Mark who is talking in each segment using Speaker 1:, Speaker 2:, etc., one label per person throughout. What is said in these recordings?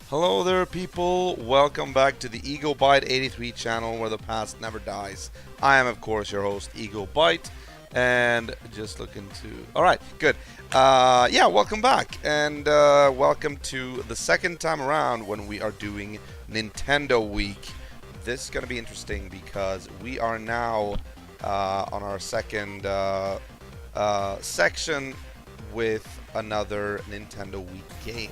Speaker 1: Hello there, people. Welcome back to the Ego Byte 83 channel where the past never dies. I am, of course, your host, Ego Byte, and just looking to... Alright, good. Yeah, welcome back, and welcome to the second time around when we are doing Nintendoweek. This is going to be interesting because we are now on our second section with another Nintendoweek game.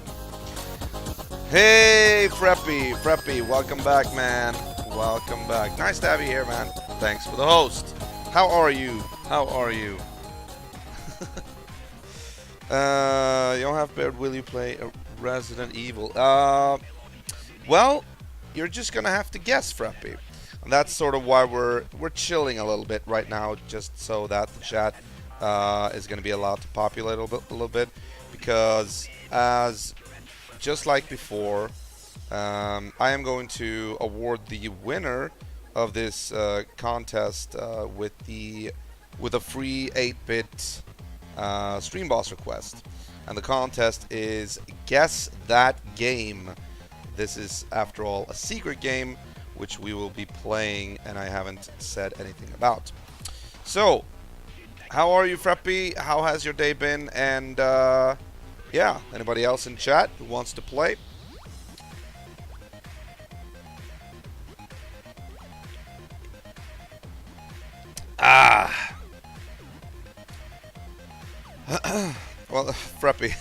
Speaker 1: Hey, Freppy, welcome back, man. Welcome back. Nice to have you here, man. Thanks for the host. How are you? You don't have Baird, will you play Resident Evil? Well, you're just gonna have to guess, Freppy. And that's sort of why we're chilling a little bit right now, just so that the chat is gonna be allowed to populate a little bit, because just like before, I am going to award the winner of this contest with a free 8-bit stream boss request, and the contest is Guess That Game. This is, after all, a secret game which we will be playing, and I haven't said anything about. So, how are you, Freppy? How has your day been? And yeah, anybody else in chat who wants to play? Well, Freppy,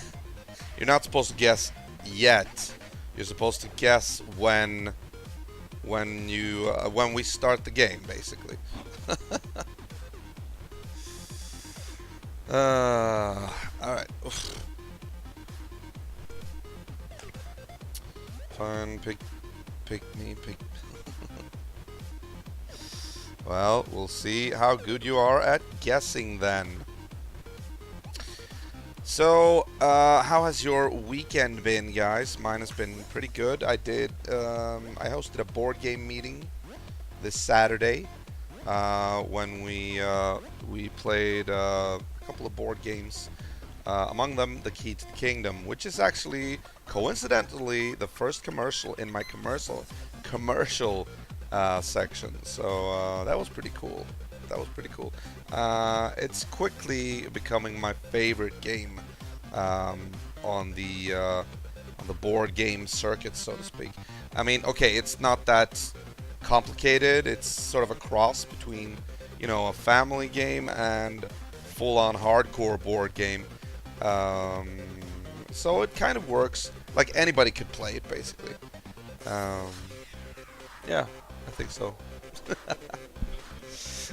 Speaker 1: you're not supposed to guess yet. You're supposed to guess when we start the game, basically. All right. Fine, pick me. Well, we'll see how good you are at guessing then. So, how has your weekend been, guys? Mine has been pretty good. I hosted a board game meeting this Saturday when we played a couple of board games. Among them, The Key to the Kingdom, which is actually, coincidentally, the first commercial in my commercial section. So that was pretty cool. It's quickly becoming my favorite game on the board game circuit, so to speak. I mean, okay, it's not that complicated. It's sort of a cross between, a family game and full-on hardcore board game. So it kind of works. Like anybody could play it, basically. Yeah, I think so.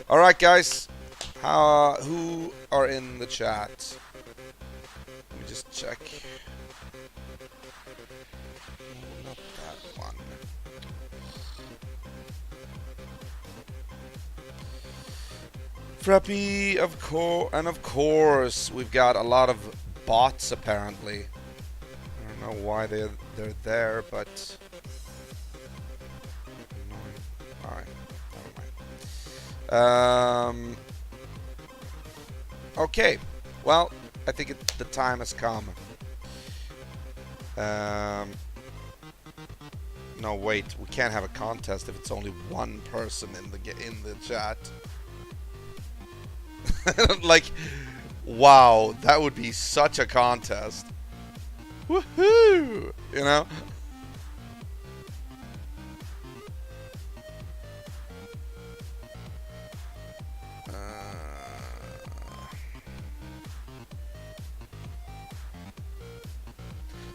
Speaker 1: Alright, guys. Who are in the chat? Let me just check. Not that one. Freppy, of course, we've got a lot of bots, apparently. I don't know why they're there, but... Alright, never mind. Okay, well, I think the time has come. No, wait, we can't have a contest if it's only one person in the chat. Like, wow, that would be such a contest. Woohoo!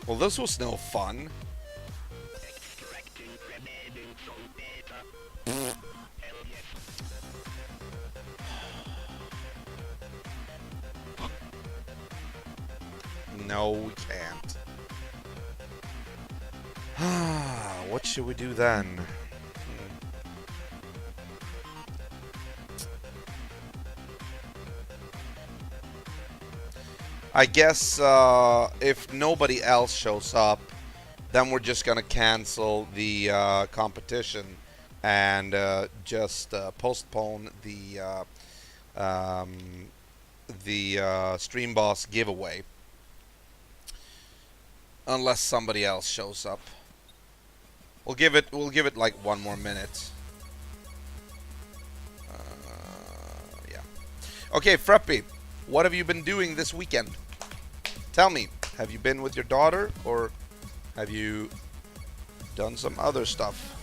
Speaker 1: Well, this was no fun. No, we can't. What should we do then? I guess if nobody else shows up, then we're just gonna cancel the competition and just postpone the Stream Boss giveaway unless somebody else shows up. We'll give it like one more minute. Yeah. Okay, Freppy, what have you been doing this weekend? Tell me, have you been with your daughter or have you done some other stuff?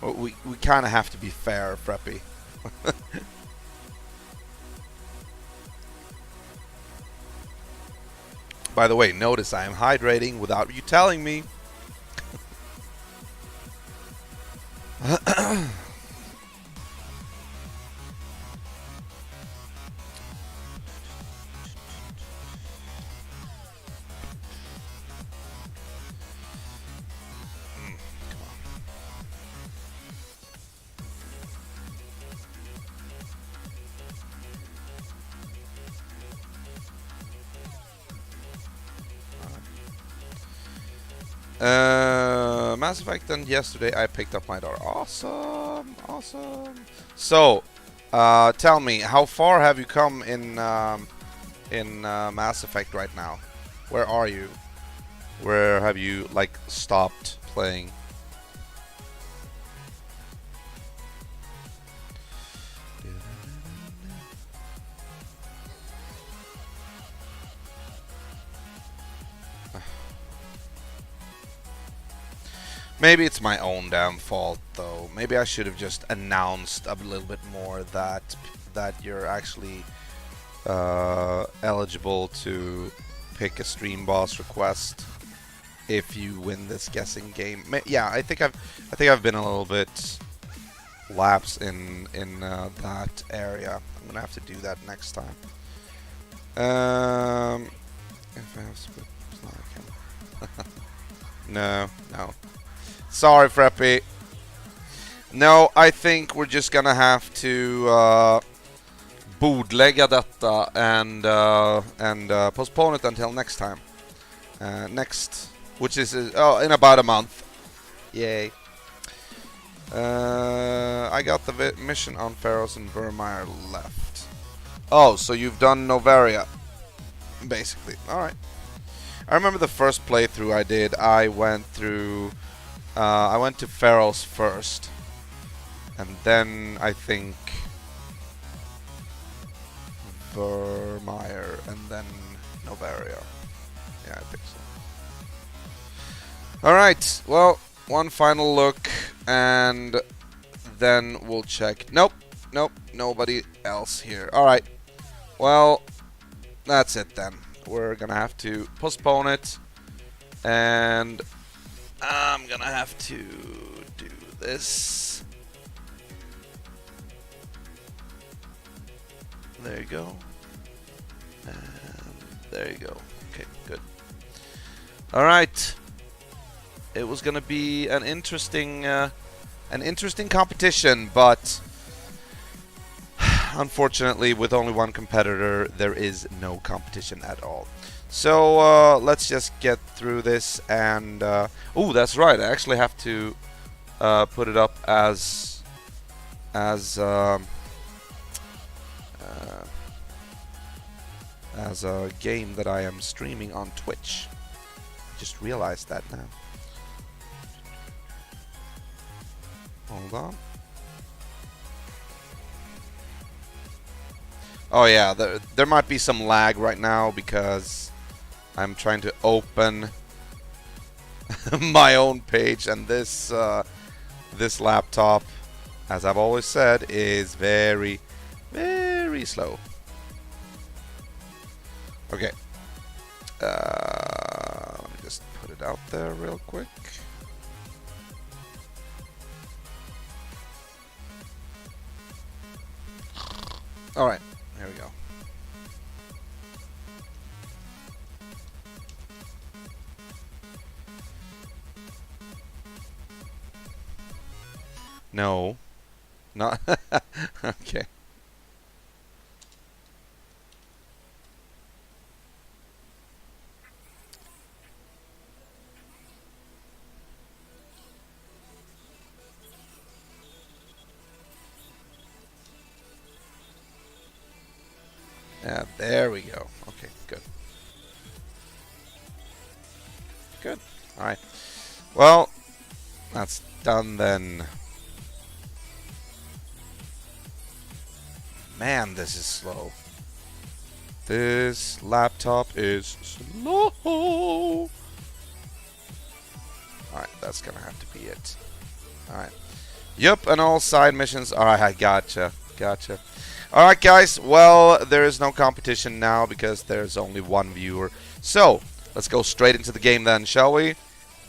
Speaker 1: Well, we kind of have to be fair, Freppy. By the way, notice I am hydrating without you telling me. Mass Effect, and yesterday I picked up my daughter. Awesome, awesome. So, tell me, how far have you come in Mass Effect right now? Where are you? Where have you like stopped playing? Maybe it's my own damn fault, though. Maybe I should have just announced a little bit more that you're actually eligible to pick a Stream Boss request if you win this guessing game. Yeah, I think I've been a little bit lapse in that area. I'm gonna have to do that next time. If I have split, no. Sorry, Freppy. No, I think we're just gonna have to bordlägga detta and postpone it until next time. Next, which is in about a month. Yay. I got the mission on Pharaohs and Vermeer left. Oh, so you've done Novaria, basically. All right. I remember the first playthrough I did. I went to Pharaohs first, and then I think Vermeer, and then Novaria. Yeah, I think so. Alright, well, one final look, and then we'll check. Nope, nobody else here. Alright, well, that's it then. We're gonna have to postpone it, and I'm gonna have to do this. There you go. And there you go. Okay, good. Alright. It was gonna be an interesting competition, but unfortunately with only one competitor there is no competition at all. So let's just get through this, and oh, that's right, I actually have to put it up as a game that I am streaming on Twitch. Just realized that now. Hold on. Oh yeah, there might be some lag right now because I'm trying to open my own page, and this laptop, as I've always said, is very, very slow. Okay. Let me just put it out there real quick. Alright, here we go. No. Not. Okay. Yeah, there we go. Okay, good. Good. Alright. Well, that's done then. Man, this is slow. This laptop is slow. Alright, that's gonna have to be it. Alright. Yep, and all side missions. Alright, I gotcha. Gotcha. Alright, guys. Well, there is no competition now because there's only one viewer. So, let's go straight into the game then, shall we?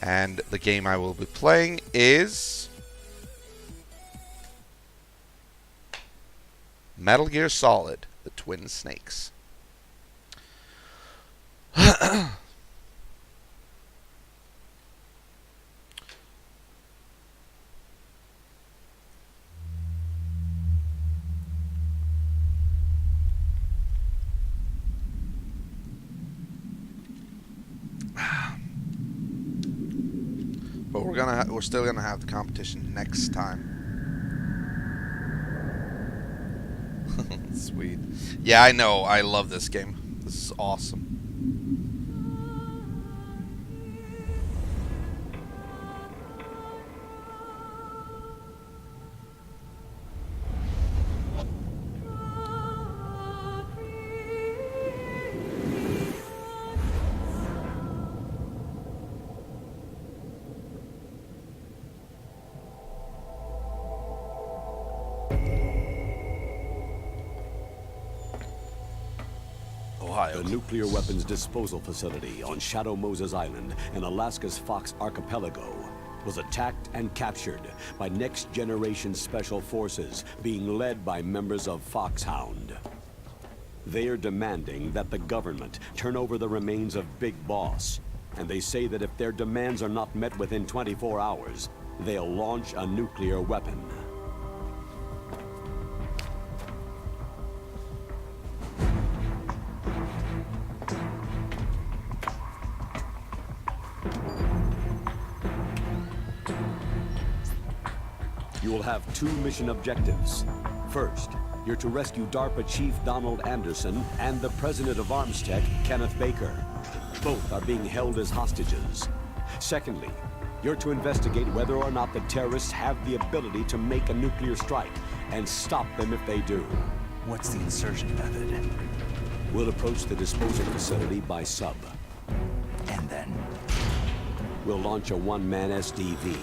Speaker 1: And the game I will be playing is Metal Gear Solid, The Twin Snakes. But we're still gonna have the competition next time. Sweet. Yeah, I know. I love this game. This is awesome.
Speaker 2: The nuclear weapons disposal facility on Shadow Moses Island in Alaska's Fox Archipelago was attacked and captured by next-generation special forces being led by members of Foxhound. They are demanding that the government turn over the remains of Big Boss, and they say that if their demands are not met within 24 hours, they'll launch a nuclear weapon. You will have two mission objectives. First, you're to rescue DARPA Chief Donald Anderson and the President of ArmsTech, Kenneth Baker. Both are being held as hostages. Secondly, you're to investigate whether or not the terrorists have the ability to make a nuclear strike and stop them if they do.
Speaker 3: What's the insertion method?
Speaker 2: We'll approach the disposal facility by sub.
Speaker 3: And then?
Speaker 2: We'll launch a one-man SDV.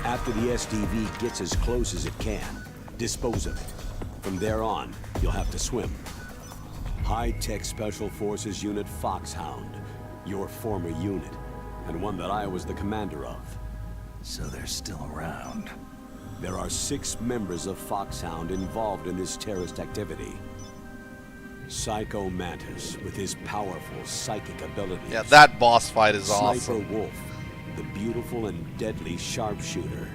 Speaker 2: After the SDV gets as close as it can, dispose of it. From there on, you'll have to swim. High-tech Special Forces Unit Foxhound, your former unit, and one that I was the commander of.
Speaker 3: So they're still around.
Speaker 2: There are 6 members of Foxhound involved in this terrorist activity. Psycho Mantis, with his powerful psychic abilities.
Speaker 1: Yeah, that boss fight is
Speaker 2: Sniper
Speaker 1: awesome.
Speaker 2: Wolf, the beautiful and deadly sharpshooter.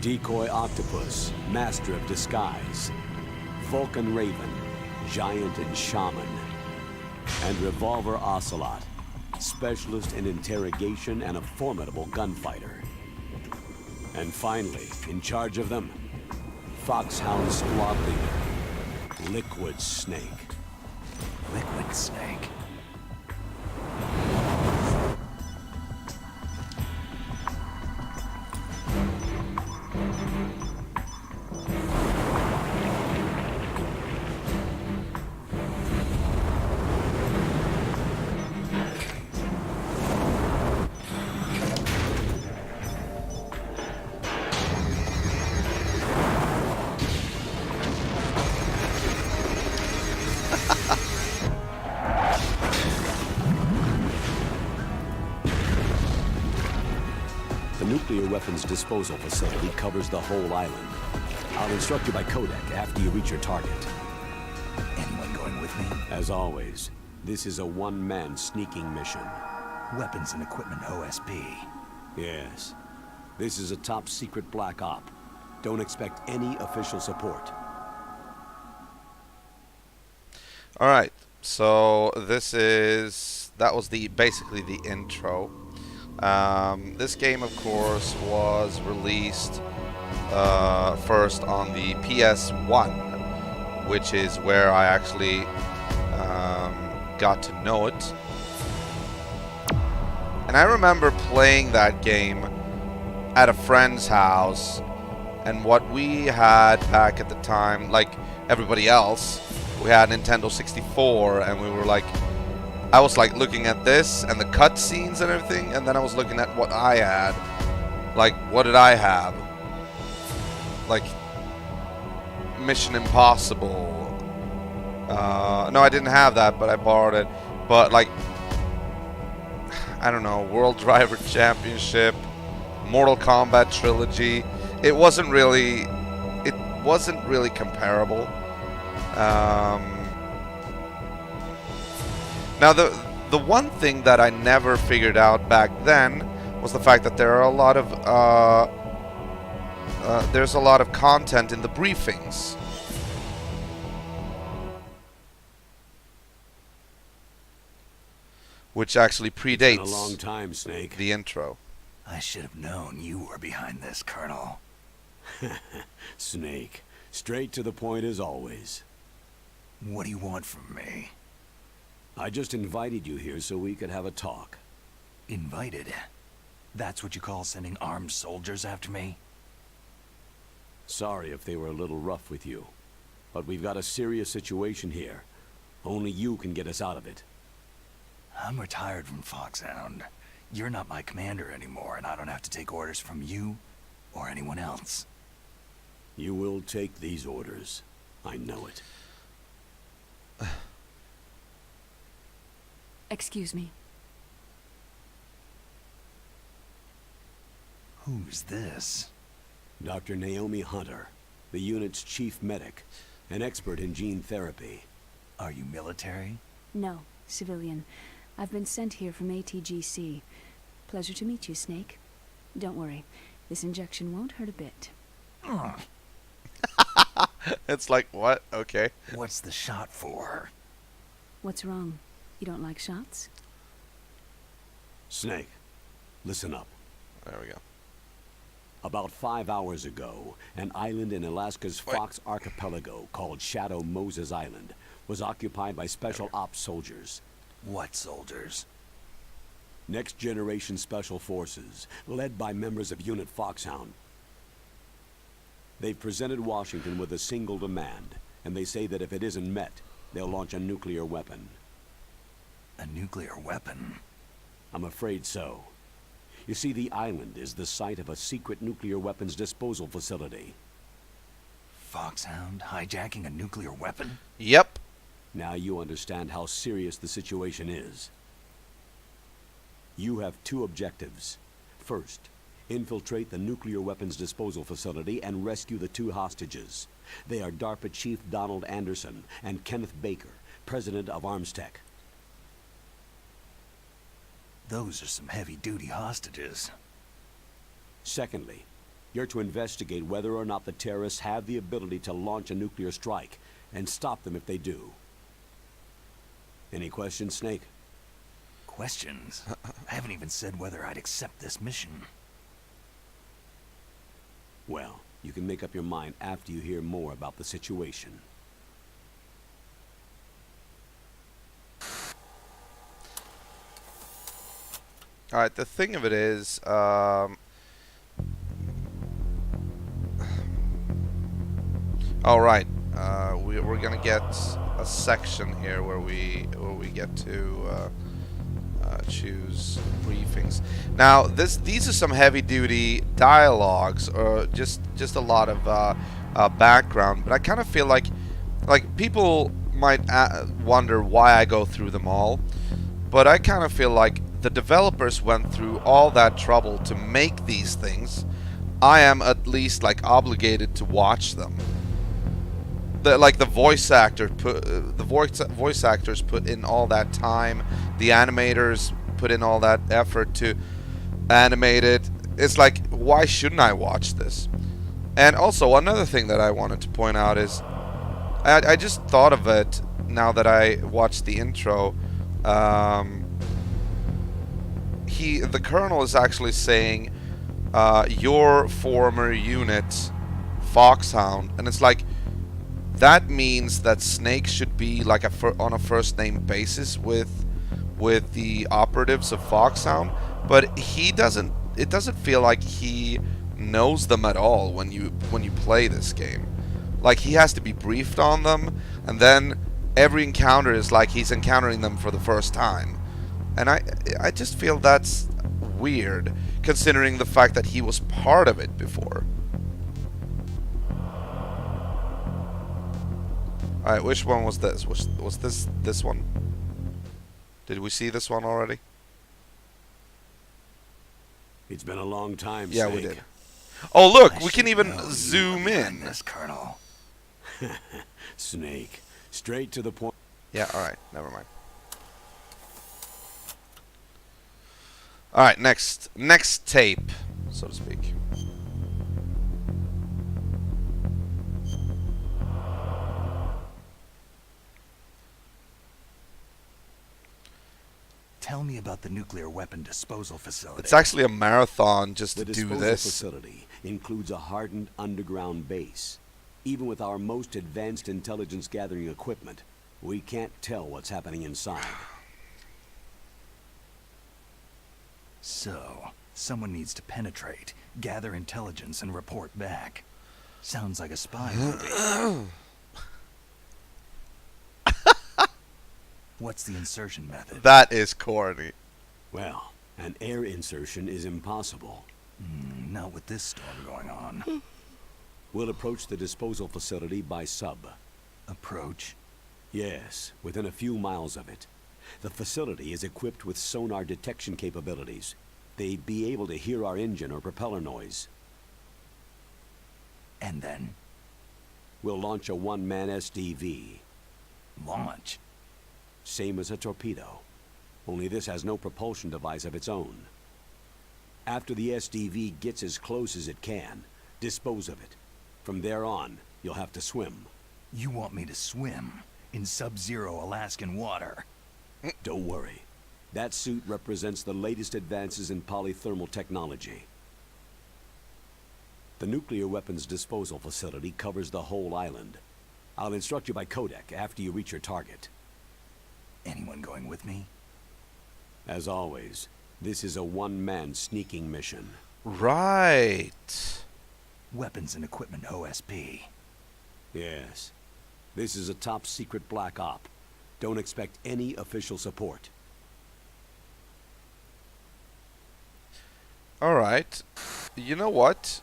Speaker 2: Decoy Octopus, master of disguise. Vulcan Raven, giant and shaman. And Revolver Ocelot, specialist in interrogation and a formidable gunfighter. And finally, in charge of them, Foxhound squad leader, Liquid Snake.
Speaker 3: Liquid Snake.
Speaker 2: weapons disposal facility covers the whole island. I'll instruct you by codec after you reach your target.
Speaker 3: Anyone going with me?
Speaker 2: As always, this is a one-man sneaking mission.
Speaker 3: Weapons and equipment OSP.
Speaker 2: Yes. This is a top-secret black op. Don't expect any official support.
Speaker 1: All right. So that was basically the intro. This game, of course, was released first on the PS1, which is where I actually got to know it. And I remember playing that game at a friend's house, and what we had back at the time, like everybody else, we had Nintendo 64, and we were like, I was like looking at this and the cutscenes and everything, and then I was looking at what I had. Like, what did I have? Like, Mission Impossible. No, I didn't have that, but I borrowed it. But like, I don't know, World Driver Championship, Mortal Kombat Trilogy. It wasn't really comparable. Now, the one thing that I never figured out back then was the fact that there are a lot of there's a lot of content in the briefings. Which actually
Speaker 2: It's been a
Speaker 1: predates
Speaker 2: long time, Snake.
Speaker 1: the intro.
Speaker 3: I should have known you were behind this, Colonel.
Speaker 2: Snake. Straight to the point as always.
Speaker 3: What do you want from me?
Speaker 2: I just invited you here so we could have a talk.
Speaker 3: Invited? That's what you call sending armed soldiers after me?
Speaker 2: Sorry if they were a little rough with you. But we've got a serious situation here. Only you can get us out of it.
Speaker 3: I'm retired from Foxhound. You're not my commander anymore, and I don't have to take orders from you or anyone else.
Speaker 2: You will take these orders. I know it.
Speaker 4: Excuse me.
Speaker 3: Who's this?
Speaker 2: Dr. Naomi Hunter, the unit's chief medic, an expert in gene therapy.
Speaker 3: Are you military?
Speaker 4: No, civilian. I've been sent here from ATGC. Pleasure to meet you, Snake. Don't worry, this injection won't hurt a bit.
Speaker 1: It's like, what? Okay.
Speaker 3: What's the shot for?
Speaker 4: What's wrong? You don't like shots?
Speaker 2: Snake, listen up.
Speaker 1: There we go.
Speaker 2: About 5 hours ago, an island in Alaska's Fox Archipelago called Shadow Moses Island was occupied by Special Ops soldiers.
Speaker 3: What soldiers?
Speaker 2: Next Generation Special Forces, led by members of Unit Foxhound. They've presented Washington with a single demand, and they say that if it isn't met, they'll launch a nuclear weapon.
Speaker 3: A nuclear weapon?
Speaker 2: I'm afraid so. You see, the island is the site of a secret nuclear weapons disposal facility.
Speaker 3: Foxhound hijacking a nuclear weapon?
Speaker 1: Yep.
Speaker 2: Now you understand how serious the situation is. You have two objectives. First, infiltrate the nuclear weapons disposal facility and rescue the two hostages. They are DARPA Chief Donald Anderson and Kenneth Baker, President of Armstech.
Speaker 3: Those are some heavy-duty hostages.
Speaker 2: Secondly, you're to investigate whether or not the terrorists have the ability to launch a nuclear strike and stop them if they do. Any questions, Snake?
Speaker 3: Questions? I haven't even said whether I'd accept this mission.
Speaker 2: Well, you can make up your mind after you hear more about the situation.
Speaker 1: Alright, the thing of it is, alright, we're gonna get a section here where we get to choose briefings. Now, these are some heavy-duty dialogues, or just a lot of background. But I kind of feel like people might wonder why I go through them all. But I kind of feel like the developers went through all that trouble to make these things, I am at least like obligated to watch them. The voice actor put the voice actors put in all that time. The animators put in all that effort to animate it. It's like, why shouldn't I watch this? And also another thing that I wanted to point out is I just thought of it now that I watched the intro. The colonel is actually saying your former unit, Foxhound, and it's like, that means that Snake should be like on a first name basis with the operatives of Foxhound, but he doesn't. It doesn't feel like he knows them at all when you play this game. Like, he has to be briefed on them, and then every encounter is like he's encountering them for the first time. And I just feel that's weird, considering the fact that he was part of it before. Alright, which one was this? Was this one? Did we see this one already?
Speaker 2: It's been a long time,
Speaker 1: Yeah,
Speaker 2: Snake.
Speaker 1: we did. Oh, look,
Speaker 3: I
Speaker 1: we can
Speaker 3: should
Speaker 1: even
Speaker 3: know you
Speaker 1: zoom
Speaker 3: were behind
Speaker 1: in.
Speaker 3: this, Colonel.
Speaker 2: Snake. Straight to the point.
Speaker 1: Yeah, alright, never mind. Alright, next tape, so to speak.
Speaker 3: Tell me about the nuclear weapon disposal facility.
Speaker 1: It's actually a marathon just
Speaker 2: The
Speaker 1: to do
Speaker 2: disposal
Speaker 1: this.
Speaker 2: facility includes a hardened underground base. Even with our most advanced intelligence gathering equipment, we can't tell what's happening inside.
Speaker 3: So, someone needs to penetrate, gather intelligence, and report back. Sounds like a spy movie. What's the insertion method?
Speaker 1: That is corny.
Speaker 2: Well, an air insertion is impossible.
Speaker 3: Not with this storm going on.
Speaker 2: We'll approach the disposal facility by sub.
Speaker 3: Approach?
Speaker 2: Yes, within a few miles of it. The facility is equipped with sonar detection capabilities. They'd be able to hear our engine or propeller noise.
Speaker 3: And then?
Speaker 2: We'll launch a one-man SDV.
Speaker 3: Launch?
Speaker 2: Same as a torpedo. Only this has no propulsion device of its own. After the SDV gets as close as it can, dispose of it. From there on, you'll have to swim.
Speaker 3: You want me to swim in sub-zero Alaskan water?
Speaker 2: Don't worry. That suit represents the latest advances in polythermal technology. The nuclear weapons disposal facility covers the whole island. I'll instruct you by codec after you reach your target.
Speaker 3: Anyone going with me?
Speaker 2: As always, this is a one-man sneaking mission.
Speaker 1: Right.
Speaker 3: Weapons and equipment OSP.
Speaker 2: Yes. This is a top-secret black op. Don't expect any official support.
Speaker 1: Alright. You know what?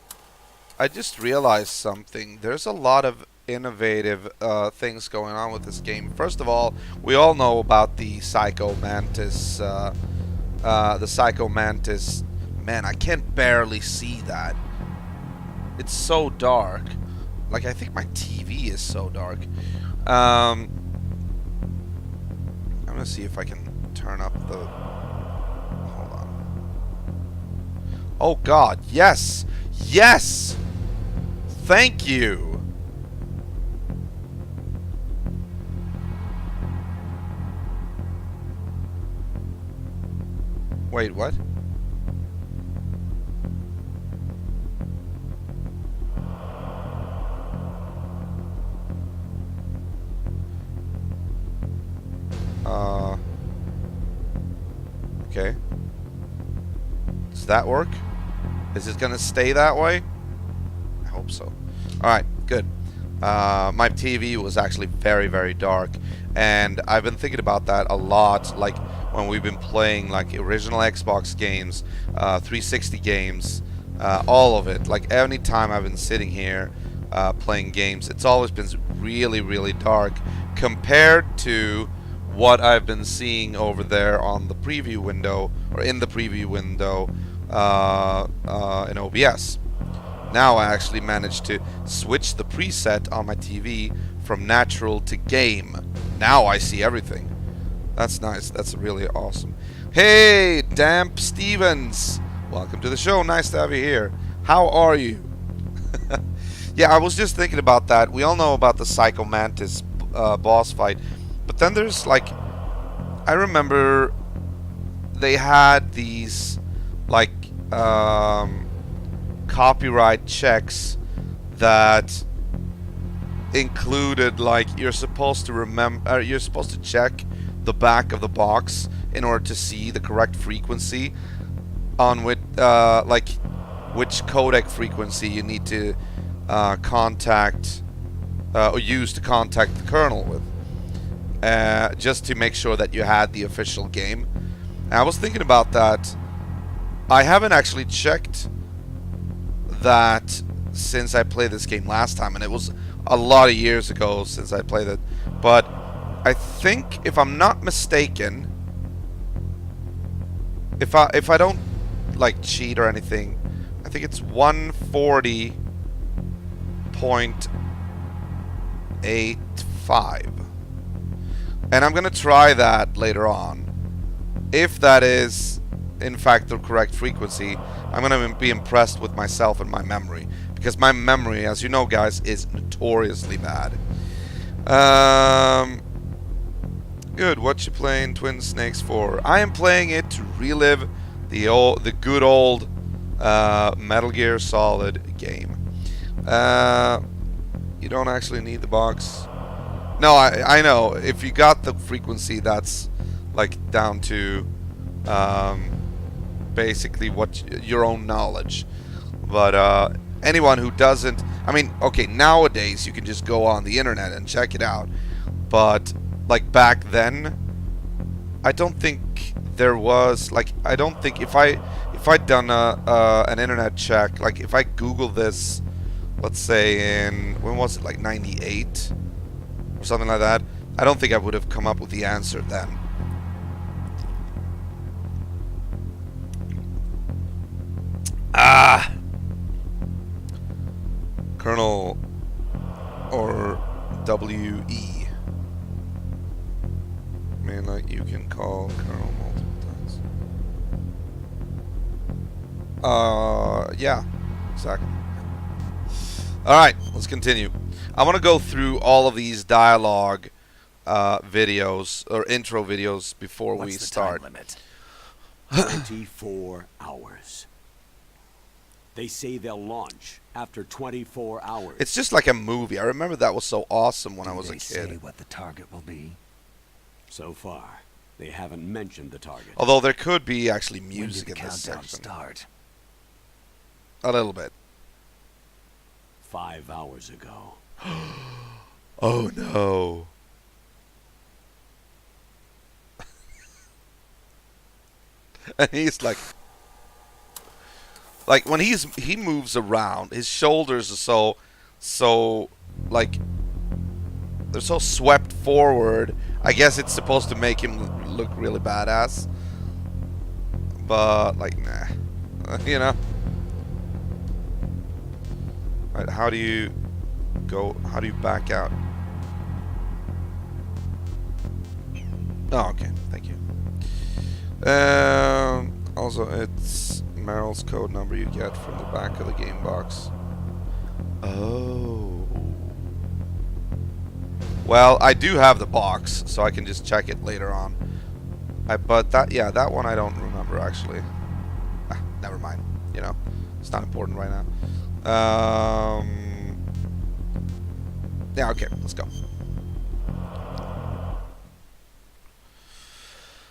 Speaker 1: I just realized something. There's a lot of innovative things going on with this game. First of all, we all know about the Psycho Mantis. The Psycho Mantis. Man, I can barely see that. It's so dark. Like, I think my TV is so dark. I'm gonna see if I can turn up the... Hold on. Oh God, yes! Yes! Thank you! Wait, what? Okay. Does that work? Is it gonna stay that way? I hope so. Alright, good. My TV was actually very, very dark, and I've been thinking about that a lot, like when we've been playing like original Xbox games, 360 games, all of it. Like any time I've been sitting here playing games, it's always been really, really dark compared to what I've been seeing over there on the preview window, or in the preview window in OBS. Now I actually managed to switch the preset on my TV from natural to game. Now I see everything. That's nice. That's really awesome. Hey, Damp Stevens. Welcome to the show. Nice to have you here. How are you? Yeah, I was just thinking about that. We all know about the Psycho Mantis boss fight. But then there's like... I remember they had these like copyright checks that included like you're supposed to check the back of the box in order to see the correct frequency on which which codec frequency you need to contact or use to contact the kernel with, just to make sure that you had the official game. And I was thinking about that. I haven't actually checked that since I played this game last time, and it was a lot of years ago since I played it. But I think, if I'm not mistaken, if I don't like cheat or anything, I think it's 140.85. And I'm gonna try that later on. If that is in fact the correct frequency, I'm gonna be impressed with myself and my memory, because my memory, as you know guys, is notoriously bad. Good. What you playing Twin Snakes for? I am playing it to relive the good old Metal Gear Solid game. You don't actually need the box. No, I know. If you got the frequency, that's like down to basically what your own knowledge. But anyone who doesn't, I mean, okay, nowadays you can just go on the internet and check it out. But like back then, I don't think there was like, I don't think if I'd done an internet check, like if I Google this, let's say in, when was it, like 98 or something like that, I don't think I would have come up with the answer then. Colonel or WE. Man, like you can call Colonel multiple times. Yeah, exactly. Alright, let's continue. I want to go through all of these dialogue videos, or intro videos, before we start.
Speaker 3: What's
Speaker 2: the time limit? 24 hours. They say they'll launch after 24 hours.
Speaker 1: It's just like a movie. I remember that was so awesome when I was a kid.
Speaker 3: Say what the target will be?
Speaker 2: So far, they haven't mentioned the target.
Speaker 1: Although there could be actually music in this section.
Speaker 3: Start?
Speaker 1: A little bit.
Speaker 2: 5 hours ago.
Speaker 1: Oh no. And he's like when he moves around, his shoulders are so like they're so swept forward. I guess it's supposed to make him look really badass, but like nah, you know. Right, how do you go? How do you back out? Oh, okay, thank you. Also, it's Meryl's code number you get from the back of the game box. Oh. Well, I do have the box, so I can just check it later on. But that one I don't remember actually. Never mind. You know, it's not important right now. Yeah, okay, let's go.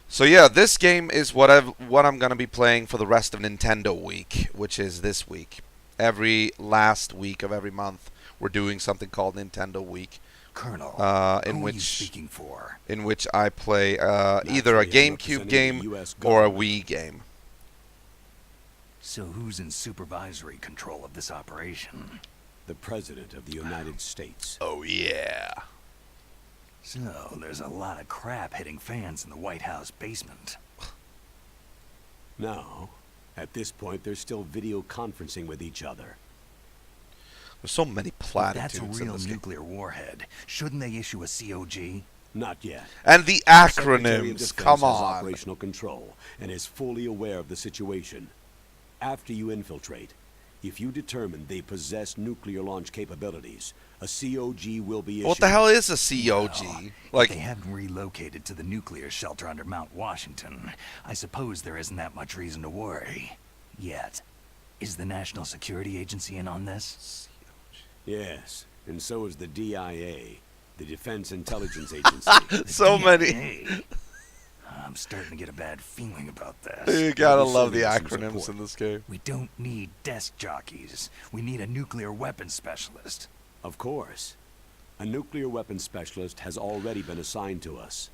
Speaker 1: So yeah, this game is what I'm gonna be playing for the rest of Nintendoweek, which is this week. Every last week of every month, we're doing something called Nintendoweek.
Speaker 3: Colonel,
Speaker 1: in
Speaker 3: who
Speaker 1: which
Speaker 3: are you speaking for?
Speaker 1: In which I play either a GameCube game or a Wii game.
Speaker 3: So who's in supervisory control of this operation?
Speaker 2: The President of the United States.
Speaker 1: Oh yeah.
Speaker 3: So there's a lot of crap hitting fans in the White House basement.
Speaker 2: No. At this point, they're still video conferencing with each other.
Speaker 1: There's so many
Speaker 3: If that's a
Speaker 1: platitudes in
Speaker 3: real
Speaker 1: this game.
Speaker 3: nuclear warhead, shouldn't they issue a COG?
Speaker 2: Not yet.
Speaker 1: And the
Speaker 2: Secretary of
Speaker 1: acronyms,
Speaker 2: Defense
Speaker 1: come
Speaker 2: has
Speaker 1: on.
Speaker 2: operational control and is fully aware of the situation. After you infiltrate, if you determine they possess nuclear launch capabilities, a COG will be issued.
Speaker 1: What the hell is a COG?
Speaker 3: Well,
Speaker 1: Like,
Speaker 3: if they haven't relocated to the nuclear shelter under Mount Washington, I suppose there isn't that much reason to worry. Yet. Is the National Security Agency in on this?
Speaker 2: Yes, and so is the DIA, the Defense Intelligence Agency.
Speaker 1: so many.
Speaker 3: Hey, I'm starting to get a bad feeling about this.
Speaker 1: You gotta
Speaker 2: I'll be
Speaker 1: love the
Speaker 2: sending you some
Speaker 1: acronyms
Speaker 2: support.
Speaker 1: in this game.
Speaker 3: We don't need desk jockeys. We need a nuclear weapons specialist.
Speaker 2: Of course. A nuclear weapons specialist has already been assigned to us.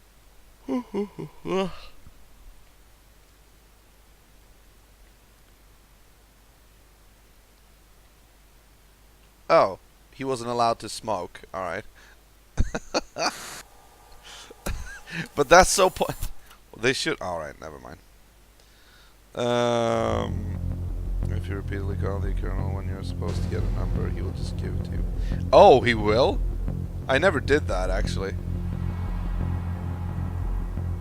Speaker 1: Oh, he wasn't allowed to smoke. All right. But that's so they should. All right, never mind. If you repeatedly call the colonel when you're supposed to get a number, he will just give it to you. Oh, he will? I never did that actually.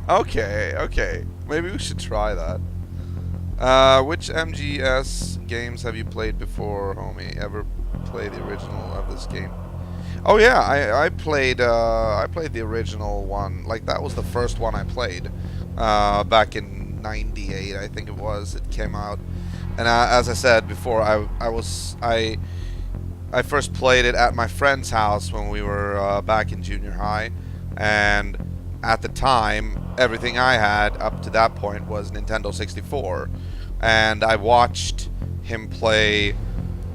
Speaker 1: Okay, okay. Maybe we should try that. Which MGS games have you played before, homie? Ever play the original of this game? Oh yeah, I played the original one. Like that was the first one I played back in '98, I think it was. It came out, and as I said before, I first played it at my friend's house when we were back in junior high, and at the time, everything I had up to that point was Nintendo 64, and I watched him play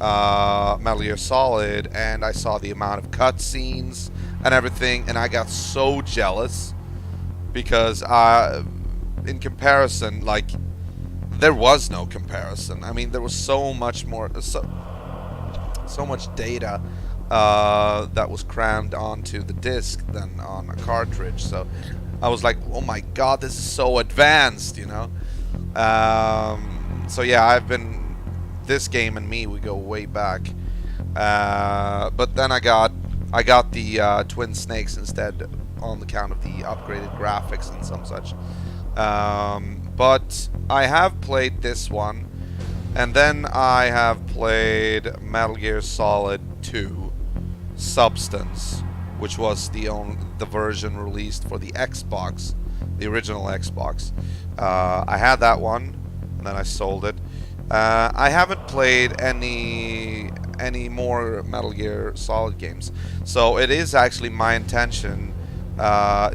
Speaker 1: Metal Gear Solid, and I saw the amount of cutscenes and everything, and I got so jealous because in comparison, like, there was no comparison. I mean, there was so much more, so much data that was crammed onto the disc than on a cartridge. So I was like, oh my god, this is so advanced, you know. So yeah, this game and me, we go way back. But then I got the Twin Snakes instead on the count of the upgraded graphics and some such. But I have played this one, and then I have played Metal Gear Solid 2 Substance, which was the version released for the Xbox, the original Xbox. I had that one, and then I sold it. I haven't played any more Metal Gear Solid games, so it is actually my intention,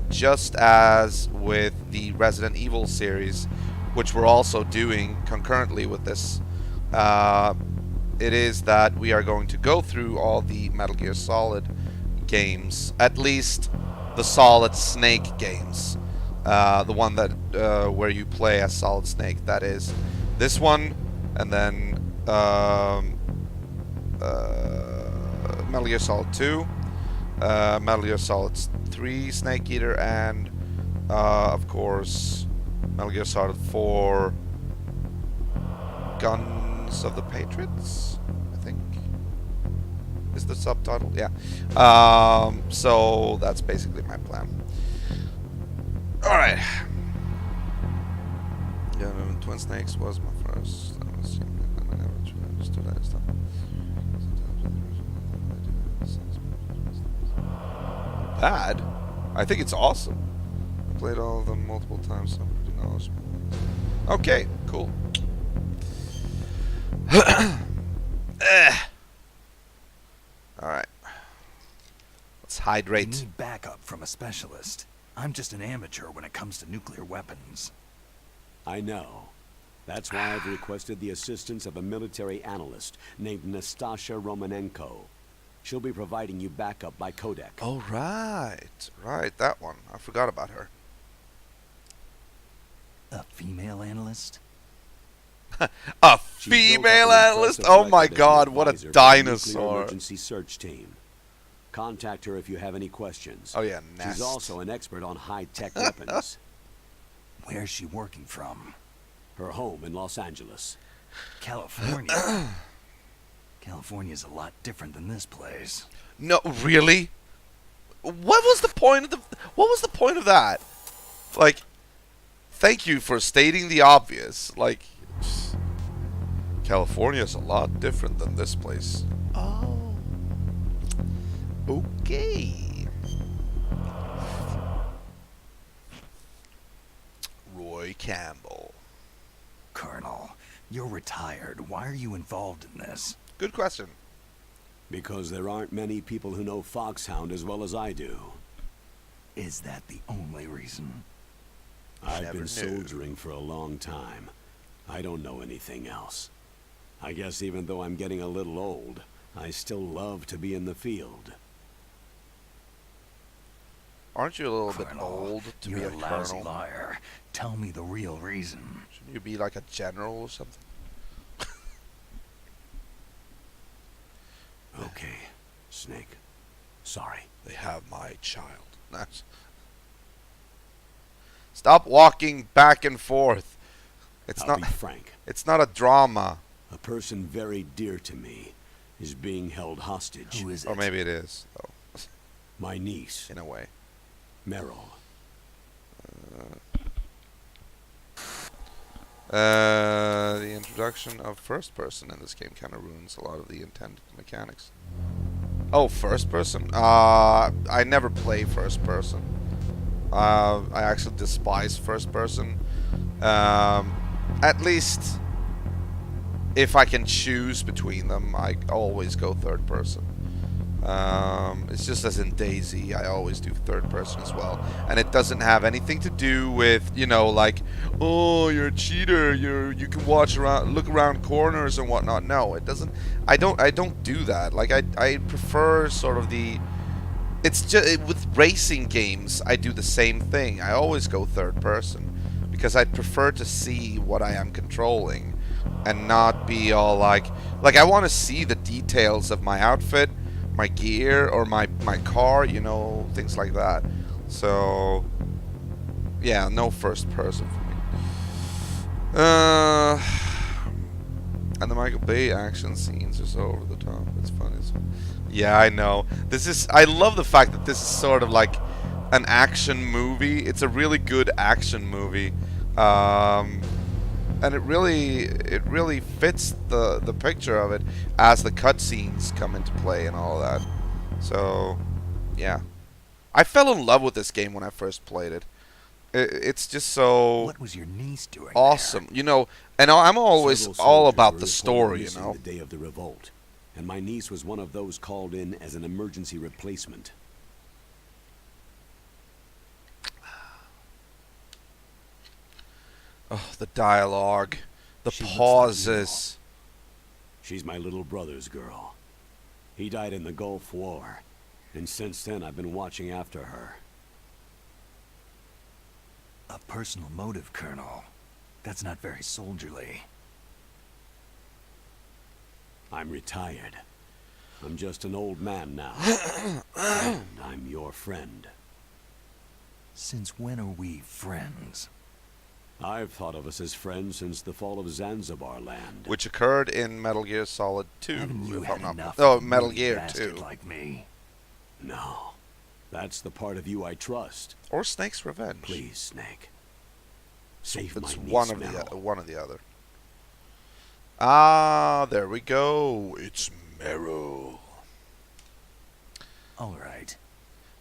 Speaker 1: just as with the Resident Evil series, which we're also doing concurrently with this, it is that we are going to go through all the Metal Gear Solid games, at least the Solid Snake games, the one that where you play as Solid Snake. That is this one, and then Metal Gear Solid 2, Metal Gear Solid 3 Snake Eater, and of course Metal Gear Solid 4 Guns of the Patriots, I think is the subtitle. Yeah. So that's basically my plan. Alright. Yeah, Twin Snakes was my first. I never truly understood that stuff. Bad? I think it's awesome. I played all of them multiple times, so I'm pretty knowledgeable. Okay, cool. Alright. Let's
Speaker 3: We
Speaker 1: hydrate.
Speaker 3: need backup from a specialist. I'm just an amateur when it comes to nuclear weapons.
Speaker 2: I know. That's why I've requested the assistance of a military analyst named Nastasha Romanenko. She'll be providing you backup by codec.
Speaker 1: Oh, right. Right, that one. I forgot about her.
Speaker 3: A female analyst?
Speaker 1: A
Speaker 2: She's built up
Speaker 1: female
Speaker 2: an
Speaker 1: analyst?
Speaker 2: impressive
Speaker 1: Oh my
Speaker 2: record as an
Speaker 1: god, what a
Speaker 2: advisor for the Nuclear
Speaker 1: dinosaur.
Speaker 2: Emergency Search Team. Contact her if you have any questions.
Speaker 1: Oh yeah,
Speaker 2: She's
Speaker 1: Nest.
Speaker 2: also an expert on high-tech weapons.
Speaker 3: Where's she working from?
Speaker 2: Her home in Los Angeles.
Speaker 3: California. California's a lot different than this place.
Speaker 1: No, really? What was the point of that? Like, thank you for stating the obvious. Like, California's a lot different than this place. Oh. Okay. Roy Campbell.
Speaker 3: Colonel, you're retired. Why are you involved in this?
Speaker 1: Good question.
Speaker 2: Because there aren't many people who know Foxhound as well as I do.
Speaker 3: Is that the only reason?
Speaker 2: I've
Speaker 1: Never
Speaker 2: been
Speaker 1: knew.
Speaker 2: soldiering for a long time. I don't know anything else. I guess even though I'm getting a little old, I still love to be in the field.
Speaker 1: Aren't you a little bit
Speaker 3: Colonel,
Speaker 1: old to
Speaker 3: you're
Speaker 1: be a
Speaker 3: lousy
Speaker 1: colonel?
Speaker 3: liar. Tell me the real reason.
Speaker 1: Shouldn't you be like a general or something?
Speaker 2: Okay, Snake. Sorry.
Speaker 1: They have my child. That's... Stop walking back and forth. It's
Speaker 2: I'll
Speaker 1: not.
Speaker 2: be frank.
Speaker 1: It's not a drama.
Speaker 2: A person very dear to me is being held hostage.
Speaker 3: Who is it?
Speaker 1: Or maybe it is, though,
Speaker 2: My niece,
Speaker 1: in a way.
Speaker 2: Meryl.
Speaker 1: The introduction of first person in this game kind of ruins a lot of the intended mechanics. Oh, first person? I never play first person. I actually despise first person. At least if I can choose between them, I always go third person. It's just as in Daisy, I always do third person as well, and it doesn't have anything to do with, you know, like, oh, you're a cheater, you can look around corners and whatnot. No, it doesn't. I don't do that. Like, I prefer sort of the. It's just with racing games, I do the same thing. I always go third person because I prefer to see what I am controlling and not be all like I want to see the details of my outfit, my gear, or my car, you know, things like that. So yeah, no first person for me. And the Michael Bay action scenes are so over the top. It's funny. Yeah, I know. I love the fact that this is sort of like an action movie. It's a really good action movie. And it really fits the picture of it as the cutscenes come into play and all that. So, yeah, I fell in love with this game when I first played it. It's just so
Speaker 3: What was your niece doing
Speaker 1: awesome,
Speaker 3: there?
Speaker 1: you know. And I'm always
Speaker 2: Several
Speaker 1: all
Speaker 2: soldiers
Speaker 1: about
Speaker 2: were
Speaker 1: the
Speaker 2: reported
Speaker 1: story, you
Speaker 2: missing
Speaker 1: know.
Speaker 2: The day of the revolt, and my niece was one of those called in as an emergency replacement.
Speaker 1: Oh, the dialogue, the
Speaker 2: She looks like
Speaker 1: pauses.
Speaker 2: She's my little brother's girl. He died in the Gulf War, and since then I've been watching after her.
Speaker 3: A personal motive, Colonel. That's not very soldierly.
Speaker 2: I'm retired. I'm just an old man now. And I'm your friend.
Speaker 3: Since when are we friends?
Speaker 2: I've thought of us as friends since the fall of Zanzibar land.
Speaker 1: Which occurred in Metal Gear Solid 2,
Speaker 3: Haven't you
Speaker 1: if
Speaker 3: had
Speaker 1: I'm not
Speaker 3: enough
Speaker 1: Oh,
Speaker 3: of a
Speaker 1: Metal
Speaker 3: moody
Speaker 1: Gear
Speaker 3: bastard
Speaker 1: 2.
Speaker 3: like me?
Speaker 2: No. That's the part of you I trust.
Speaker 1: Or Snake's Revenge.
Speaker 2: Please, Snake. Save
Speaker 1: It's
Speaker 2: my niece,
Speaker 1: one or the other. Ah, there we go. It's Meryl.
Speaker 3: All right.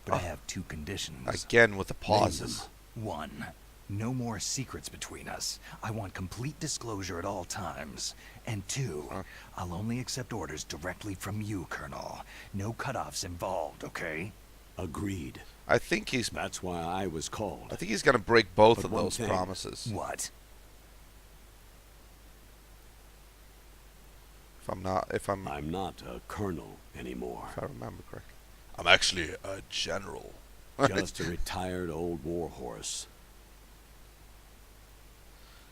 Speaker 3: But I have two conditions.
Speaker 1: Again with the pauses.
Speaker 3: One, no more secrets between us. I want complete disclosure at all times. And two, I'll only accept orders directly from you, Colonel. No cutoffs involved, okay?
Speaker 2: Agreed.
Speaker 1: I think he's
Speaker 2: That's why I was called.
Speaker 1: gonna break both
Speaker 2: But
Speaker 1: of
Speaker 2: one
Speaker 1: those
Speaker 2: thing.
Speaker 1: promises.
Speaker 3: What?
Speaker 1: If I'm
Speaker 2: I'm not a colonel anymore.
Speaker 1: if I remember correctly. I'm actually a general.
Speaker 2: Just a retired old warhorse.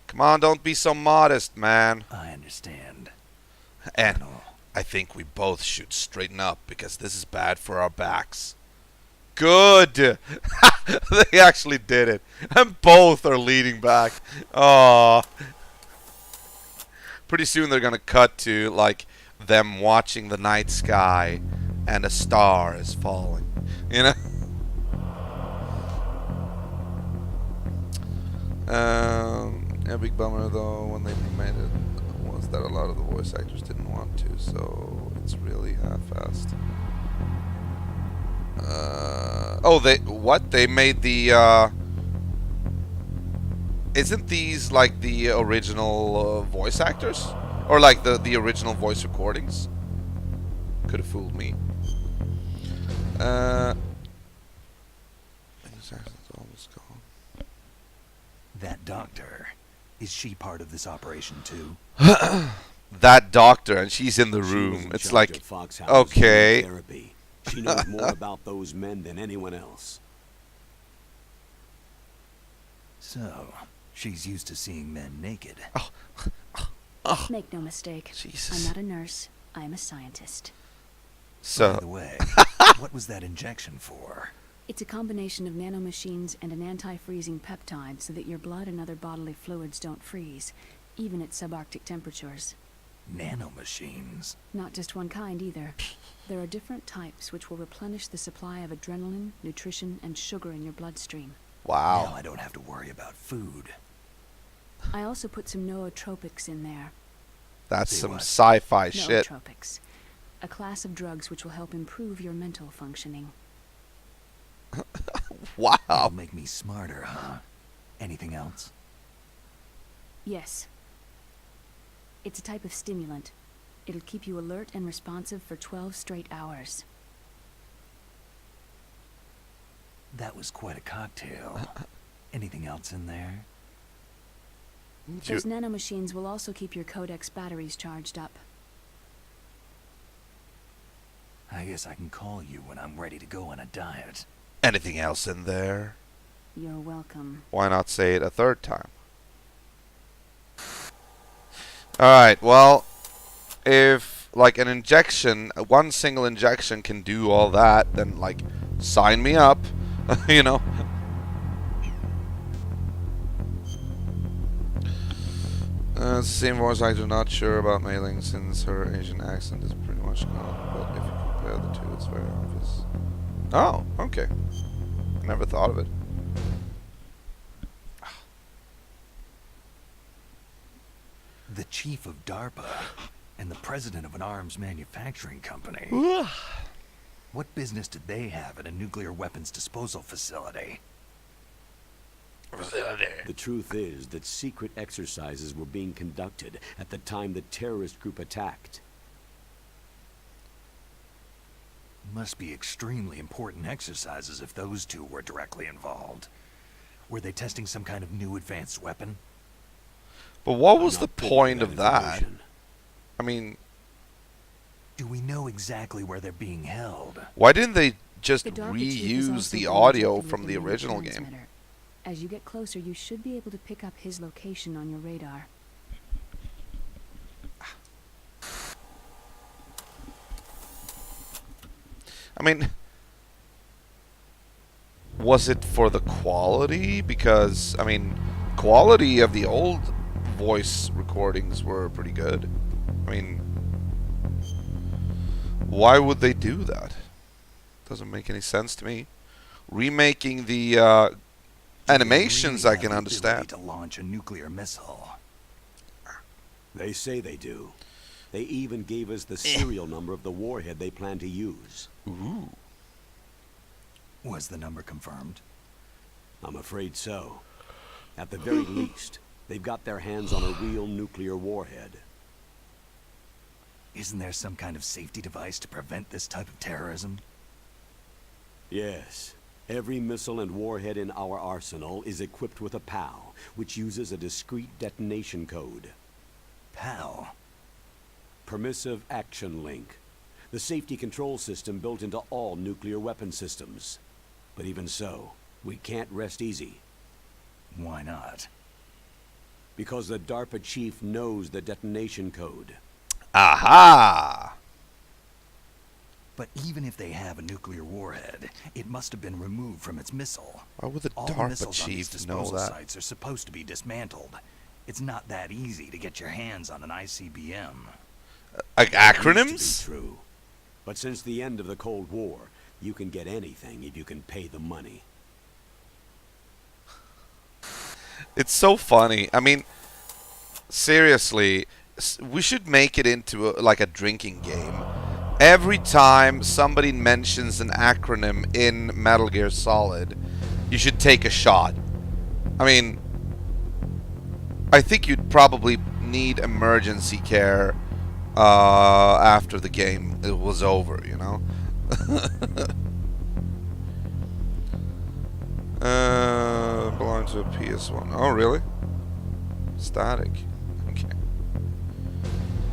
Speaker 1: Come on, don't be so modest, man.
Speaker 3: I understand.
Speaker 1: And
Speaker 3: Colonel.
Speaker 1: I think we both should straighten up because this is bad for our backs. Good. They actually did it. And both are leaning back. Oh. Pretty soon they're going to cut to like them watching the night sky and a star is falling. You know? A big bummer though when they made it was that a lot of the voice actors didn't want to, so it's really half-assed. Oh, they made the isn't these like the original voice actors? Or like the original voice recordings? Could have fooled me. Almost gone.
Speaker 3: That doctor, is she part of this operation too?
Speaker 1: That doctor, and she's in the
Speaker 2: She was
Speaker 1: room.
Speaker 2: in
Speaker 1: It's
Speaker 2: charge
Speaker 1: like,
Speaker 2: of Foxhouse's
Speaker 1: okay.
Speaker 2: therapy. She knows more about those men than anyone else.
Speaker 3: So, she's used to seeing men naked.
Speaker 4: Make no mistake.
Speaker 1: Jesus.
Speaker 4: I'm not a nurse. I'm a scientist.
Speaker 3: By the
Speaker 1: So,
Speaker 3: way, what was that injection for?
Speaker 4: It's a combination of nanomachines and an anti-freezing peptide so that your blood and other bodily fluids don't freeze, even at subarctic temperatures.
Speaker 3: Nanomachines?
Speaker 4: Not just one kind either. There are different types which will replenish the supply of adrenaline, nutrition, and sugar in your bloodstream.
Speaker 3: Now
Speaker 1: wow.
Speaker 3: I don't have to worry about food.
Speaker 4: I also put some nootropics in there.
Speaker 1: That's
Speaker 3: See
Speaker 1: some
Speaker 3: what?
Speaker 1: sci-fi shit.
Speaker 4: Nootropics. A class of drugs which will help improve your mental functioning.
Speaker 1: Wow.
Speaker 3: It'll make me smarter, huh? Anything else?
Speaker 4: Yes. It's a type of stimulant. It'll keep you alert and responsive for 12 straight hours.
Speaker 3: That was quite a cocktail. Anything else in there?
Speaker 4: Those nanomachines will also keep your Codex batteries charged up.
Speaker 3: I guess I can call you when I'm ready to go on a diet.
Speaker 1: Anything else in there?
Speaker 4: You're welcome.
Speaker 1: Why not say it a third time? Alright, well, if like an injection, one single injection can do all that, then like, sign me up, you know? Same voice actor, not sure about mailing since her Asian accent is pretty much gone, but if you compare the two, it's very obvious. Oh, okay. Never thought of it.
Speaker 3: The chief of DARPA and the president of an arms manufacturing company. What business did they have at a nuclear weapons disposal facility?
Speaker 2: The truth is that secret exercises were being conducted at the time the terrorist group attacked.
Speaker 3: Must be extremely important exercises if those two were directly involved. Were they testing some kind of new advanced weapon?
Speaker 1: But what
Speaker 2: I'm
Speaker 1: was the
Speaker 2: not privy to
Speaker 1: point
Speaker 2: that
Speaker 1: of that?
Speaker 2: information.
Speaker 1: I mean,
Speaker 3: Do we know exactly where they're being held?
Speaker 1: why didn't they just
Speaker 4: The DARPA chief is
Speaker 1: reuse
Speaker 4: also
Speaker 1: the
Speaker 4: being
Speaker 1: audio
Speaker 4: injected
Speaker 1: from
Speaker 4: with
Speaker 1: the
Speaker 4: a new
Speaker 1: original game?
Speaker 4: transmitter. As you get closer, you should be able to pick up his location on your radar.
Speaker 1: I mean, was it for the quality? Because, I mean, quality of the old voice recordings were pretty good. I mean, why would they do that? Doesn't make any sense to me. Remaking the animations,
Speaker 3: Do they
Speaker 1: I
Speaker 3: really
Speaker 1: can
Speaker 3: have the
Speaker 1: understand.
Speaker 3: ability to launch a nuclear missile?
Speaker 2: They say they do. They even gave us the serial number of the warhead they plan to use.
Speaker 1: Ooh.
Speaker 3: Was the number confirmed?
Speaker 2: I'm afraid so. At the very least, they've got their hands on a real nuclear warhead.
Speaker 3: Isn't there some kind of safety device to prevent this type of terrorism?
Speaker 2: Yes. Every missile and warhead in our arsenal is equipped with a PAL, which uses a discrete detonation code.
Speaker 3: PAL?
Speaker 2: Permissive Action Link. The safety control system built into all nuclear weapon systems. But even so, we can't rest easy.
Speaker 3: Why not?
Speaker 2: Because the DARPA chief knows the detonation code.
Speaker 1: Aha!
Speaker 3: But even if they have a nuclear warhead, it must have been removed from its missile.
Speaker 1: Why would the
Speaker 3: All the
Speaker 1: DARPA
Speaker 3: missiles on these
Speaker 1: chief know
Speaker 3: disposal
Speaker 1: that?
Speaker 3: sites are supposed to be dismantled. It's not that easy to get your hands on an ICBM.
Speaker 1: Like
Speaker 2: Used to be
Speaker 1: acronyms?
Speaker 2: true. But since the end of the Cold War, you can get anything if you can pay the money.
Speaker 1: It's so funny. I mean, seriously, we should make it into like a drinking game. Every time somebody mentions an acronym in Metal Gear Solid, you should take a shot. I mean, I think you'd probably need emergency care after the game was over, you know? Belong to a PS1. Oh, really? Static. Okay.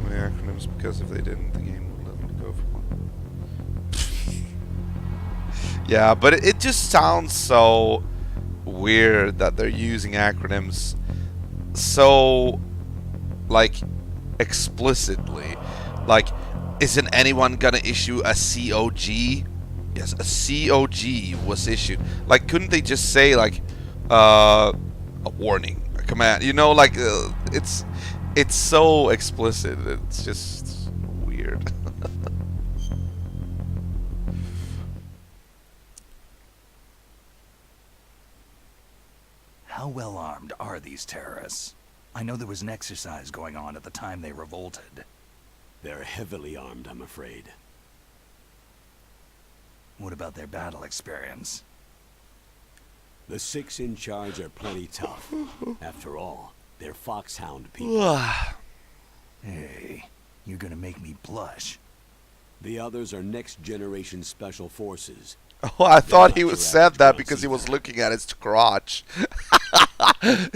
Speaker 1: Many acronyms, because if they didn't, the game would let me go for one. Yeah, but it just sounds so weird that they're using acronyms so, like, explicitly. Like, isn't anyone gonna issue a COG? Yes, a COG was issued. Like, couldn't they just say, like, a warning, a command? You know, like, it's so explicit. It's just weird.
Speaker 3: How well armed are these terrorists? I know there was an exercise going on at the time they revolted.
Speaker 2: They're heavily armed, I'm afraid.
Speaker 3: What about their battle experience?
Speaker 2: The 6 in charge are plenty tough. After all, they're foxhound people.
Speaker 3: Hey, you're gonna make me blush.
Speaker 2: The others are next-generation special forces.
Speaker 1: Oh, I thought
Speaker 2: not
Speaker 1: he
Speaker 2: your
Speaker 1: was said
Speaker 2: average
Speaker 1: that
Speaker 2: girls
Speaker 1: because he was
Speaker 2: either.
Speaker 1: looking at his crotch.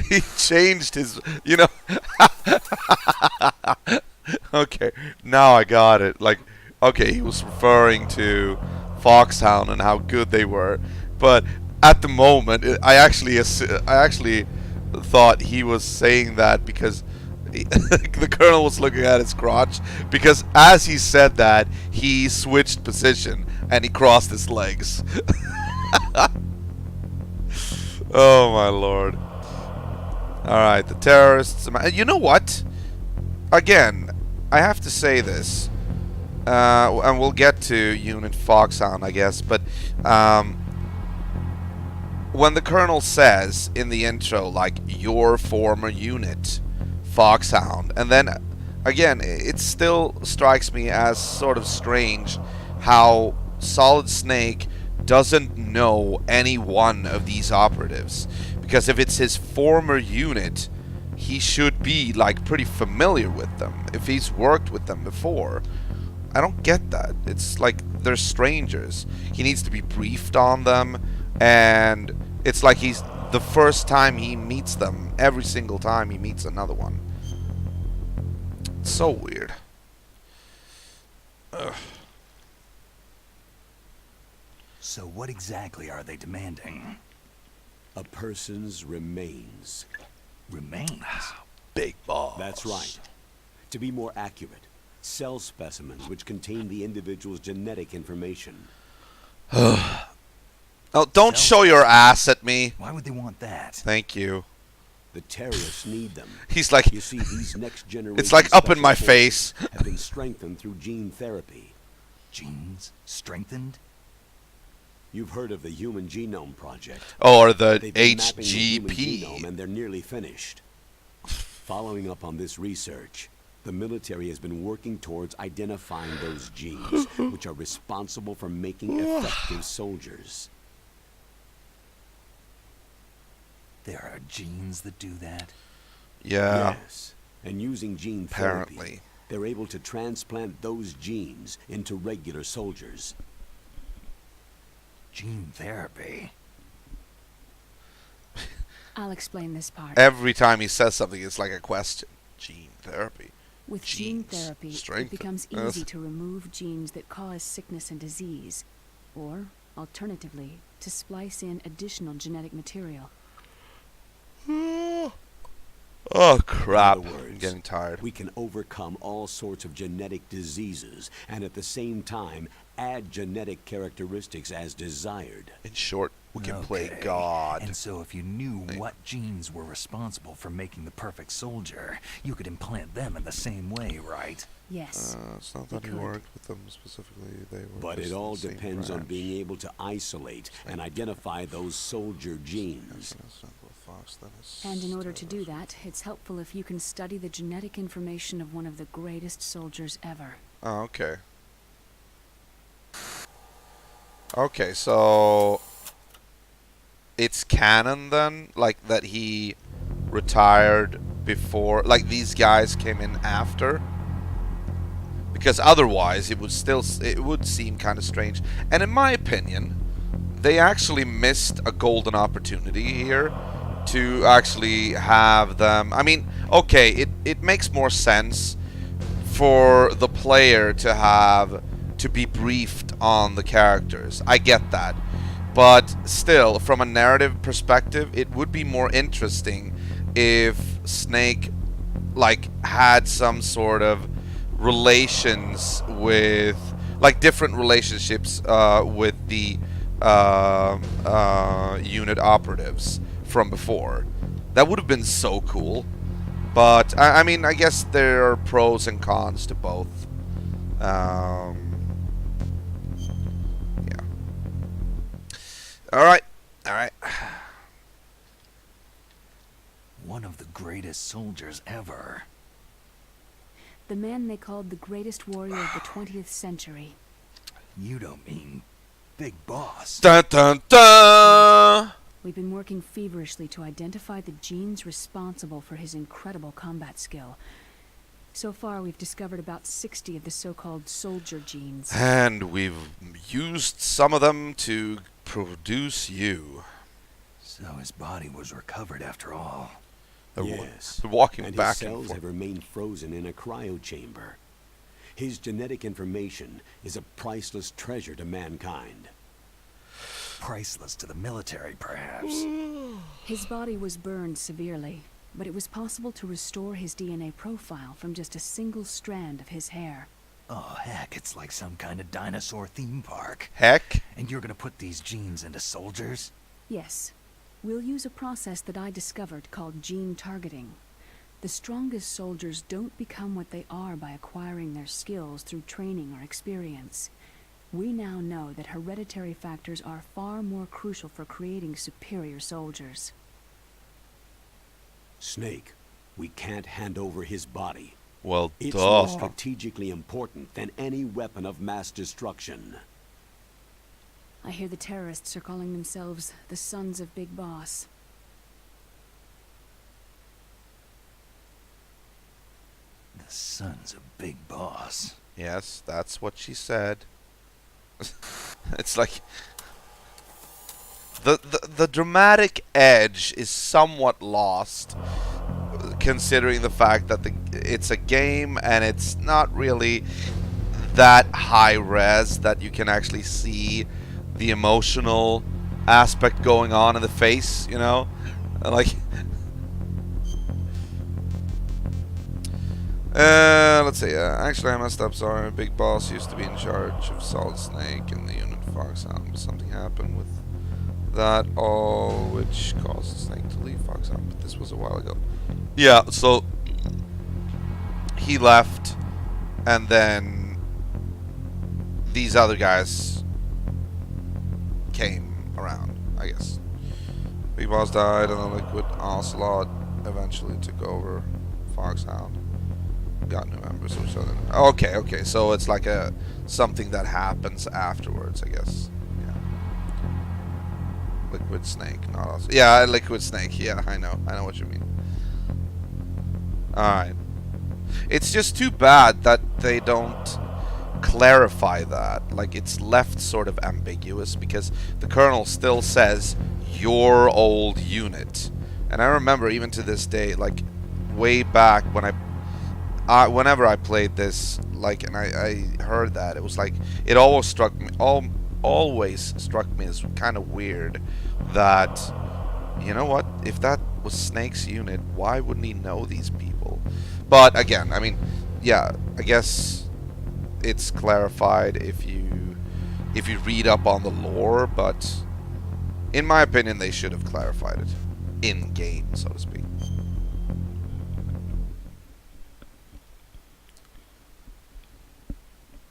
Speaker 1: He changed his, you know. Okay, now I got it. Like, okay, he was referring to Foxhound and how good they were, but at the moment, I actually thought he was saying that because the colonel was looking at his crotch, because as he said that, he switched position and he crossed his legs. Oh my lord. Alright, the terrorists. You know what? Again, I have to say this. And we'll get to Unit Foxhound, I guess, but when the colonel says in the intro, like, your former unit, Foxhound, and then again, it still strikes me as sort of strange how Solid Snake doesn't know any one of these operatives, because if it's his former unit, he should be like pretty familiar with them if he's worked with them before. I don't get that. It's like they're strangers. He needs to be briefed on them, and it's like he's the first time he meets them, every single time he meets another one. It's so weird. Ugh.
Speaker 3: So what exactly are they demanding?
Speaker 2: A person's remains.
Speaker 3: Remains?
Speaker 1: Big balls.
Speaker 2: That's right. To be more accurate, cell specimens which contain the individual's genetic information.
Speaker 1: Oh, don't show your ass at me.
Speaker 3: Why would they want that?
Speaker 1: Thank you.
Speaker 2: The terrorists need them.
Speaker 1: He's like,
Speaker 2: You see, these next generation
Speaker 1: it's like up in
Speaker 2: special
Speaker 1: my
Speaker 2: forces
Speaker 1: face.
Speaker 2: have been strengthened through gene therapy.
Speaker 3: Genes? Strengthened?
Speaker 2: You've heard of the Human Genome Project.
Speaker 1: Or the
Speaker 2: They've been mapping the human
Speaker 1: HGP.
Speaker 2: genome, and they're nearly finished. Following up on this research, the military has been working towards identifying those genes, which are responsible for making effective soldiers.
Speaker 3: There are genes that do that?
Speaker 1: Yeah,
Speaker 2: Yes, and using gene
Speaker 1: apparently.
Speaker 2: therapy, they're able to transplant those genes into regular soldiers.
Speaker 3: Gene therapy?
Speaker 4: I'll explain this part.
Speaker 1: Every time he says something, it's like a question. Gene therapy.
Speaker 4: With gene
Speaker 1: genes,
Speaker 4: therapy, it
Speaker 1: strength.
Speaker 4: becomes
Speaker 1: Yes.
Speaker 4: easy to remove genes that cause sickness and disease, or, alternatively, to splice in additional genetic material.
Speaker 1: Oh crap!
Speaker 2: In other words,
Speaker 1: I'm getting tired.
Speaker 2: We can overcome all sorts of genetic diseases and at the same time add genetic characteristics as desired.
Speaker 1: In short, we can play
Speaker 3: Okay.
Speaker 1: God.
Speaker 3: And so if you knew
Speaker 1: Hey.
Speaker 3: what genes were responsible for making the perfect soldier, you could implant them in the same way, right?
Speaker 4: Yes.
Speaker 1: It's not
Speaker 4: They
Speaker 1: that he
Speaker 4: could.
Speaker 1: worked with them specifically. They were
Speaker 2: But
Speaker 1: just
Speaker 2: it
Speaker 1: in
Speaker 2: all
Speaker 1: the same
Speaker 2: depends on
Speaker 1: branch.
Speaker 2: being able to isolate and identify those soldier genes.
Speaker 4: And in order to do that, it's helpful if you can study the genetic information of one of the greatest soldiers ever.
Speaker 1: Oh, okay. Okay, so it's canon then, like that he retired before, like these guys came in after, because otherwise it would seem kind of strange. And in my opinion, they actually missed a golden opportunity here to actually have them. I mean, okay, it makes more sense for the player to be briefed on the characters. I get that. But still, from a narrative perspective, it would be more interesting if Snake like had some sort of relations with, like, different relationships with the unit operatives from before. That would have been so cool. But I mean, I guess there are pros and cons to both. Yeah. All right.
Speaker 3: One of the greatest soldiers ever.
Speaker 4: The man they called the greatest warrior of the 20th century.
Speaker 3: You don't mean Big Boss?
Speaker 1: Dun dun dun.
Speaker 4: We've been working feverishly to identify the genes responsible for his incredible combat skill. So far, we've discovered about 60 of the so-called soldier genes.
Speaker 1: And we've used some of them to produce you.
Speaker 3: So his body was recovered after all.
Speaker 2: Yes,
Speaker 1: Walking
Speaker 2: and
Speaker 1: back
Speaker 2: his
Speaker 1: and
Speaker 2: cells
Speaker 1: forth.
Speaker 2: have remained frozen in a cryo chamber. His genetic information is a priceless treasure to mankind.
Speaker 3: Priceless to the military, perhaps.
Speaker 4: His body was burned severely, but it was possible to restore his DNA profile from just a single strand of his hair.
Speaker 3: Oh, heck, it's like some kind of dinosaur theme park.
Speaker 1: Heck.
Speaker 3: And you're gonna put these genes into soldiers?
Speaker 4: Yes. We'll use a process that I discovered called gene targeting. The strongest soldiers don't become what they are by acquiring their skills through training or experience. We now know that hereditary factors are far more crucial for creating superior soldiers.
Speaker 2: Snake, we can't hand over his body.
Speaker 1: Well,
Speaker 2: It's
Speaker 1: duh.
Speaker 2: more strategically important than any weapon of mass destruction.
Speaker 4: I hear the terrorists are calling themselves the Sons of Big Boss.
Speaker 3: The Sons of Big Boss.
Speaker 1: Yes, that's what she said. It's like the dramatic edge is somewhat lost, considering the fact that it's a game and it's not really that high res that you can actually see the emotional aspect going on in the face, you know? Like, let's see. Actually, I messed up. Sorry. Big Boss used to be in charge of Solid Snake and the unit Foxhound, but something happened with that all, which caused Snake to leave Foxhound. But this was a while ago. Yeah. So he left, and then these other guys came around, I guess. Big Boss died, and then Liquid Ocelot eventually took over Foxhound. Got new members or something. Okay, so it's like something that happens afterwards, I guess. Yeah. Liquid Snake, not us. Yeah, Liquid Snake. Yeah, I know what you mean. All right. It's just too bad that they don't clarify that. Like, it's left sort of ambiguous because the colonel still says your old unit, and I remember even to this day, like way back when whenever I played this, like, and I heard that, it was like it always struck me as kind of weird that, you know what, if that was Snake's unit, why wouldn't he know these people? But again, I mean, yeah, I guess it's clarified if you read up on the lore, but in my opinion they should have clarified it in game, so to speak.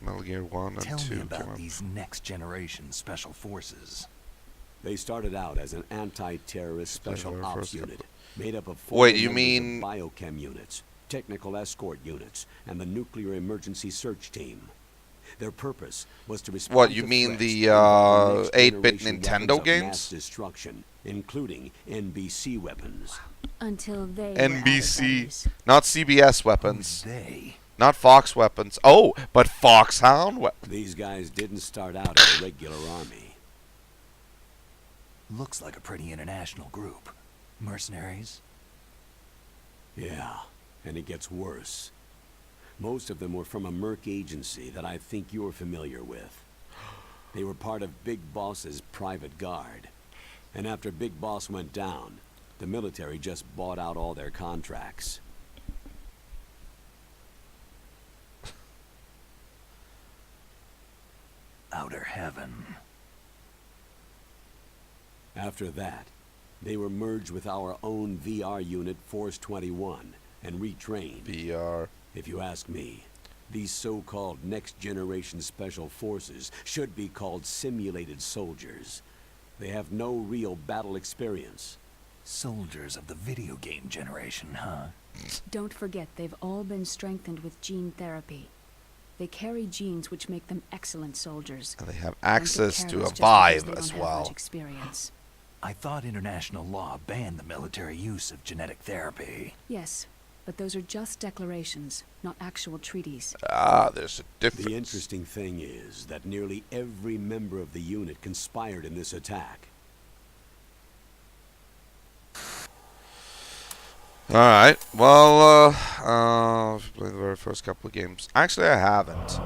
Speaker 1: Metal Gear 1 and
Speaker 3: Tell
Speaker 1: 2
Speaker 3: me
Speaker 1: came
Speaker 3: about
Speaker 1: out.
Speaker 3: these next-generation special forces.
Speaker 2: They started out as an anti-terrorist special
Speaker 1: very
Speaker 2: ops
Speaker 1: first
Speaker 2: unit
Speaker 1: couple.
Speaker 2: made up of
Speaker 1: Wait,
Speaker 2: 4
Speaker 1: you
Speaker 2: members
Speaker 1: mean-
Speaker 2: of biochem units, technical escort units, and the nuclear emergency search team. Their purpose was to respond
Speaker 1: What, you
Speaker 2: to
Speaker 1: mean
Speaker 2: threats
Speaker 1: the,
Speaker 2: involving
Speaker 1: 8-bit
Speaker 2: next-generation
Speaker 1: Nintendo
Speaker 2: weapons of
Speaker 1: games?
Speaker 2: mass destruction, including NBC weapons.
Speaker 4: Until they
Speaker 1: NBC, not CBS weapons,
Speaker 3: They.
Speaker 1: not Fox weapons. Oh, but Foxhound weapons.
Speaker 2: These guys didn't start out as a regular army.
Speaker 3: Looks like a pretty international group. Mercenaries?
Speaker 2: Yeah, and it gets worse. Most of them were from a merc agency that I think you're familiar with. They were part of Big Boss's private guard. And after Big Boss went down, the military just bought out all their contracts.
Speaker 3: Outer heaven.
Speaker 2: After that, they were merged with our own VR unit, Force 21, and retrained.
Speaker 1: VR.
Speaker 2: If you ask me, these so-called next-generation special forces should be called simulated soldiers. They have no real battle experience.
Speaker 3: Soldiers of the video game generation, huh?
Speaker 4: Don't forget, they've all been strengthened with gene therapy. They carry genes which make them excellent soldiers.
Speaker 1: And they have
Speaker 4: Don't get
Speaker 1: access to
Speaker 4: careless
Speaker 1: a
Speaker 4: just because they
Speaker 1: vibe
Speaker 4: don't
Speaker 1: as
Speaker 4: have
Speaker 1: well.
Speaker 4: much experience.
Speaker 3: I thought international law banned the military use of genetic therapy.
Speaker 4: Yes, but those are just declarations, not actual treaties.
Speaker 1: Ah, there's a difference.
Speaker 2: The interesting thing is that nearly every member of the unit conspired in this attack.
Speaker 1: Alright, well, I've played the very first couple of games. Actually, I haven't.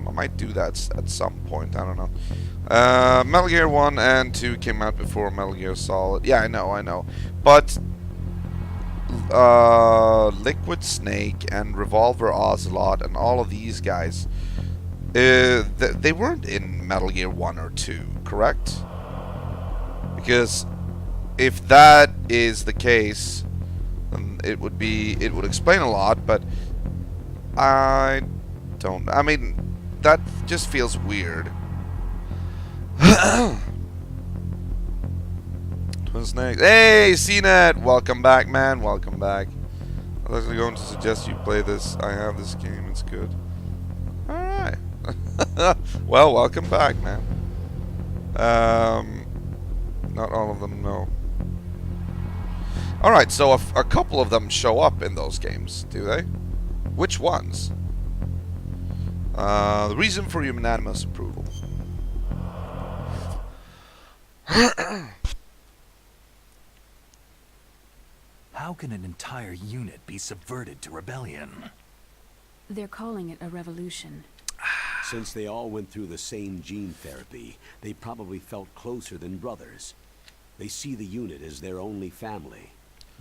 Speaker 1: I might do that at some point, I don't know. Metal Gear 1 and 2 came out before Metal Gear Solid. Yeah, I know. But, Liquid Snake and Revolver Ocelot and all of these guys, they weren't in Metal Gear 1 or 2, correct? Because if that is the case, then it would explain a lot, but I mean, that just feels weird. Twin Snakes. Hey, CNET! Welcome back, man. Welcome back. I was actually going to suggest you play this. I have this game. It's good. Alright. Well, welcome back, man. Not all of them, no. Alright, so a couple of them show up in those games, do they? Which ones? The reason for unanimous approval.
Speaker 3: How can an entire unit be subverted to rebellion?
Speaker 4: They're calling it a revolution.
Speaker 2: Since they all went through the same gene therapy, they probably felt closer than brothers. They see the unit as their only family.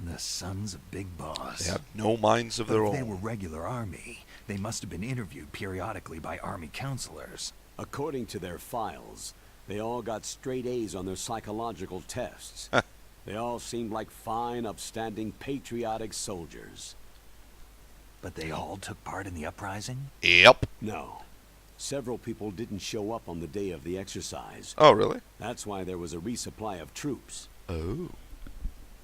Speaker 3: The sons of Big Boss.
Speaker 1: They have no minds of
Speaker 3: But
Speaker 1: their
Speaker 3: if they
Speaker 1: own.
Speaker 3: were regular army, they must have been interviewed periodically by army counselors.
Speaker 2: According to their files, they all got straight A's on their psychological tests. They all seemed like fine, upstanding, patriotic soldiers.
Speaker 3: But they all took part in the uprising?
Speaker 1: Yep.
Speaker 2: No. Several people didn't show up on the day of the exercise.
Speaker 1: Oh, really?
Speaker 2: That's why there was a resupply of troops.
Speaker 1: Oh.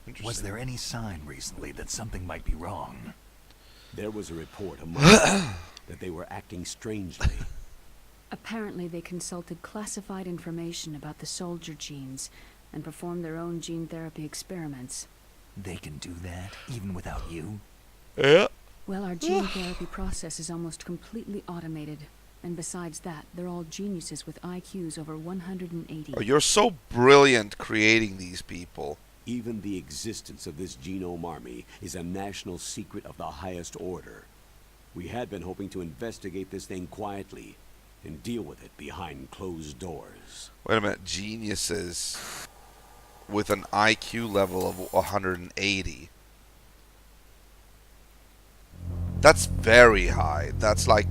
Speaker 1: Interesting.
Speaker 3: Was there any sign recently that something might be wrong?
Speaker 2: There was a report a month ago that they were acting strangely.
Speaker 4: Apparently, they consulted classified information about the soldier genes and performed their own gene therapy experiments.
Speaker 3: They can do that, even without you?
Speaker 1: Yeah.
Speaker 4: Well, our gene therapy process is almost completely automated. And besides that, they're all geniuses with IQs over 180.
Speaker 1: Oh, you're so brilliant creating these people.
Speaker 2: Even the existence of this genome army is a national secret of the highest order. We had been hoping to investigate this thing quietly and deal with it behind closed doors.
Speaker 1: Wait a minute. Geniuses with an IQ level of 180. That's very high. That's like...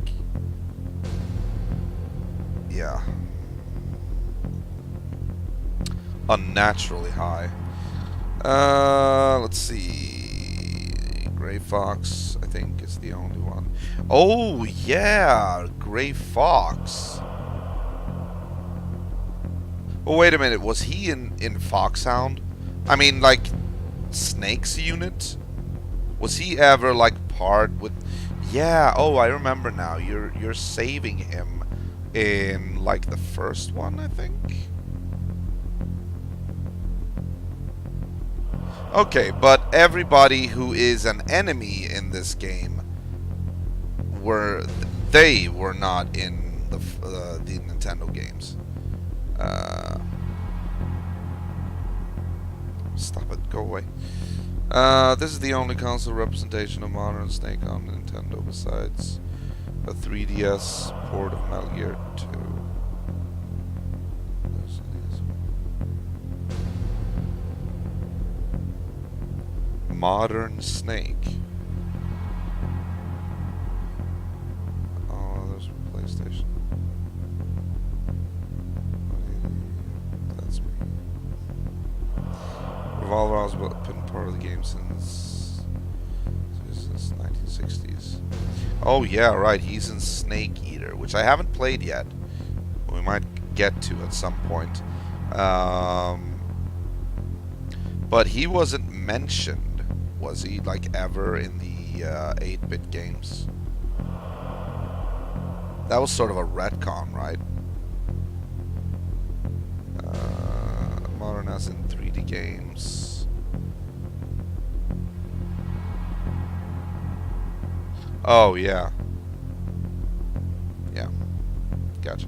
Speaker 1: yeah. Unnaturally high. Let's see. Gray Fox, I think, is the only one. Oh, yeah! Gray Fox. Oh, wait a minute. Was he in Foxhound? I mean, like, Snake's unit? Was he ever, like, part with... Yeah, oh, I remember now. You're saving him in, like, the first one, I think? Okay, but everybody who is an enemy in this game were not in the Nintendo games. Stop it! Go away. This is the only console representation of modern Snake on Nintendo, besides a 3DS port of Metal Gear 2. Modern Snake. Oh, there's PlayStation. That's me. Revolver has been part of the game since 1960s. Oh yeah, right. He's in Snake Eater, which I haven't played yet. We might get to at some point. But he wasn't mentioned. Was he, like, ever in the 8-bit games? That was sort of a retcon, right? Modern as in 3D games. Oh, yeah. Yeah. Gotcha.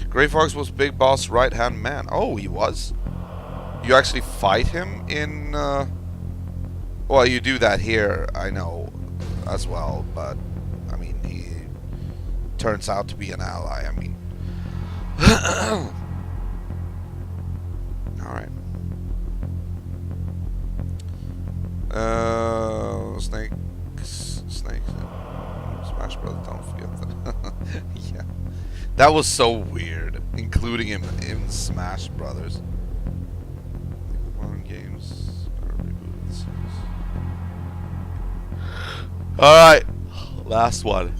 Speaker 1: Gray Fox was Big Boss right-hand man. Oh, he was? You actually fight him in... Well, you do that here, I know, as well, but, I mean, he turns out to be an ally, I mean. Alright. Snakes, Smash Brothers, don't forget that. Yeah. That was so weird, including him in Smash Brothers. Modern games are rebooted the series. Alright, last one.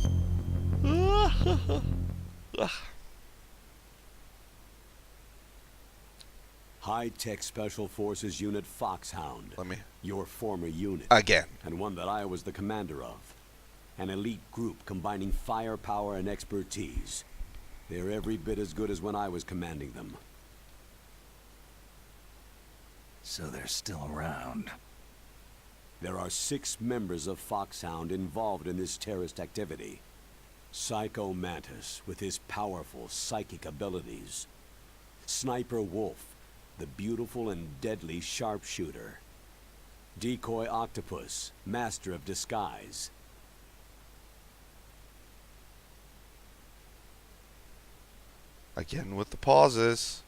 Speaker 2: High-Tech Special Forces Unit Foxhound.
Speaker 1: Let me...
Speaker 2: Your former unit.
Speaker 1: Again.
Speaker 2: And one that I was the commander of. An elite group combining firepower and expertise. They're every bit as good as when I was commanding them.
Speaker 3: So they're still around.
Speaker 2: There are 6 members of Foxhound involved in this terrorist activity. Psycho Mantis, with his powerful psychic abilities. Sniper Wolf, the beautiful and deadly sharpshooter. Decoy Octopus, master of disguise.
Speaker 1: Again with the pauses.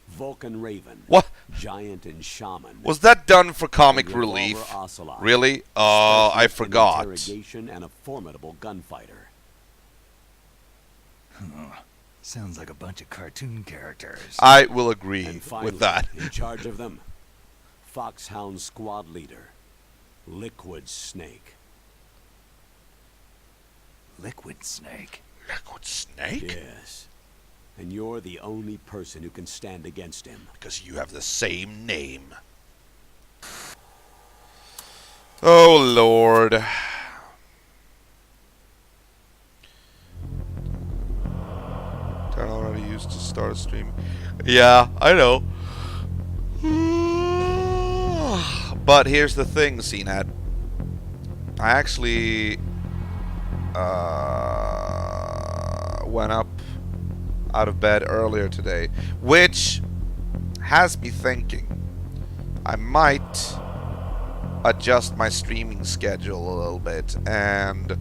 Speaker 2: Vulcan Raven.
Speaker 1: What?
Speaker 2: Giant and Shaman.
Speaker 1: Was that done for comic
Speaker 2: Revolver
Speaker 1: relief?
Speaker 2: Ocelot.
Speaker 1: Really? Oh, I
Speaker 2: Specialist in
Speaker 1: forgot.
Speaker 2: Interrogation and a formidable gunfighter.
Speaker 3: Sounds like a bunch of cartoon characters.
Speaker 1: I will agree
Speaker 2: And finally,
Speaker 1: with that.
Speaker 2: in charge of them, Foxhound Squad Leader, Liquid Snake.
Speaker 3: Liquid Snake?
Speaker 1: Liquid Snake?
Speaker 2: Yes. And you're the only person who can stand against him.
Speaker 1: Because you have the same name. Oh, Lord. Turn already used to start a stream. Yeah, I know. But here's the thing, CNET. I actually went up out of bed earlier today, which has me thinking I might adjust my streaming schedule a little bit and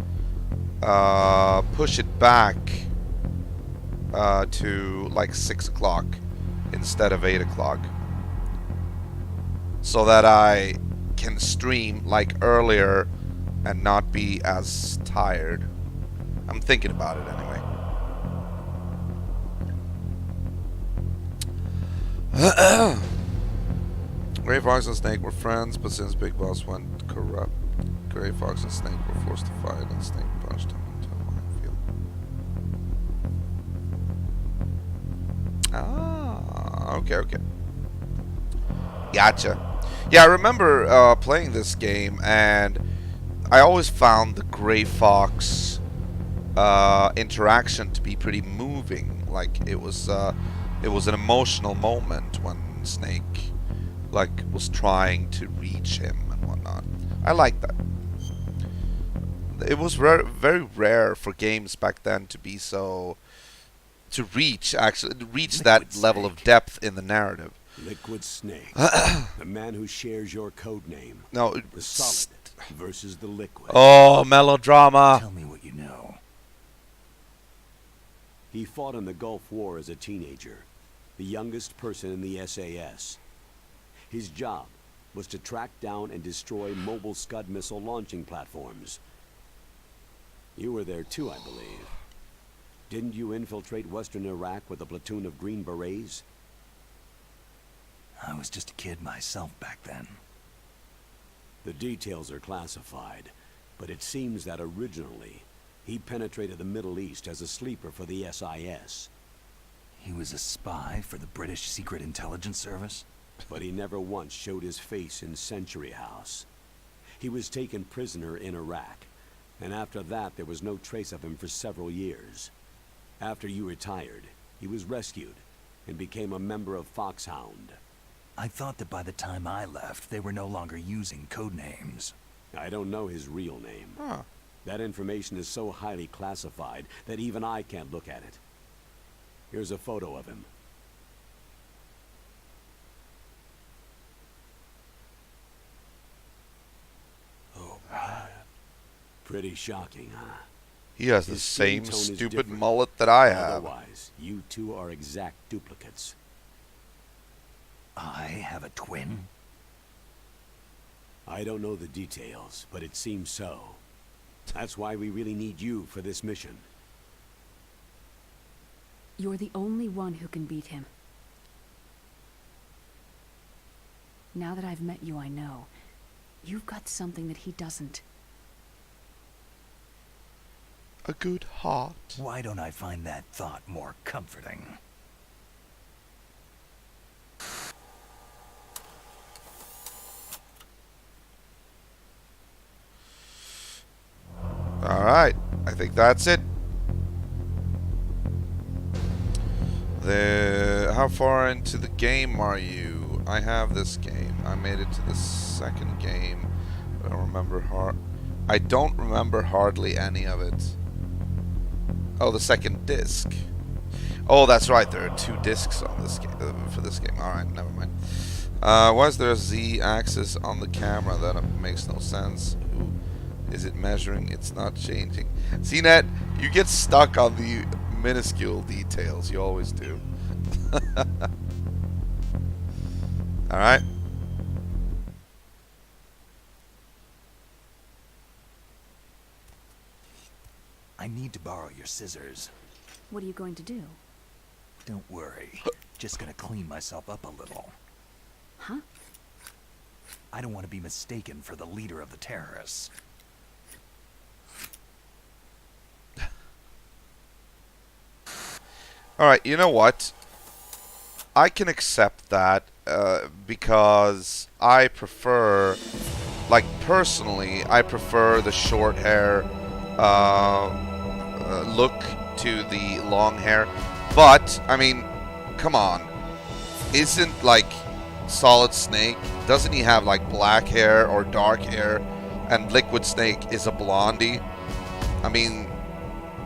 Speaker 1: push it back to like 6 o'clock instead of 8 o'clock, so that I can stream like earlier and not be as tired. I'm thinking about it anyway. Gray Fox and Snake were friends, but since Big Boss went corrupt, Gray Fox and Snake were forced to fight, and Snake punched him into a minefield. Ah, okay. Gotcha. Yeah, I remember playing this game, and I always found the Gray Fox interaction to be pretty moving. Like it was an emotional moment when Snake was trying to reach him and whatnot. I like that. It was very rare for games back then to be to reach that level of depth in the narrative.
Speaker 2: Liquid Snake, the man who shares your code name.
Speaker 1: No,
Speaker 2: the solid versus the liquid.
Speaker 1: Oh, melodrama.
Speaker 3: Tell me what you know.
Speaker 2: He fought in the Gulf War as a teenager, the youngest person in the SAS. His job was to track down and destroy mobile Scud missile launching platforms. You were there too, I believe. Didn't you infiltrate Western Iraq with a platoon of Green Berets?
Speaker 3: I was just a kid myself back then.
Speaker 2: The details are classified, but it seems that originally, he penetrated the Middle East as a sleeper for the SIS.
Speaker 3: He was a spy for the British Secret Intelligence Service?
Speaker 2: But he never once showed his face in Century House. He was taken prisoner in Iraq, and after that there was no trace of him for several years. After you retired, he was rescued and became a member of Foxhound.
Speaker 3: I thought that by the time I left, they were no longer using code names.
Speaker 2: I don't know his real name.
Speaker 1: Huh.
Speaker 2: That information is so highly classified that even I can't look at it. Here's a photo of him.
Speaker 3: Oh, man.
Speaker 2: Pretty shocking, huh?
Speaker 1: He has the
Speaker 2: His skin
Speaker 1: same
Speaker 2: tone is
Speaker 1: stupid
Speaker 2: different.
Speaker 1: mullet that I have.
Speaker 2: Otherwise, you two are exact duplicates.
Speaker 3: I have a twin?
Speaker 2: I don't know the details, but it seems so. That's why we really need you for this mission.
Speaker 4: You're the only one who can beat him. Now that I've met you, I know. You've got something that he doesn't.
Speaker 1: A good heart.
Speaker 3: Why don't I find that thought more comforting?
Speaker 1: Alright, I think that's it. How far into the game are you? I have this game. I made it to the second game. I don't remember hardly any of it. Oh, the second disc. Oh, that's right. There are 2 discs on this game for this game. All right, never mind. Why is there a Z-axis on the camera? That makes no sense. Who is it measuring? It's not changing. See, Ned, you get stuck on the minuscule details. You always do. All right.
Speaker 3: I need to borrow your scissors.
Speaker 4: What are you going to do?
Speaker 3: Don't worry. Just gonna clean myself up a little.
Speaker 4: Huh?
Speaker 3: I don't want to be mistaken for the leader of the terrorists.
Speaker 1: Alright, you know what? I can accept that because I prefer, like personally, I prefer the short hair look to the long hair. But, I mean, come on. Isn't, like, Solid Snake, doesn't he have, like, black hair or dark hair? And Liquid Snake is a blondie? I mean,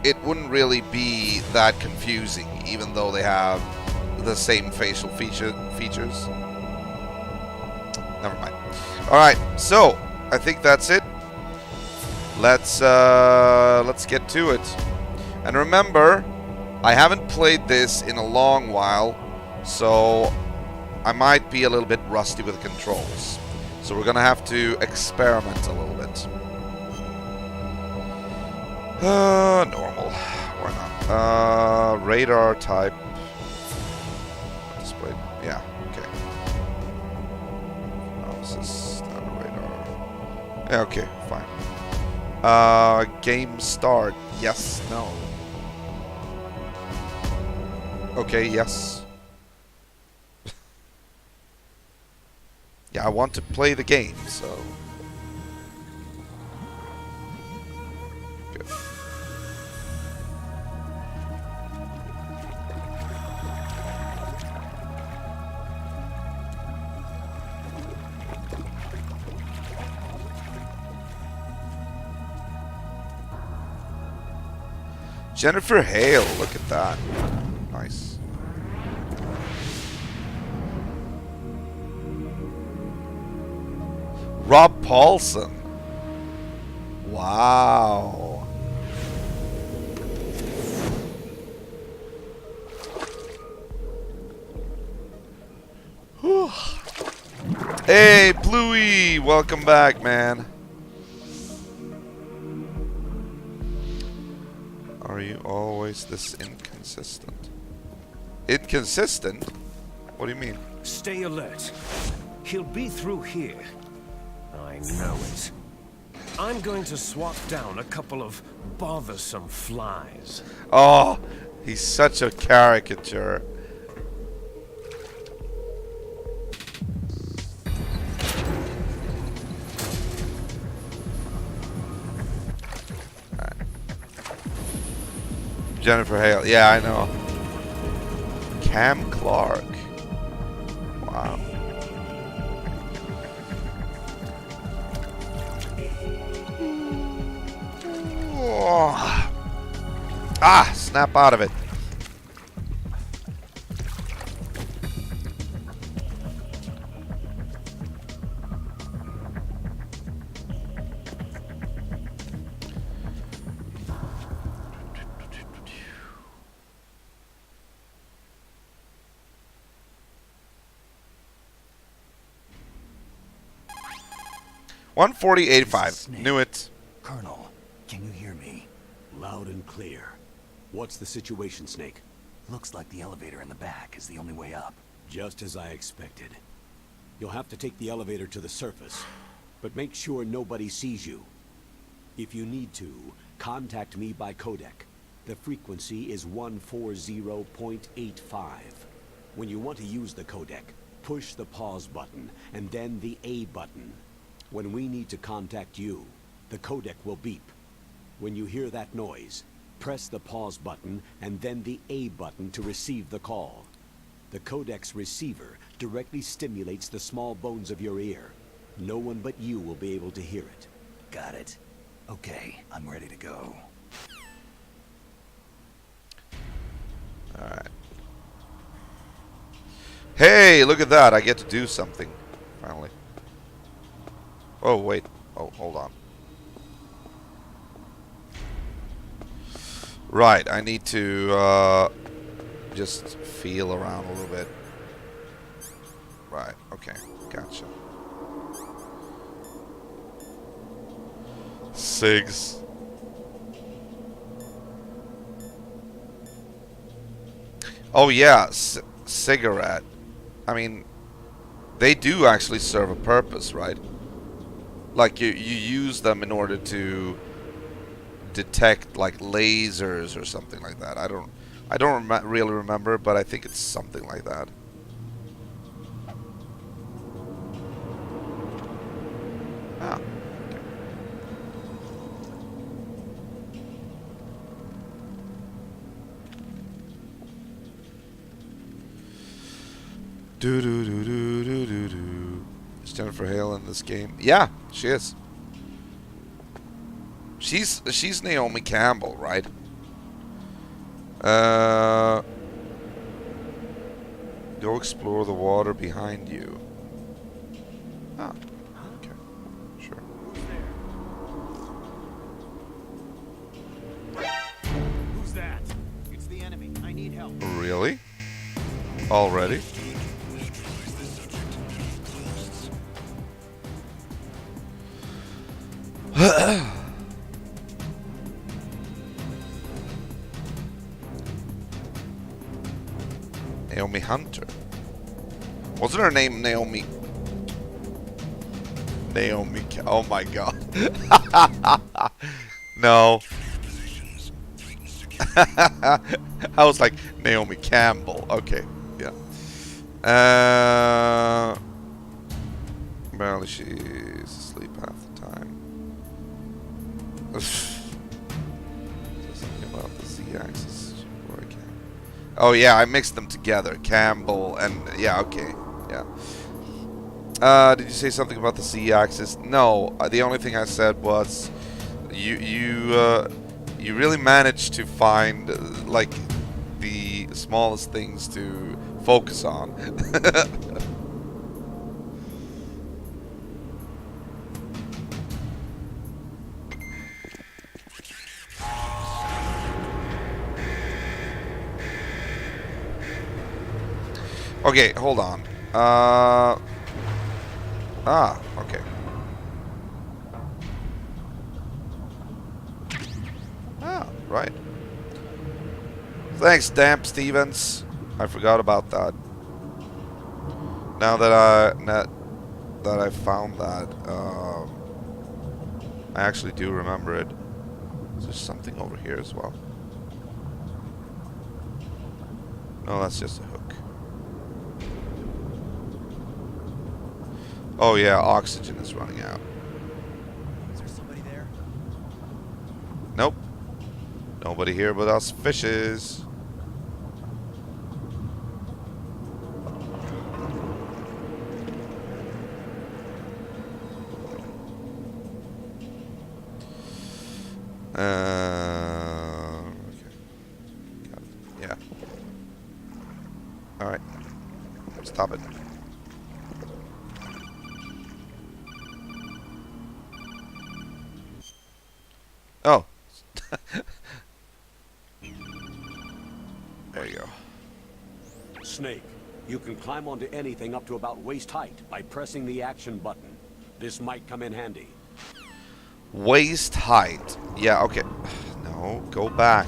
Speaker 1: it wouldn't really be that confusing, even though they have the same facial features. Never mind. Alright, so, I think that's it. Let's get to it. And remember, I haven't played this in a long while, so I might be a little bit rusty with the controls. So we're gonna have to experiment a little bit. Normal. Why not? Radar type. Display. Yeah, okay. This is standard radar. Yeah, okay, fine. Game start. Yes, no. Okay, yes. Yeah, I want to play the game, so... Good. Jennifer Hale, look at that. Nice. Rob Paulson. Wow. Whew. Hey, Bluey, welcome back, man. Are you always this inconsistent? Inconsistent? What do you mean?
Speaker 5: Stay alert. He'll be through here. I know it. I'm going to swat down a couple of bothersome flies.
Speaker 1: Oh, he's such a caricature. Jennifer Hale. Yeah, I know. Cam Clark. Wow. Oh. Ah, snap out of it. One 140.85. Knew it.
Speaker 3: Colonel, can you hear me?
Speaker 2: Loud and clear. What's the situation, Snake?
Speaker 3: Looks like the elevator in the back is the only way up.
Speaker 2: Just as I expected. You'll have to take the elevator to the surface, but make sure nobody sees you. If you need to, contact me by codec. The frequency is 140.85. When you want to use the codec, push the pause button and then the A button. When we need to contact you, the codec will beep. When you hear that noise, press the pause button and then the A button to receive the call. The codec's receiver directly stimulates the small bones of your ear. No one but you will be able to hear it.
Speaker 3: Got it. Okay, I'm ready to go.
Speaker 1: Alright. Hey, look at that. I get to do something. Finally. Oh, wait. Oh, hold on. Right, I need to just feel around a little bit. Right, okay. Gotcha. Cigs. Oh yeah, cigarette. I mean, they do actually serve a purpose, right? Like you use them in order to detect like lasers or something like that. I don't really remember, but I think it's something like that. Ah. Okay. Do do do do do do do. Is Jennifer Hale in this game? Yeah, she is. She's Naomi Campbell, right? Go explore the water behind you. Ah, okay, sure.
Speaker 6: Who's that? It's the enemy. I need help.
Speaker 1: Really? Already? Naomi Hunter. Wasn't her name Naomi Naomi. Oh my god. No. I was like Naomi Campbell. Okay. Yeah. Apparently she's asleep half the time. Something about the Z-axis. Oh yeah, I mixed them together. Campbell and yeah, okay, yeah. Did you say something about the Z-axis? No. The only thing I said was you really managed to find like the smallest things to focus on. Okay, hold on. Okay. Ah, right. Thanks, Damp Stevens. I forgot about that. Now that I found that, I actually do remember it. There's something over here as well. No, that's just a hook. Oh yeah, oxygen is running out.
Speaker 6: Is there somebody there?
Speaker 1: Nope. Nobody here but us fishes. Okay. Got it. Yeah. Alright. Stop it. Oh. There you go.
Speaker 2: Snake, you can climb onto anything up to about waist height by pressing the action button. This might come in handy.
Speaker 1: Waist height. Yeah, okay. No, go back.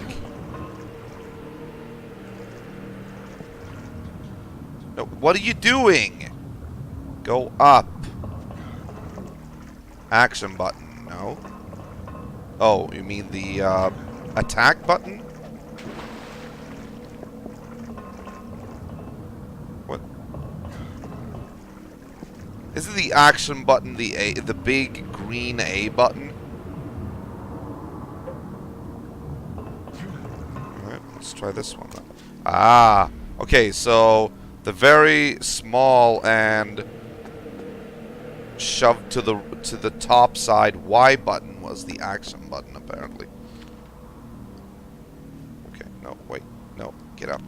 Speaker 1: No, what are you doing? Go up. Action button. No. Oh, you mean the attack button? What? Isn't the action button the big green A button? Alright, let's try this one then. Ah, okay, so the very small and shoved to the top side Y button was the action button, apparently. Okay, no, wait, no, get up.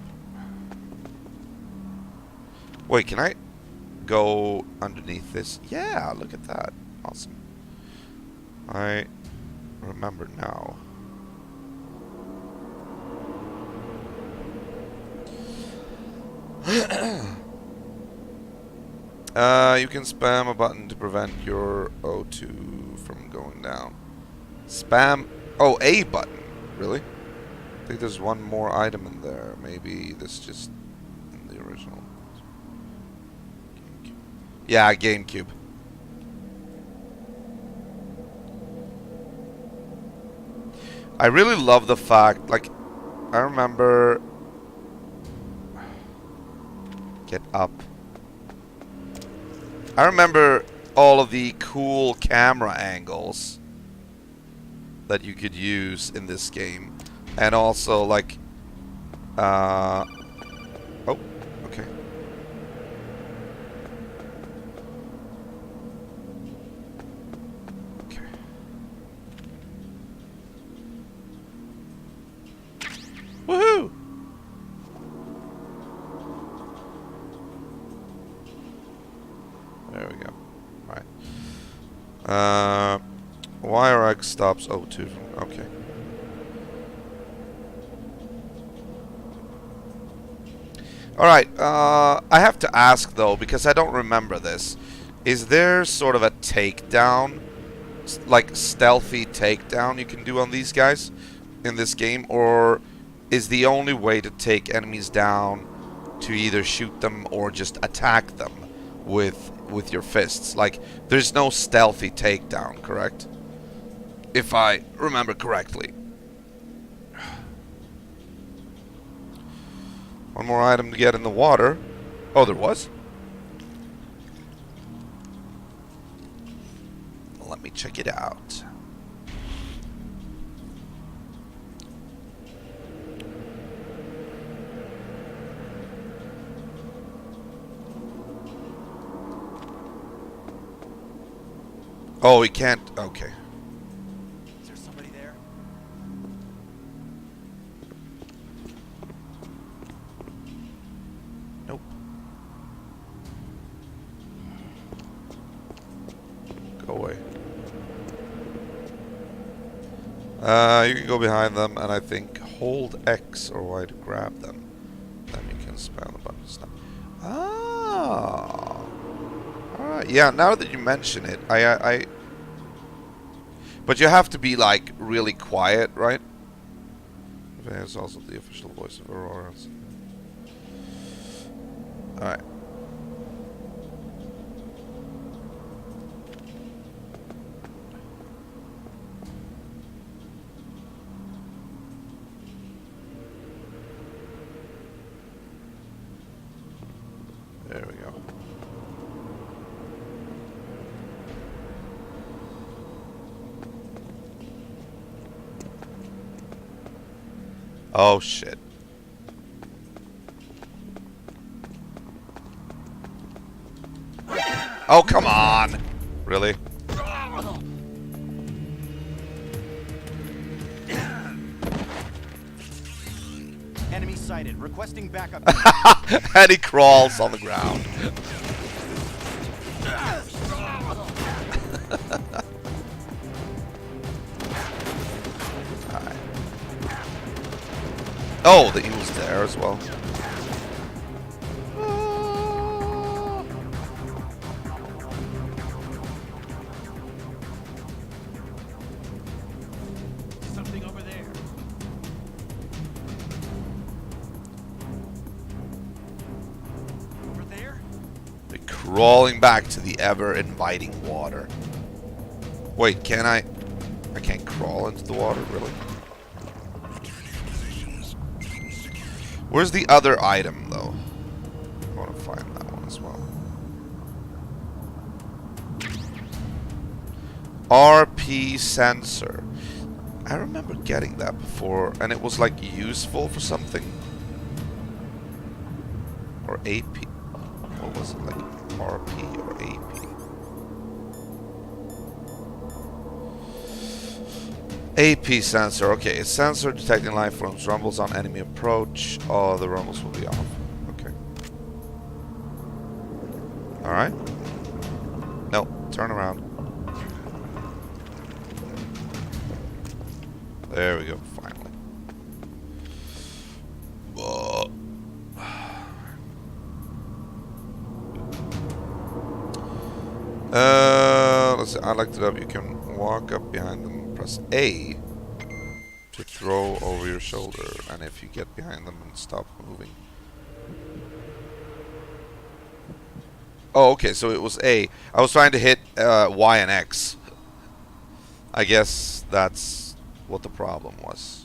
Speaker 1: Wait, can I go underneath this? Yeah, look at that. Awesome. I remember now. You can spam a button to prevent your O2 from going down. Spam... Oh, A button. Really? I think there's one more item in there. Maybe this just in the original. GameCube. Yeah, GameCube. I really love the fact, like, I remember... Get up. I remember all of the cool camera angles that you could use in this game. And also, like... Oh, okay. Okay. Woohoo! There we go. Alright. Wire X stops O2. Okay. Alright, I have to ask though, because I don't remember this. Is there sort of a takedown, like stealthy takedown you can do on these guys in this game? Or is the only way to take enemies down to either shoot them or just attack them with with your fists. Like, there's no stealthy takedown, correct? If I remember correctly. One more item to get in the water. Oh, there was? Let me check it out. Oh, we can't. Okay.
Speaker 6: Is there somebody there?
Speaker 1: Nope. Go away. You can go behind them, and I think hold X or Y to grab them. Then you can spam the button. Ah. Alright, yeah, now that you mention it, I but you have to be, like, really quiet, right? It's also the official voice of Aurora. Alright. There we go. Oh shit. Oh, come on! Really?
Speaker 6: Enemy sighted. Requesting backup.
Speaker 1: And he crawls on the ground. Alright. Oh, he was there as well.
Speaker 6: Something over there. Over there?
Speaker 1: They're crawling back to the ever-inviting water. Wait, can I? I can't crawl into the water, really? Where's the other item, though? I want to find that one as well. RP sensor. I remember getting that before, and it was like useful for something. Or AP. What was it, like RP or AP? AP sensor. Okay, a sensor detecting life forms, rumbles on enemy approach. Oh, the rumbles will be off. Okay. Alright. No, turn around. There we go, finally. Let's see. I like it up. You can walk up behind them and press A to throw over your shoulder, and if you get behind them and stop moving. Oh, okay, so it was A. I was trying to hit Y and X. I guess that's what the problem was.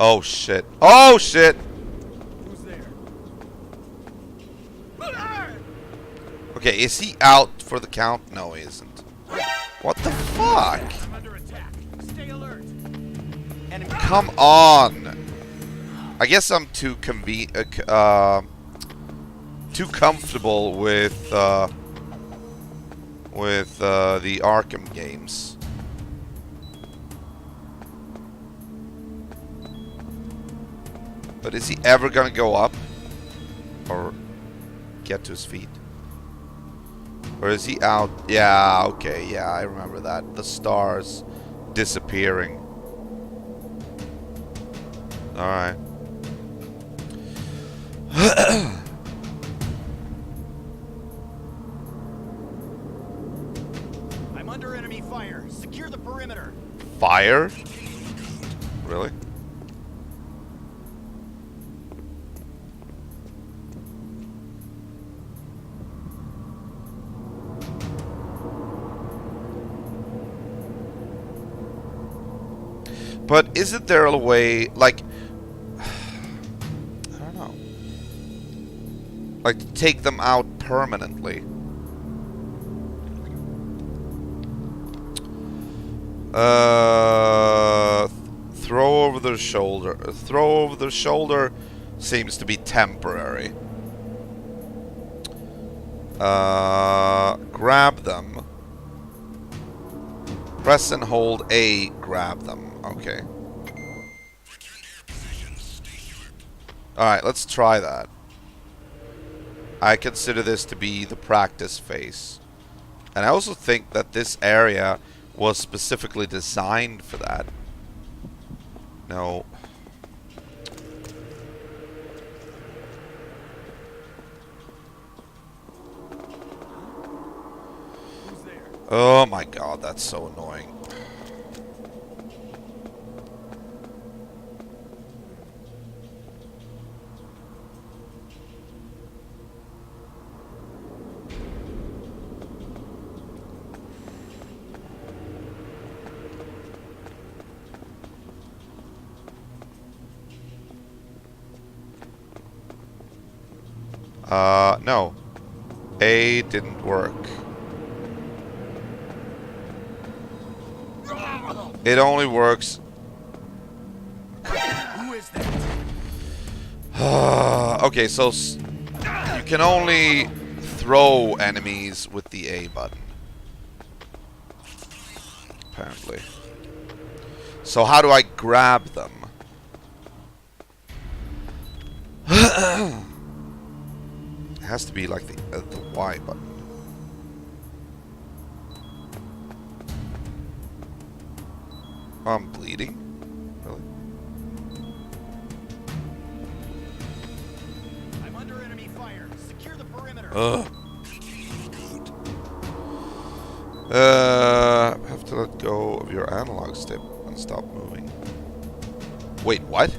Speaker 1: Oh shit. Oh shit!
Speaker 6: Who's there?
Speaker 1: Okay, is he out for the count? No, he isn't. What the fuck?
Speaker 6: I'm under attack. Stay alert. Enemy.
Speaker 1: Come on! I guess I'm too too comfortable with the Arkham games. But is he ever gonna go up? Or get to his feet? Or is he out? Yeah, okay, yeah, I remember that. The stars disappearing. Alright.
Speaker 6: I'm under enemy fire. Secure the perimeter.
Speaker 1: Fire? Really? But isn't there a way, like, I don't know, like to take them out permanently? Throw over their shoulder. Throw over their shoulder seems to be temporary. Grab them. Press and hold A, grab them. Okay. Alright, let's try that. I consider this to be the practice phase. And I also think that this area was specifically designed for that. No.
Speaker 6: Who's there?
Speaker 1: Oh my god, that's so annoying. No. A didn't work. It only works.
Speaker 6: Who is that?
Speaker 1: Okay, so you can only throw enemies with the A button. Apparently. So how do I grab them? It has to be like the Y button. Oh, I'm bleeding? Really?
Speaker 6: I'm under enemy fire. Secure the perimeter.
Speaker 1: Ugh. Have to let go of your analog stick and stop moving. Wait, what?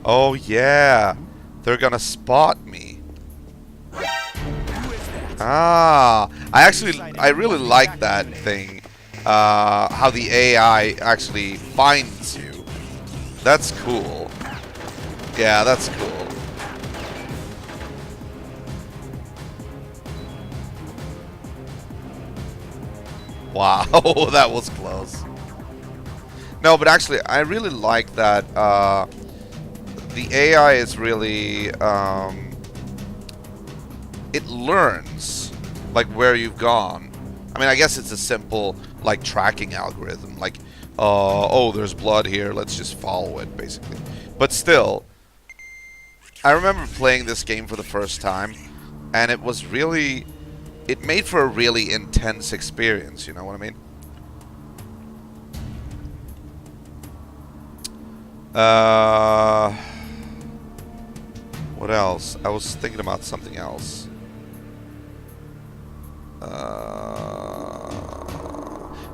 Speaker 1: Oh yeah, they're gonna spot me. Ah, I really like that thing. How the AI actually finds you. That's cool. Yeah, that's cool. Wow, that was close. No, but actually, I really like that. The AI is really, it learns, like, where you've gone. I mean, I guess it's a simple, like, tracking algorithm. Like, oh, there's blood here, let's just follow it, basically. But still, I remember playing this game for the first time, and it was really, it made for a really intense experience, you know what I mean? What else? I was thinking about something else.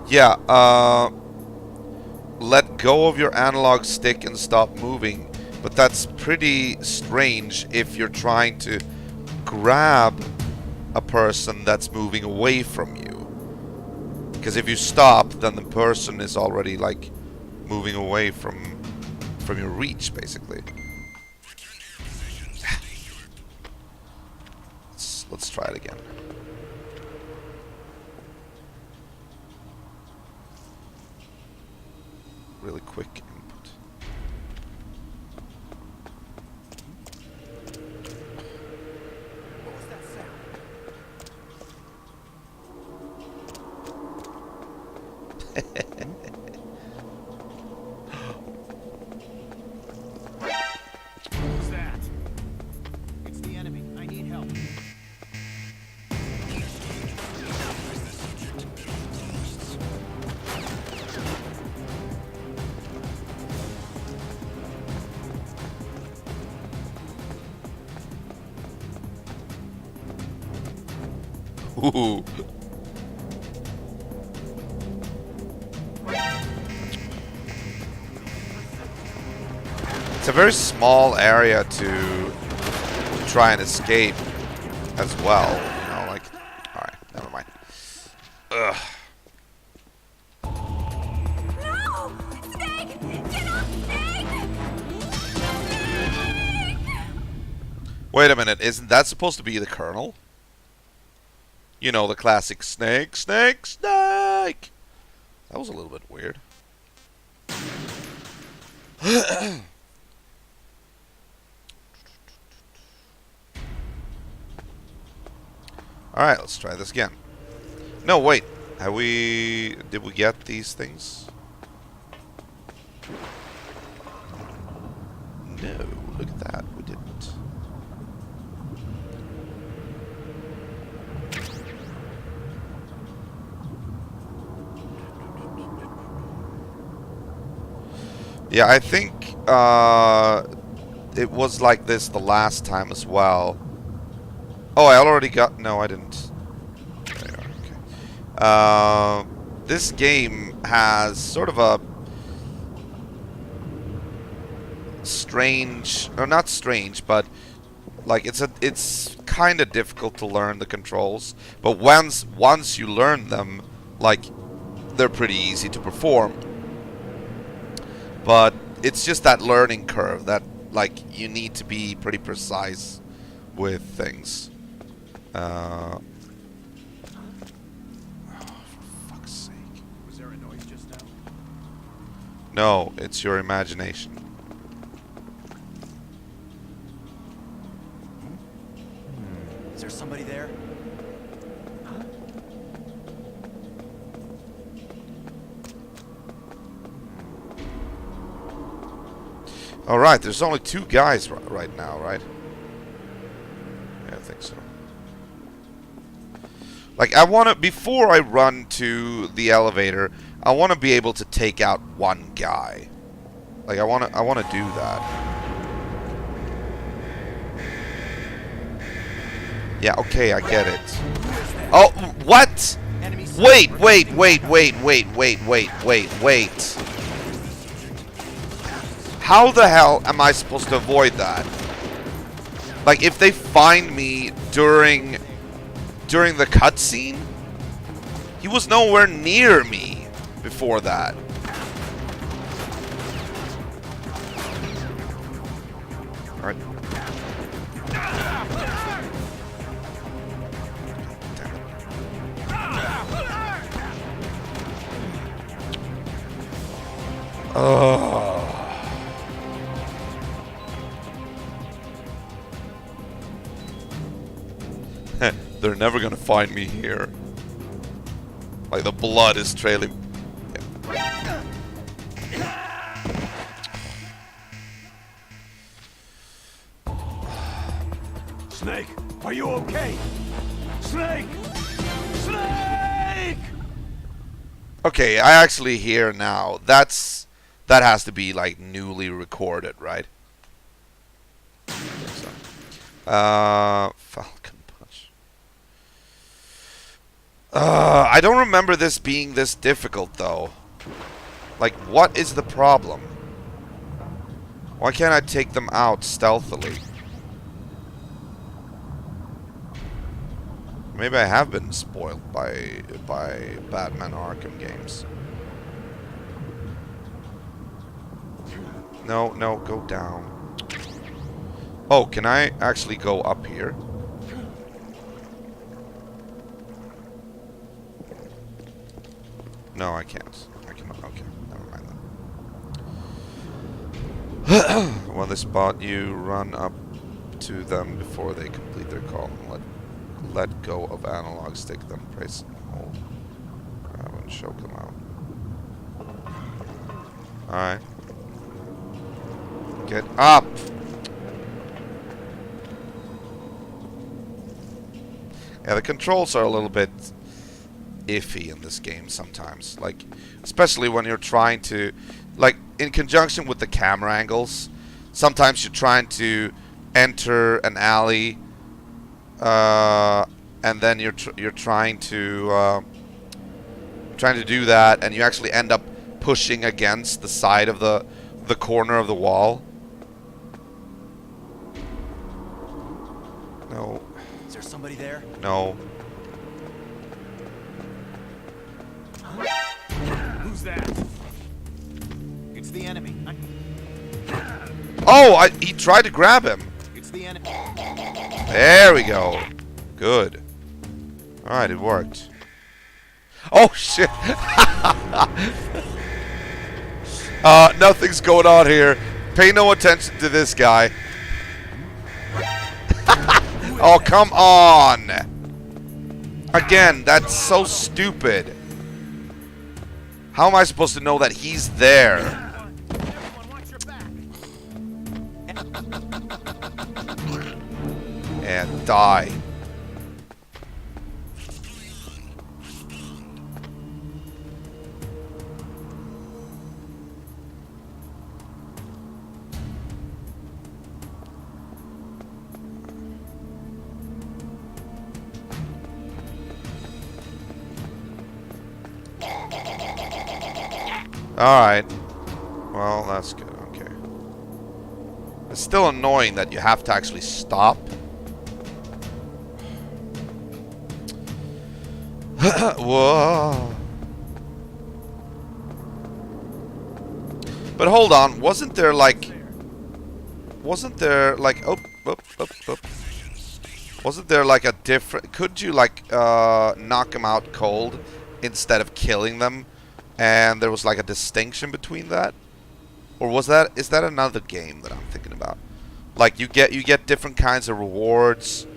Speaker 1: Yeah, let go of your analog stick and stop moving. But that's pretty strange if you're trying to grab a person that's moving away from you. Because if you stop, then the person is already, like, moving away from your reach, basically. Let's try it again. Really quick input.
Speaker 6: What was that sound? Who's that? It's the enemy. I need help.
Speaker 1: Ooh. It's a very small area to try and escape as well. You know, like, alright, never mind. Ugh.
Speaker 7: No! Snake! Get off, Snake!
Speaker 1: Wait a minute, isn't that supposed to be the Colonel? You know, the classic snake, snake, snake! That was a little bit weird. Alright, let's try this again. No, wait. Did we get these things? No, look at that. We didn't. Yeah, I think it was like this the last time as well. Oh, I already got... No, I didn't. There you are, okay. This game has sort of a strange... Or not strange, but like it's kind of difficult to learn the controls. But once you learn them, like, they're pretty easy to perform. But it's just that learning curve that, like, you need to be pretty precise with things. Oh, for fuck's sake.
Speaker 6: Was there a noise just now?
Speaker 1: No, it's your imagination.
Speaker 3: Is there somebody there?
Speaker 1: Alright, there's only 2 guys right now, right? Yeah, I think so. Like, I want to, before I run to the elevator, I want to be able to take out one guy. Like, I want to do that. Yeah, okay, I get it. Oh, what? Wait. How the hell am I supposed to avoid that? Like, if they find me during the cutscene? He was nowhere near me before that. Alright. Oh. They're never gonna find me here. Like, the blood is trailing. Yeah.
Speaker 5: Snake, are you okay? Snake! Snake!
Speaker 1: Okay, I actually hear now. That has to be, like, newly recorded, right? I think so. Falcon Punch. I don't remember this being this difficult, though. Like, what is the problem? Why can't I take them out stealthily? Maybe I have been spoiled by Batman Arkham games. No, go down. Oh, can I actually go up here? No, I can't. I cannot. Okay, never mind then. When they spot you, run up to them before they complete their call and let go of analog stick, then press and hold. Grab and choke them out. Alright. Get up! Yeah, the controls are a little bit iffy in this game sometimes. Like, especially when you're trying to, like, in conjunction with the camera angles, sometimes you're trying to enter an alley and then you're trying to do that, and you actually end up pushing against the side of the corner of the wall. No.
Speaker 3: Is there somebody there?
Speaker 1: No.
Speaker 6: Who's that? It's the enemy.
Speaker 1: Oh, he tried to grab him.
Speaker 6: It's the enemy.
Speaker 1: There we go. Good. Alright, it worked. Oh, shit. Nothing's going on here. Pay no attention to this guy. Oh, come on. Again, that's so stupid. How am I supposed to know that he's there?
Speaker 6: Everyone, watch your back.
Speaker 1: And die. Alright. Well, that's good. Okay. It's still annoying that you have to actually stop. Whoa. But hold on, wasn't there like... Oh, wasn't there like a different... Could you like knock them out cold instead of killing them? And there was like a distinction between that? Or is that another game that I'm thinking about? Like you get different kinds of rewards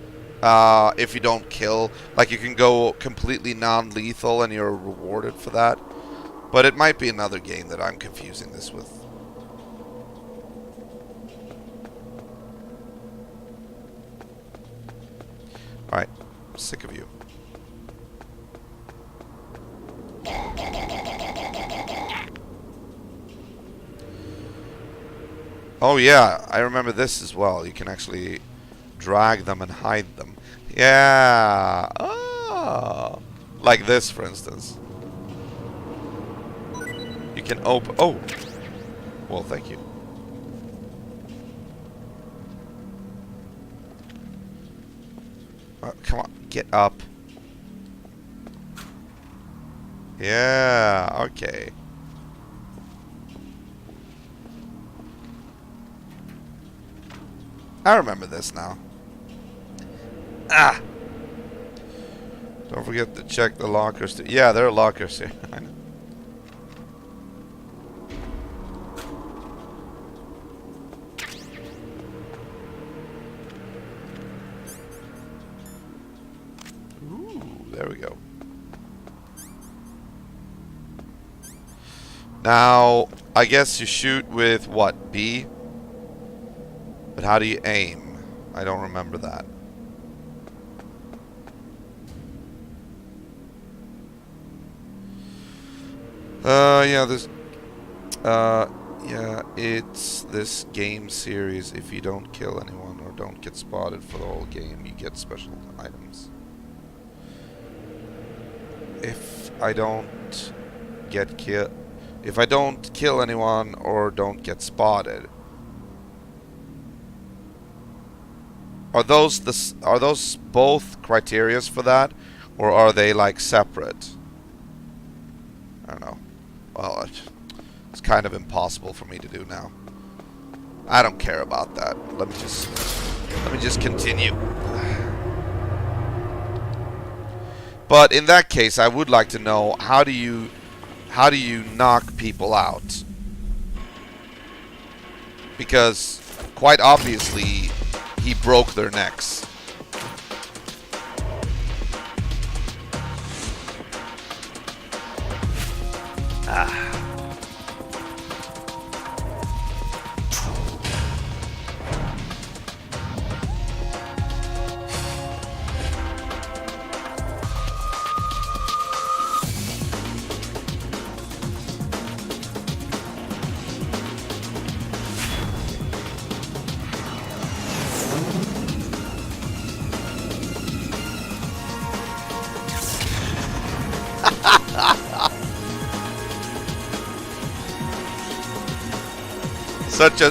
Speaker 1: if you don't kill. Like you can go completely non-lethal and you're rewarded for that. But it might be another game that I'm confusing this with. Alright, I'm sick of you. Oh yeah, I remember this as well. You can actually drag them and hide them. Yeah. Oh. Like this, for instance. You can open... Oh. Well, thank you. Come on, get up. Yeah, okay. I remember this now. Ah! Don't forget to check the lockers. Yeah, there are lockers here. I know. Ooh, there we go. Now, I guess you shoot with what? B? But how do you aim? I don't remember that. Yeah, it's this game series. If you don't kill anyone or don't get spotted for the whole game, you get special items. If I don't kill anyone or don't get spotted, are those both criterias for that, or are they like separate? I don't know. Well, it's kind of impossible for me to do now. I don't care about that. Let me just continue. But in that case, I would like to know, how do you knock people out? Because quite obviously he broke their necks. Ah. such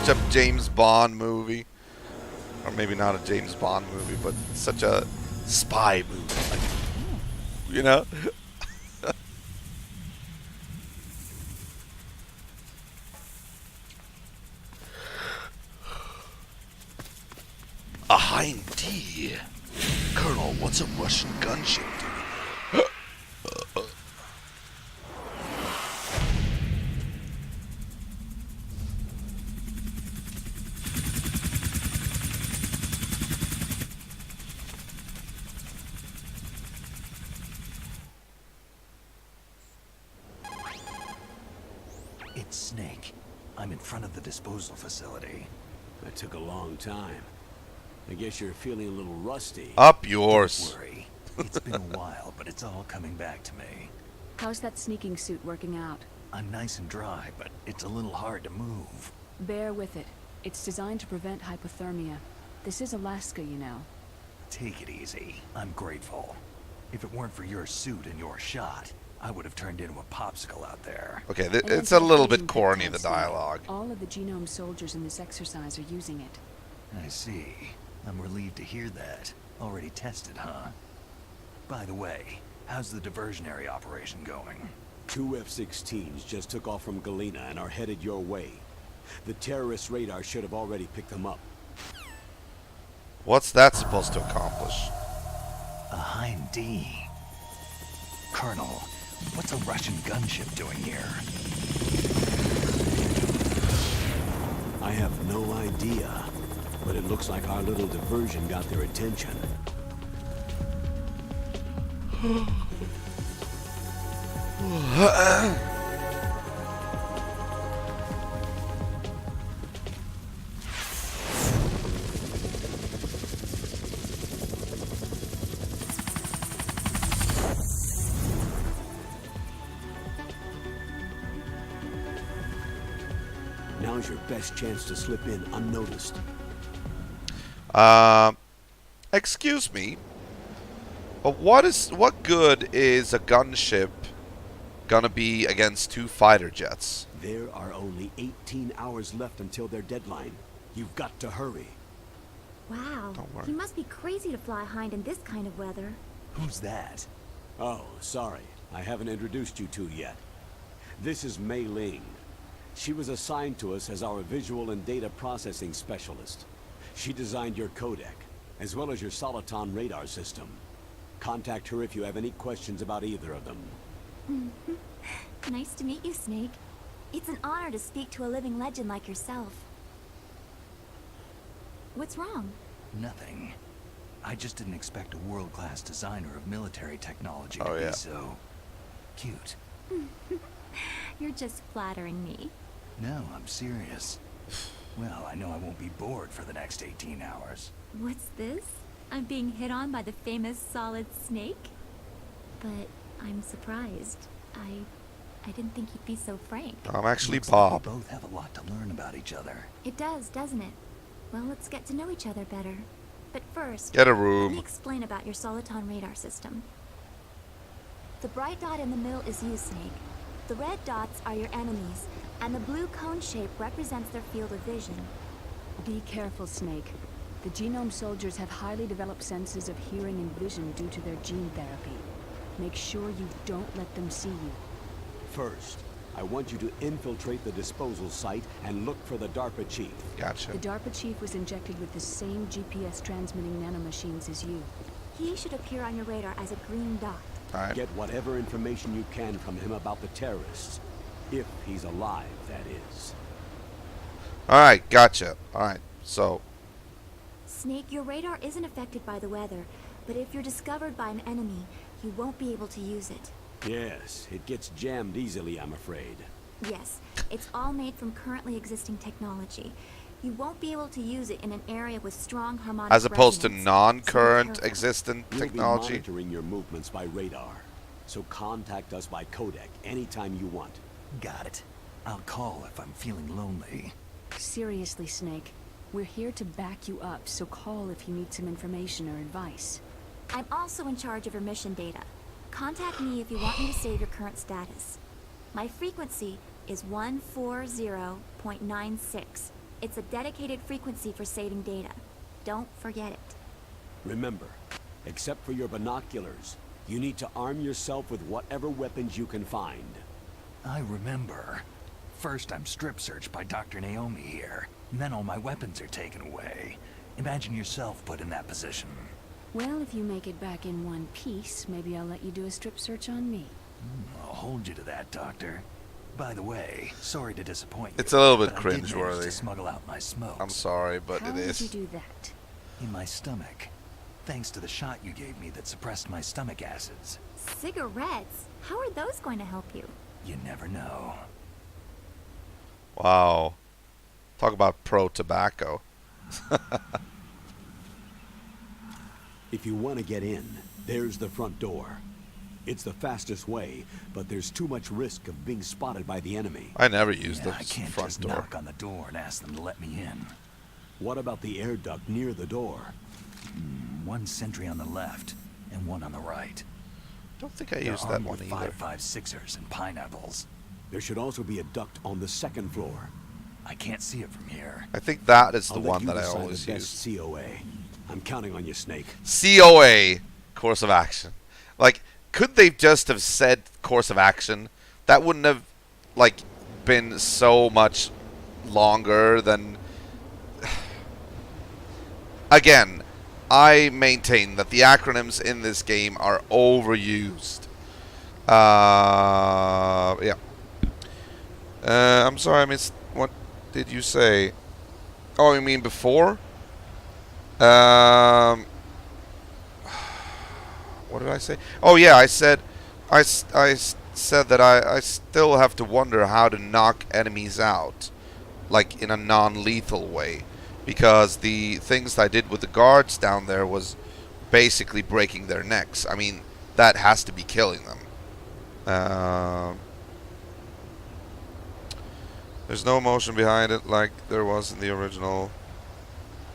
Speaker 1: a James Bond movie, or maybe not a James Bond movie, but such a spy movie. Like, you know. A Hind D. Colonel, what's a Russian gunship doing?
Speaker 3: It's Snake. I'm in front of the disposal facility.
Speaker 2: That took a long time. I guess you're feeling a little rusty.
Speaker 1: Up yours.
Speaker 3: Don't worry. It's been a while, but it's all coming back to me.
Speaker 4: How's that sneaking suit working out?
Speaker 3: I'm nice and dry, but it's a little hard to move.
Speaker 4: Bear with it. It's designed to prevent hypothermia. This is Alaska, you know.
Speaker 3: Take it easy. I'm grateful. If it weren't for your suit and your shot, I would have turned into a popsicle out there.
Speaker 1: Okay,
Speaker 4: And
Speaker 1: it's a little bit
Speaker 4: anti-aging
Speaker 1: corny, the
Speaker 4: peptides,
Speaker 1: dialogue.
Speaker 4: All of the genome soldiers in this exercise are using it.
Speaker 3: I see. I'm relieved to hear that. Already tested, huh? By the way, how's the diversionary operation going?
Speaker 2: 2 F-16s just took off from Galena and are headed your way. The terrorist radar should have already picked them up.
Speaker 1: What's that supposed to accomplish?
Speaker 3: A Hind D. Colonel, what's a Russian gunship doing here?
Speaker 2: I have no idea, but it looks like our little diversion got their attention. Now's your best chance to slip in unnoticed.
Speaker 1: Excuse me, but what good is a gunship gonna be against 2 fighter jets?
Speaker 2: There are only 18 hours left until their deadline. You've got to hurry.
Speaker 7: Wow.
Speaker 1: Don't worry.
Speaker 7: He must be crazy to fly Hind in this kind of weather.
Speaker 3: Who's that?
Speaker 2: Oh, sorry. I haven't introduced you two yet. This is Mei Ling. She was assigned to us as our visual and data processing specialist. She designed your codec, as well as your Soliton radar system. Contact her if you have any questions about either of them.
Speaker 7: Nice to meet you, Snake. It's an honor to speak to a living legend like yourself. What's wrong?
Speaker 3: Nothing. I just didn't expect a world-class designer of military technology
Speaker 1: Oh,
Speaker 3: to
Speaker 1: yeah.
Speaker 3: be so... cute.
Speaker 7: You're just flattering me.
Speaker 3: No, I'm serious. Well, I know I won't be bored for the next 18 hours.
Speaker 7: What's this? I'm being hit on by the famous Solid Snake? But I'm surprised. I didn't think you'd be so frank.
Speaker 1: I'm actually
Speaker 3: Looks like
Speaker 1: Bob.
Speaker 3: we both have a lot to learn about each other.
Speaker 7: It does, doesn't it? Well, let's get to know each other better. But first,
Speaker 1: Get a
Speaker 7: let me
Speaker 1: room.
Speaker 7: explain about your Soliton radar system. The bright dot in the middle is you, Snake. The red dots are your enemies, and the blue cone shape represents their field of vision.
Speaker 4: Be careful, Snake. The genome soldiers have highly developed senses of hearing and vision due to their gene therapy. Make sure you don't let them see you.
Speaker 2: First, I want you to infiltrate the disposal site and look for the DARPA chief.
Speaker 1: Gotcha.
Speaker 4: The DARPA chief was injected with the same GPS transmitting nanomachines as you.
Speaker 7: He should appear on your radar as a green dot.
Speaker 1: Alright.
Speaker 2: Get whatever information you can from him about the terrorists. If he's alive, that is.
Speaker 1: Alright, gotcha. Alright, so.
Speaker 7: Snake, your radar isn't affected by the weather, but if you're discovered by an enemy, you won't be able to use it.
Speaker 2: Yes, it gets jammed easily, I'm afraid.
Speaker 7: Yes, it's all made from currently existing technology. You won't be able to use it in an area with strong harmonic
Speaker 1: As opposed to
Speaker 7: resonance,
Speaker 1: non-current
Speaker 7: so be careful.
Speaker 1: existent
Speaker 2: We'll be
Speaker 1: technology.
Speaker 2: monitoring your movements by radar. So contact us by codec anytime you want.
Speaker 3: Got it. I'll call if I'm feeling lonely.
Speaker 4: Seriously, Snake. We're here to back you up, so call if you need some information or advice.
Speaker 7: I'm also in charge of your mission data. Contact me if you want me to save your current status. My frequency is 140.96. It's a dedicated frequency for saving data. Don't forget it.
Speaker 2: Remember, except for your binoculars, you need to arm yourself with whatever weapons you can find.
Speaker 3: I remember. First I'm strip searched by Dr. Naomi here, and then all my weapons are taken away. Imagine yourself put in that position.
Speaker 4: Well, if you make it back in one piece, maybe I'll let you do a strip search on me.
Speaker 3: I'll hold you to that, Doctor. By the way, sorry to disappoint you.
Speaker 1: It's a little bit
Speaker 3: but I did manage
Speaker 1: cringeworthy.
Speaker 3: to smuggle out my smokes.
Speaker 1: I'm sorry, but
Speaker 4: How
Speaker 1: it
Speaker 4: did
Speaker 1: is.
Speaker 4: you do that?
Speaker 3: In my stomach. Thanks to the shot you gave me that suppressed my stomach acids.
Speaker 7: Cigarettes? How are those going to help you?
Speaker 3: You never know.
Speaker 1: Wow. Talk about pro-tobacco.
Speaker 2: If you want to get in, there's the front door. It's the fastest way, but there's too much risk of being spotted by the enemy.
Speaker 1: I never used the
Speaker 3: I can't
Speaker 1: front
Speaker 3: just
Speaker 1: door.
Speaker 3: knock on the door and ask them to let me in.
Speaker 2: What about the air duct near the door?
Speaker 3: One sentry on the left, and one on the right.
Speaker 1: Don't think I
Speaker 3: They're
Speaker 1: used that
Speaker 3: armed
Speaker 1: one
Speaker 3: with
Speaker 1: either.
Speaker 3: 5.56ers and pineapples.
Speaker 2: There should also be a duct on the second floor.
Speaker 3: I can't see it from here.
Speaker 1: I think that is the
Speaker 2: I'll let
Speaker 1: one
Speaker 2: you
Speaker 1: that I
Speaker 2: decide
Speaker 1: always
Speaker 2: the
Speaker 1: use.
Speaker 2: best COA. I'm counting on you, Snake.
Speaker 1: COA, course of action. Like, could they just have said course of action? That wouldn't have, like, been so much longer than... Again, I maintain that the acronyms in this game are overused. Yeah. I'm sorry, I missed... What did you say? Oh, you mean before? What did I say? Oh yeah, I said said that I still have to wonder how to knock enemies out, like in a non-lethal way, because the things I did with the guards down there was basically breaking their necks. I mean, that has to be killing them. There's no emotion behind it like there was in the original.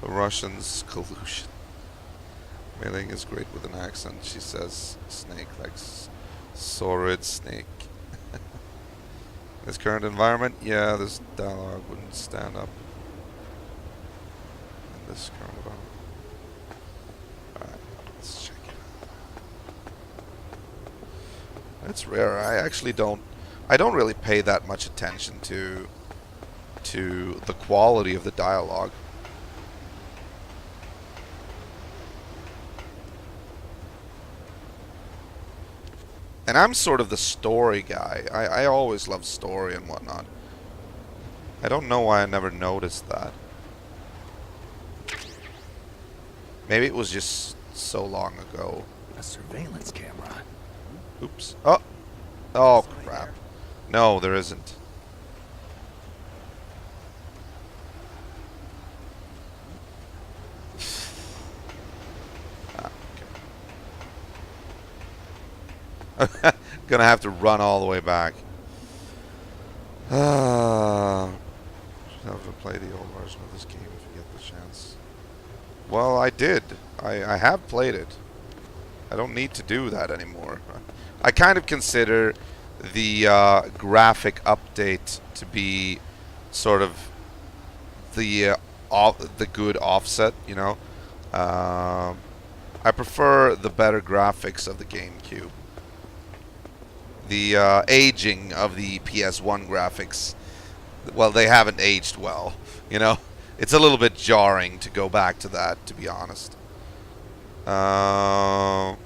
Speaker 1: The Russians' collusion. Mailing is great with an accent. She says snake like Sorid snake. This current environment, yeah, this dialogue wouldn't stand up in this current environment. Alright, let's check it. It's rare. I don't really pay that much attention to the quality of the dialogue. And I'm sort of the story guy. I always love story and whatnot. I don't know why I never noticed that. Maybe it was just so long ago.
Speaker 3: A surveillance camera.
Speaker 1: Oops. Oh! Oh, crap. No, there isn't. Gonna have to run all the way back. Should have to play the old version of this game if you get the chance. Well, I did. I have played it. I don't need to do that anymore. I kind of consider the graphic update to be sort of the good offset, you know. I prefer the better graphics of the GameCube. The aging of the PS1 graphics, well, they haven't aged well, you know. It's a little bit jarring to go back to that, to be honest. Come on.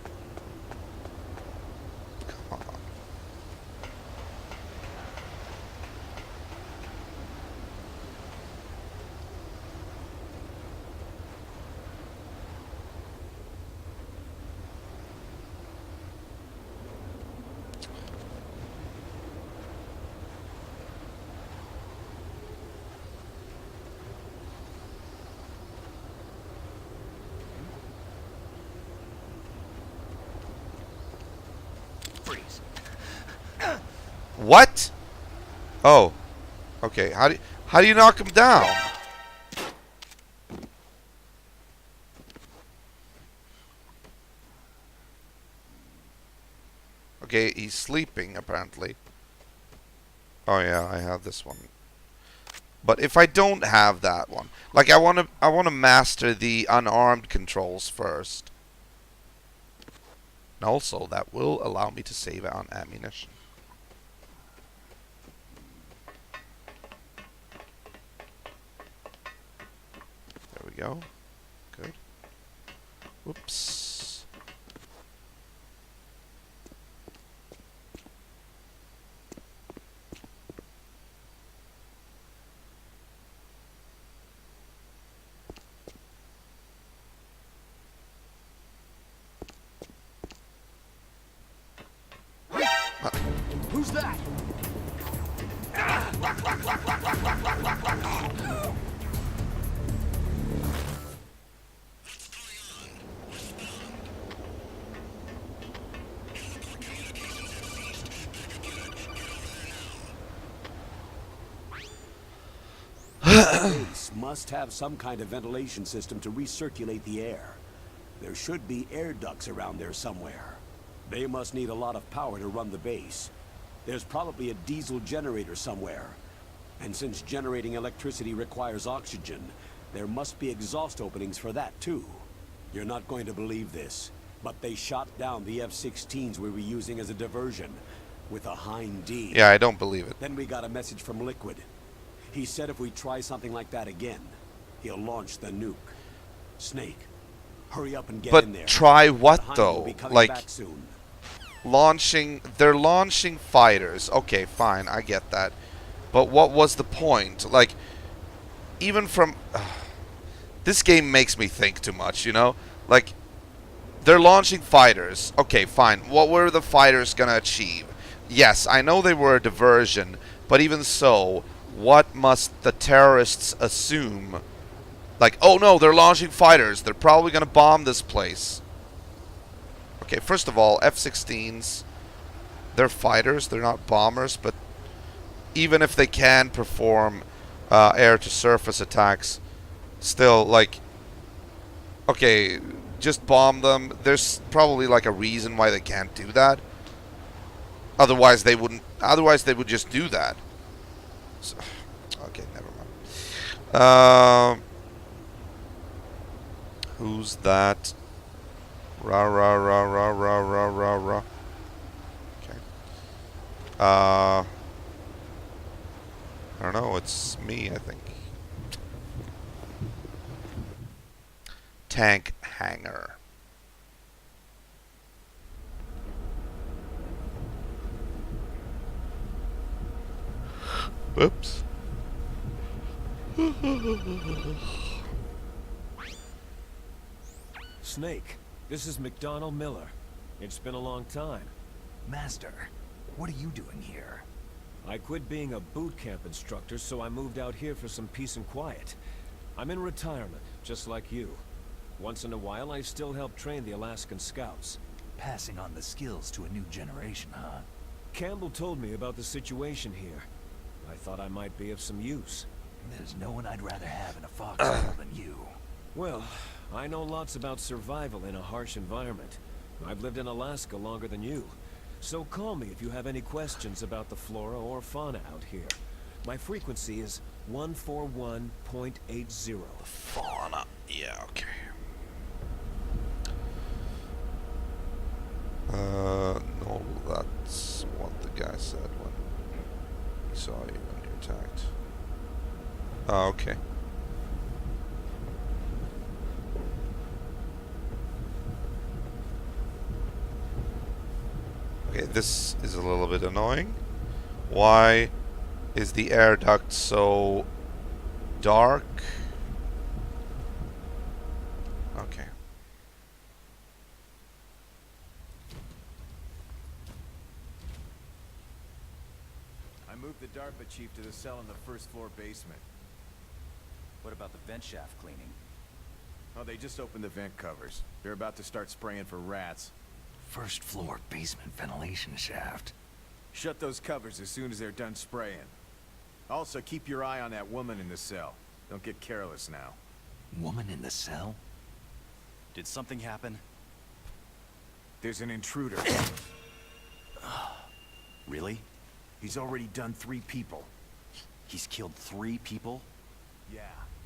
Speaker 5: Freeze.
Speaker 1: What? Oh, okay. How do you knock him down? Okay, he's sleeping apparently. Oh yeah, I have this one. But if I don't have that one, like I want to master the unarmed controls first. And also, that will allow me to save on ammunition. There we go. Good. Whoops.
Speaker 6: Who's that?
Speaker 2: Base must have some kind of ventilation system to recirculate the air. There should be air ducts around there somewhere. They must need a lot of power to run the base. There's probably a diesel generator somewhere. And since generating electricity requires oxygen, there must be exhaust openings for that too. You're not going to believe this, but they shot down the F-16s we were using as a diversion with a Hind D.
Speaker 1: Yeah, I don't believe it.
Speaker 2: Then we got a message from Liquid. He said if we try something like that again, he'll launch the nuke. Snake, hurry up and get in there.
Speaker 1: But try what
Speaker 2: The Hind will
Speaker 1: though?
Speaker 2: be coming
Speaker 1: Like
Speaker 2: back soon.
Speaker 1: they're launching fighters. Okay, fine, I get that. But what was the point? Like, even from this game makes me think too much, you know? Like, they're launching fighters. Okay, fine. What were the fighters gonna achieve? Yes, I know they were a diversion, but even so, what must the terrorists assume? Like, oh no, they're launching fighters. They're probably gonna bomb this place. Okay, first of all, F-16s, they're fighters. They're not bombers, but even if they can perform air-to-surface attacks, still, like, okay, just bomb them. There's probably like a reason why they can't do that. Otherwise, they wouldn't. Otherwise, they would just do that. So, okay, never mind. Who's that? Rah rah rah rah rah rah rah rah. Okay. I don't know. It's me, I think. Tank hangar. Oops.
Speaker 5: Snake, this is McDonald Miller. It's been a long time.
Speaker 3: Master, what are you doing here?
Speaker 5: I quit being a boot camp instructor, so I moved out here for some peace and quiet. I'm in retirement, just like you. Once in a while, I still help train the Alaskan Scouts.
Speaker 3: Passing on the skills to a new generation, huh?
Speaker 5: Campbell told me about the situation here. I thought I might be of some use.
Speaker 3: There's no one I'd rather have in a foxhole than you.
Speaker 5: Well, I know lots about survival in a harsh environment. I've lived in Alaska longer than you. So call me if you have any questions about the flora or fauna out here. My frequency is 141.80.
Speaker 1: Fauna. Yeah, okay. No, that's what the guy said when he saw you when you attacked. Oh, okay. Okay, this is a little bit annoying. Why is the air duct so dark? Okay.
Speaker 6: I moved the DARPA chief to the cell in the first floor basement.
Speaker 8: What about the vent shaft cleaning?
Speaker 6: Oh, they just opened the vent covers. They're about to start spraying for rats.
Speaker 3: First floor basement ventilation shaft.
Speaker 6: Shut those covers as soon as they're done spraying. Also, keep your eye on that woman in the cell. Don't get careless now.
Speaker 3: Woman in the cell?
Speaker 8: Did something happen?
Speaker 6: There's an intruder.
Speaker 8: Really?
Speaker 6: He's already done 3 people.
Speaker 8: He's killed 3 people?
Speaker 6: Yeah,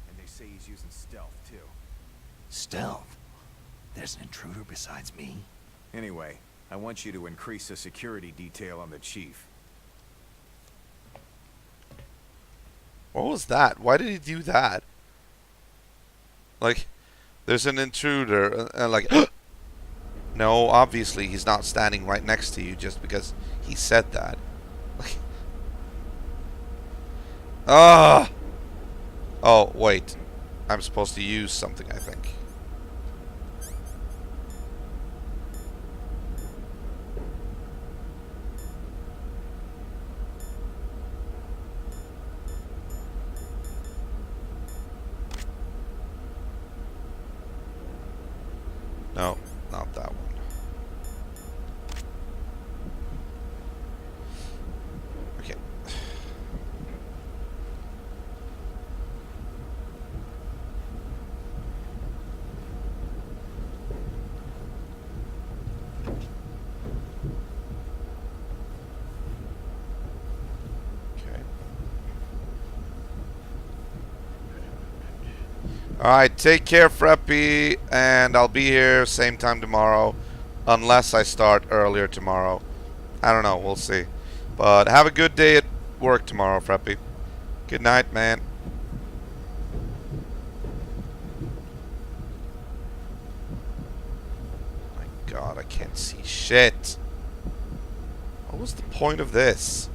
Speaker 6: and they say he's using stealth, too.
Speaker 3: Stealth? There's an intruder besides me?
Speaker 6: Anyway, I want you to increase the security detail on the chief.
Speaker 1: What was that? Why did he do that? Like, there's an intruder, and like, no, obviously he's not standing right next to you just because he said that. Like, ah! Oh, wait. I'm supposed to use something, I think. No, not that one. Okay. Alright, take care, Freppy, and I'll be here same time tomorrow, unless I start earlier tomorrow. I don't know, we'll see. But have a good day at work tomorrow, Freppy. Good night, man. My God, I can't see shit. What was the point of this?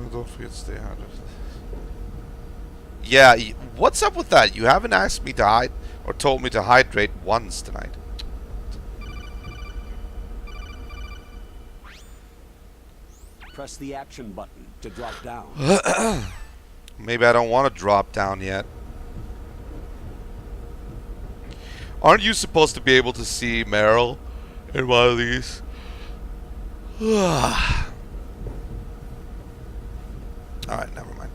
Speaker 1: Don't forget to stay hydrated. Yeah, what's up with that? You haven't asked me to hide or told me to hydrate once tonight.
Speaker 2: Press the action button to drop down.
Speaker 1: Maybe I don't want to drop down yet. Aren't you supposed to be able to see Meryl in one of these? Alright, never mind.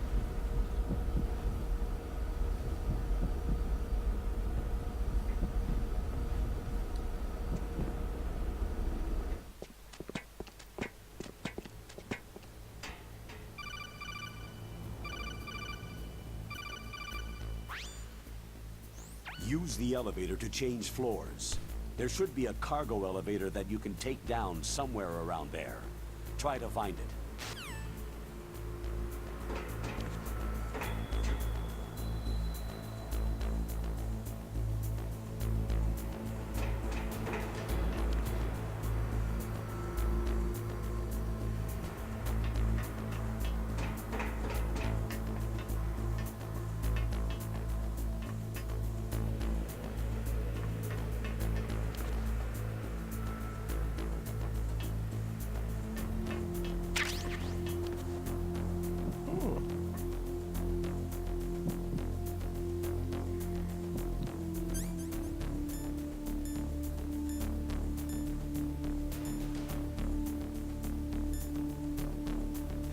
Speaker 2: Use the elevator to change floors. There should be a cargo elevator that you can take down somewhere around there. Try to find it.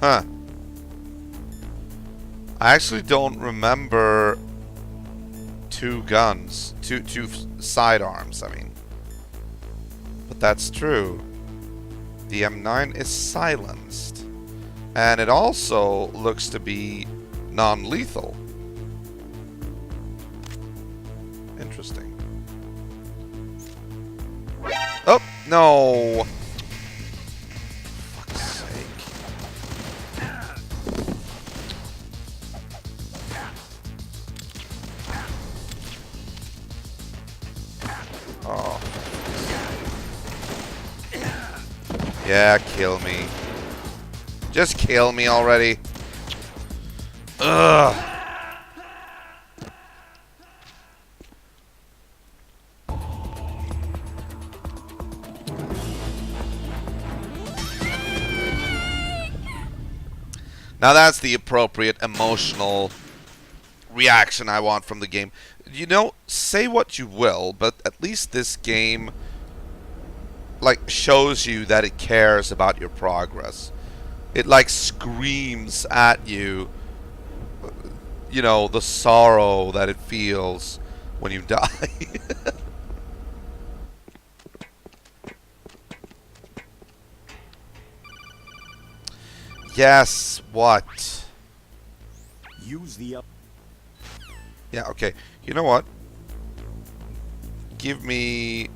Speaker 2: Huh. I actually don't remember two guns. Two sidearms, I mean. But that's true. The M9 is silenced. And it also looks to be non-lethal. Interesting. Oh, no! Oh. Yeah, kill me. Just kill me already. Ugh. Now that's the appropriate emotional reaction I want from the game. You know, say what you will, but at least this game like shows you that it cares about your progress.
Speaker 1: it like screams at you, you know, the sorrow that it feels when you die. Yes, what?
Speaker 2: Use the up.
Speaker 1: Yeah, okay. You know what? Give me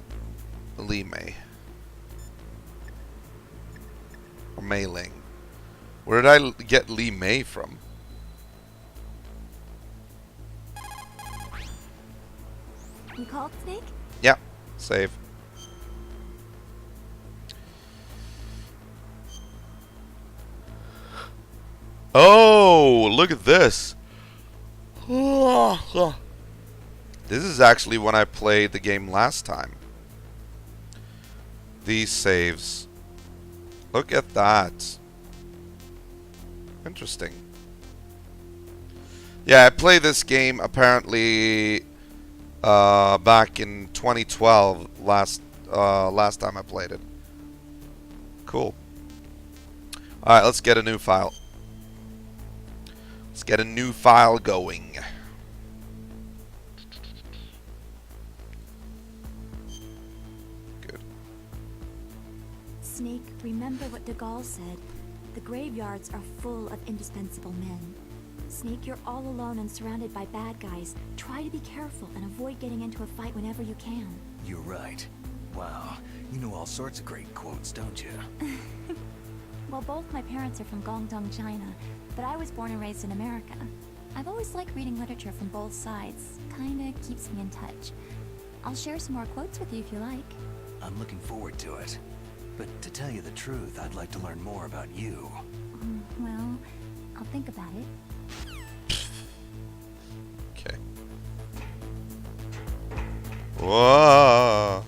Speaker 1: Li Mei. Or Mei Ling. Where did I get Li Mei from?
Speaker 7: You called, Snake?
Speaker 1: Yeah, save. Oh, look at this. This is actually when I played the game last time. These saves. Look at that. Interesting. Yeah, I played this game apparently back in 2012. Last time I played it. Cool. All right, let's get a new file. Let's get a new file going. Good.
Speaker 7: Snake, remember what de Gaulle said. The graveyards are full of indispensable men. Snake, you're all alone and surrounded by bad guys. Try to be careful and avoid getting into a fight whenever you can.
Speaker 3: You're right. Wow, you know all sorts of great quotes, don't you?
Speaker 7: Well, both my parents are from Guangdong, China, but I was born and raised in America. I've always liked reading literature from both sides. Kinda keeps me in touch. I'll share some more quotes with you if you like.
Speaker 3: I'm looking forward to it. But to tell you the truth, I'd like to learn more about you.
Speaker 7: Well, I'll think about it.
Speaker 1: Okay. Whoa.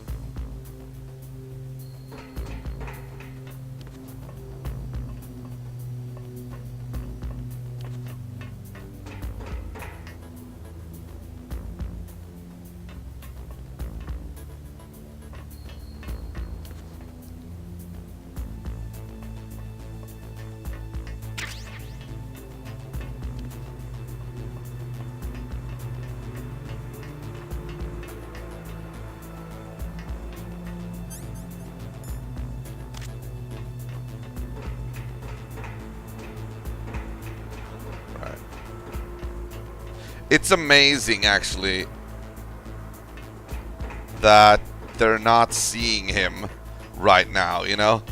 Speaker 1: It's amazing, actually, that they're not seeing him right now, you know?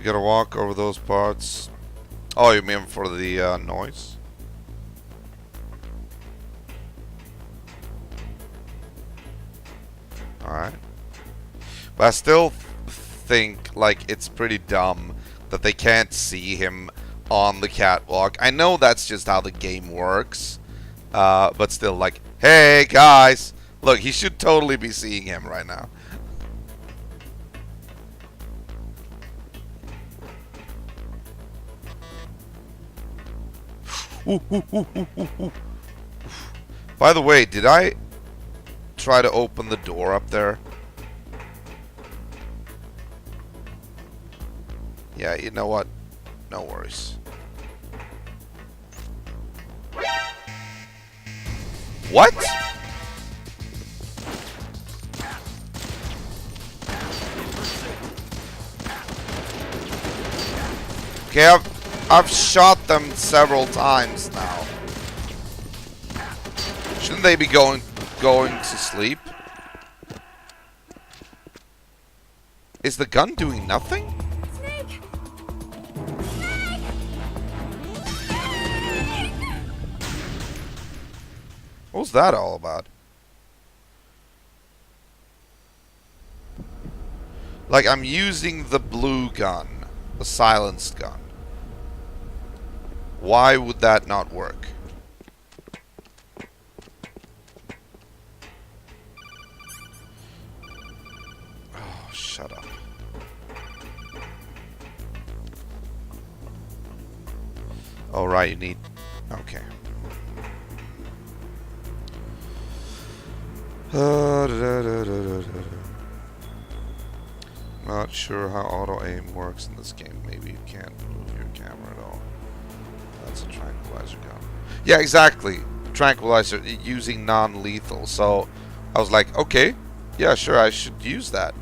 Speaker 1: Gotta walk over those parts. Oh, you mean for the noise? Alright. But I still think, like, it's pretty dumb that they can't see him on the catwalk. I know that's just how the game works. But still, like, hey, guys! Look, he should totally be seeing him right now. By the way, did I try to open the door up there? Yeah, you know what? No worries. What? Okay, I've shot them several times now. Shouldn't they be going to sleep? Is the gun doing nothing?
Speaker 7: Snake! Snake!
Speaker 1: What was that all about? Like, I'm using the blue gun, the silenced gun. Why would that not work? Oh, shut up. Oh, right, you need... Okay. Not sure how auto aim works in this game. Maybe you can't move your camera at all. That's a tranquilizer gun. Yeah, exactly. Tranquilizer using non-lethal. So I was like, okay, yeah, sure, I should use that.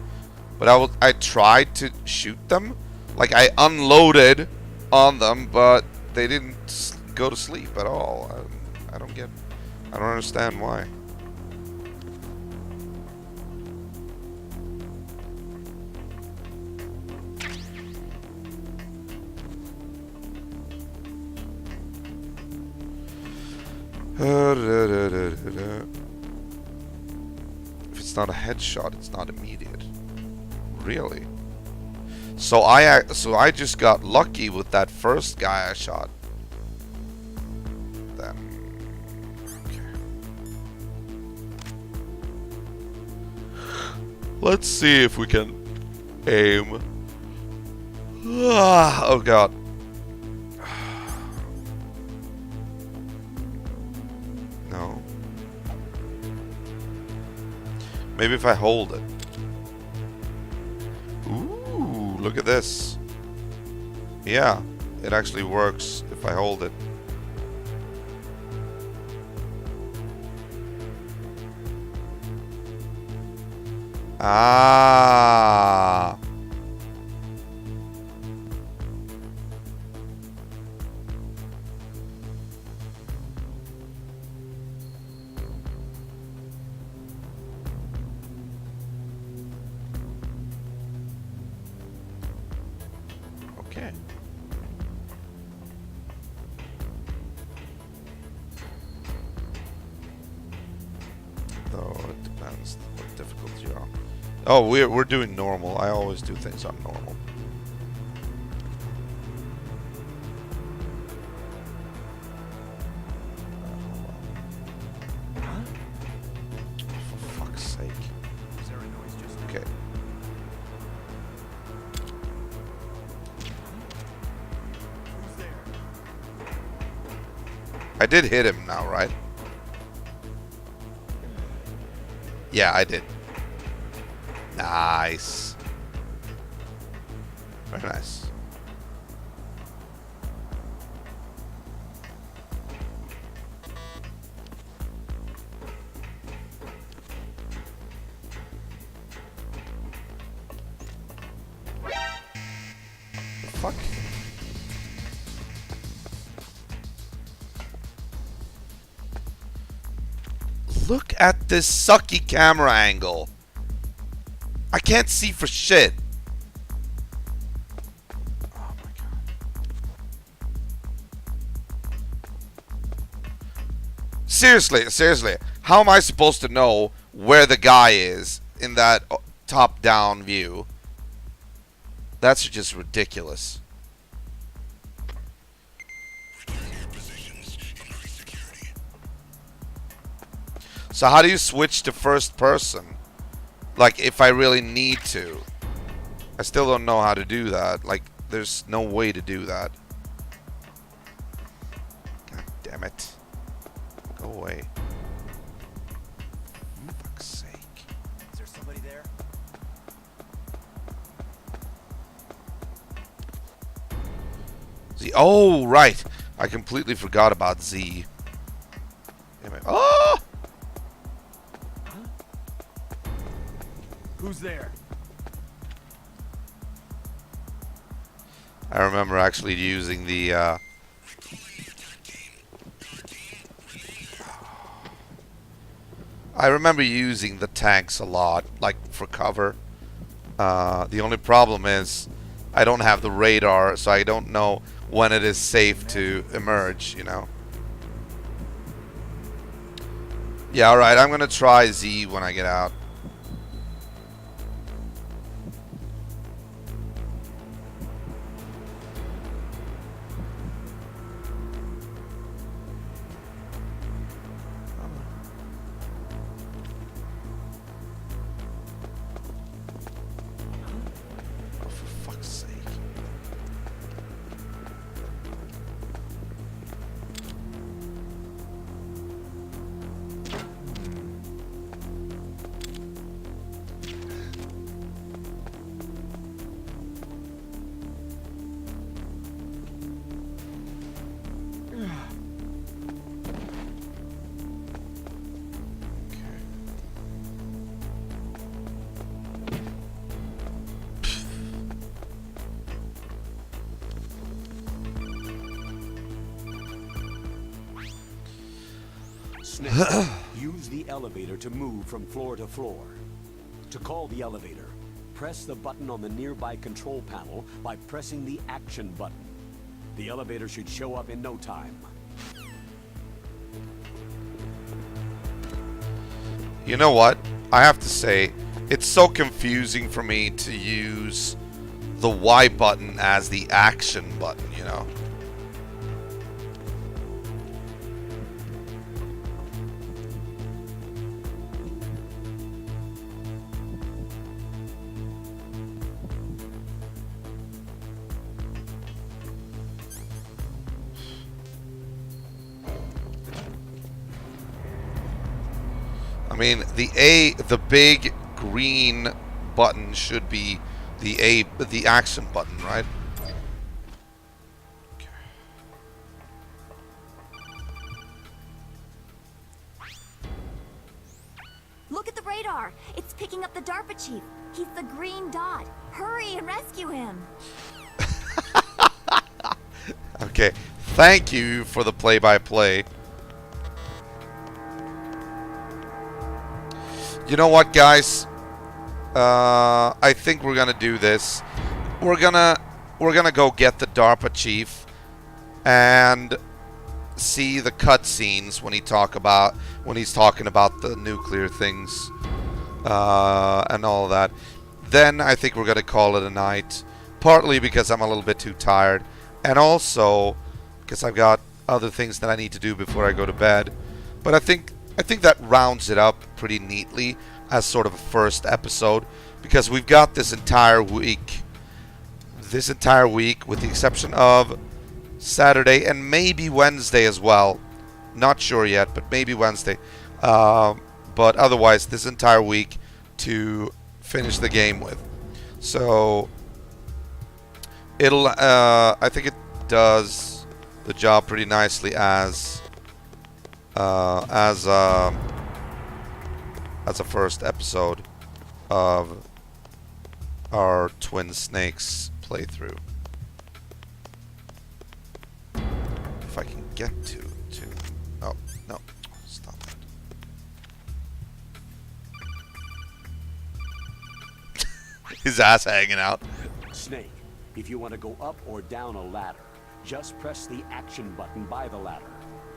Speaker 1: But I tried to shoot them. Like, I unloaded on them, but they didn't go to sleep at all. I don't understand why. If it's not a headshot, it's not immediate. Really? So I just got lucky with that first guy I shot. Then okay. Let's see if we can aim. Oh god. No. Maybe if I hold it. Ooh, look at this. Yeah, it actually works if I hold it. Ah. Okay. Though it depends what difficulty you're on. Oh, we're doing normal. I always do things on normal. For fuck's sake. Okay. I did hit him now, right? Yeah, I did. Nice. Very nice. The fuck? Look at this sucky camera angle. I can't see for shit. Oh my god. Seriously. How am I supposed to know where the guy is in that top-down view? That's just ridiculous. So how do you switch to first person? Like, if I really need to. I still don't know how to do that. Like, there's no way to do that. God damn it. Go away. For fuck's sake.
Speaker 8: Is there somebody there?
Speaker 1: Z. Oh, right. I completely forgot about Z. Damn it. Oh!
Speaker 6: Who's there?
Speaker 1: I remember actually using the I remember using the tanks a lot, like for cover. The only problem is I don't have the radar, so I don't know when it is safe to emerge, you know. Yeah, alright, I'm gonna try Z when I get out. Oh, for fuck's sake.
Speaker 2: Snake, use the elevator to move from floor to floor. To call the elevator, press the button on the nearby control panel by pressing the action button. The elevator should show up in no time.
Speaker 1: You know what? I have to say, it's so confusing for me to use the Y button as the action button, you know? I mean, the big green button should be the action button, right? Okay.
Speaker 7: Look at the radar. It's picking up the DARPA chief. He's the green dot. Hurry and rescue him.
Speaker 1: Okay. Thank you for the play-by-play. You know what, guys? I think we're gonna do this. We're gonna go get the DARPA chief and see the cutscenes when he's talking about the nuclear things and all of that. Then I think we're gonna call it a night. Partly because I'm a little bit too tired, and also because I've got other things that I need to do before I go to bed. But I think that rounds it up pretty neatly as sort of a first episode, because we've got this entire week with the exception of Saturday and maybe Wednesday as well. Not sure yet, but maybe Wednesday. But otherwise, this entire week to finish the game with. So it'll I think it does the job pretty nicely as a first episode of our Twin Snakes playthrough. If I can get to oh no, stop that. His ass hanging out.
Speaker 2: Snake, if you want to go up or down a ladder, just press the action button by the ladder.